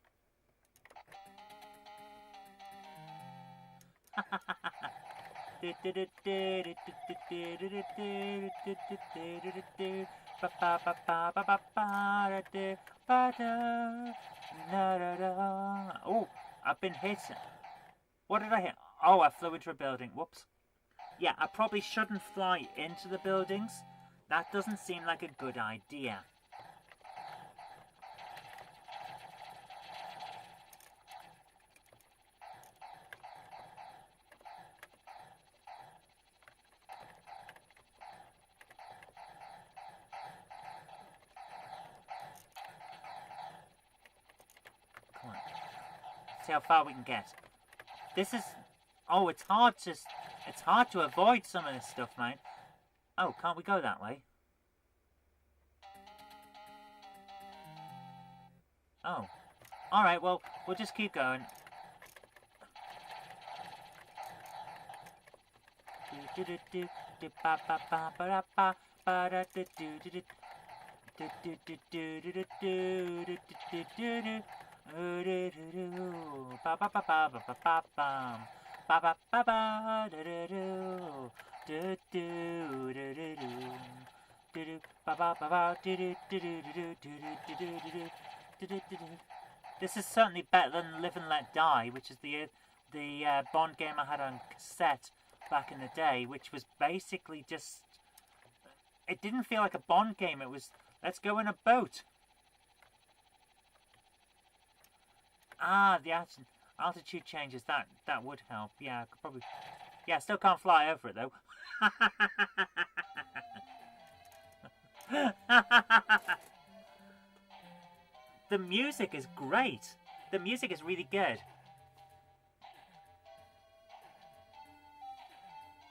A: Oh, I've been hit. What did I hit? Oh, I flew into a building. Whoops. Yeah, I probably shouldn't fly into the buildings. That doesn't seem like a good idea. Come on. See how far we can get. This is... Oh, it's hard to avoid some of this stuff, mate. Oh, can't we go that way? Oh. Alright, well, we'll just keep going. This is certainly better than Live and Let Die, which is the Bond game I had on cassette back in the day, which was basically just... It didn't feel like a Bond game, it was, let's go in a boat. Ah, the altitude changes, that would help. Yeah, I could probably... Yeah, I still can't fly over it, though. The music is great. The music is really good.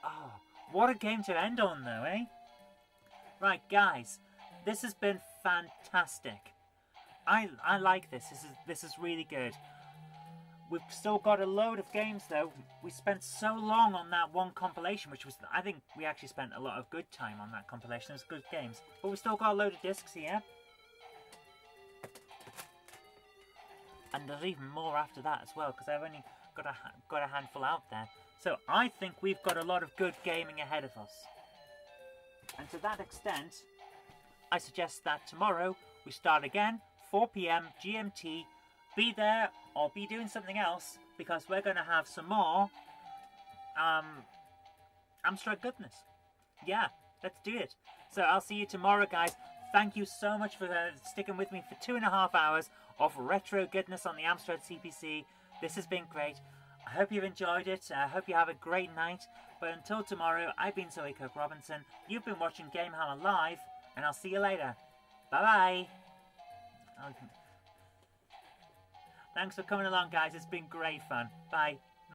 A: Oh, what a game to end on, though, eh? Right, guys, this has been fantastic. I like this. This is really good. We've still got a load of games, though. We spent so long on that one compilation, which was... I think we actually spent a lot of good time on that compilation. It was good games. But we still got a load of discs here. And there's even more after that as well, because I've only got a handful out there. So I think we've got a lot of good gaming ahead of us. And to that extent, I suggest that tomorrow we start again, 4 PM GMT. Be there or be doing something else, because we're going to have some more Amstrad goodness. Yeah, let's do it. So I'll see you tomorrow, guys. Thank you so much for sticking with me for 2.5 hours of retro goodness on the Amstrad CPC. This has been great. I hope you've enjoyed it. I hope you have a great night. But until tomorrow, I've been Sir Kirk-Robinson. You've been watching GameHammer Live, and I'll see you later. Bye-bye. Thanks for coming along, guys. It's been great fun. Bye.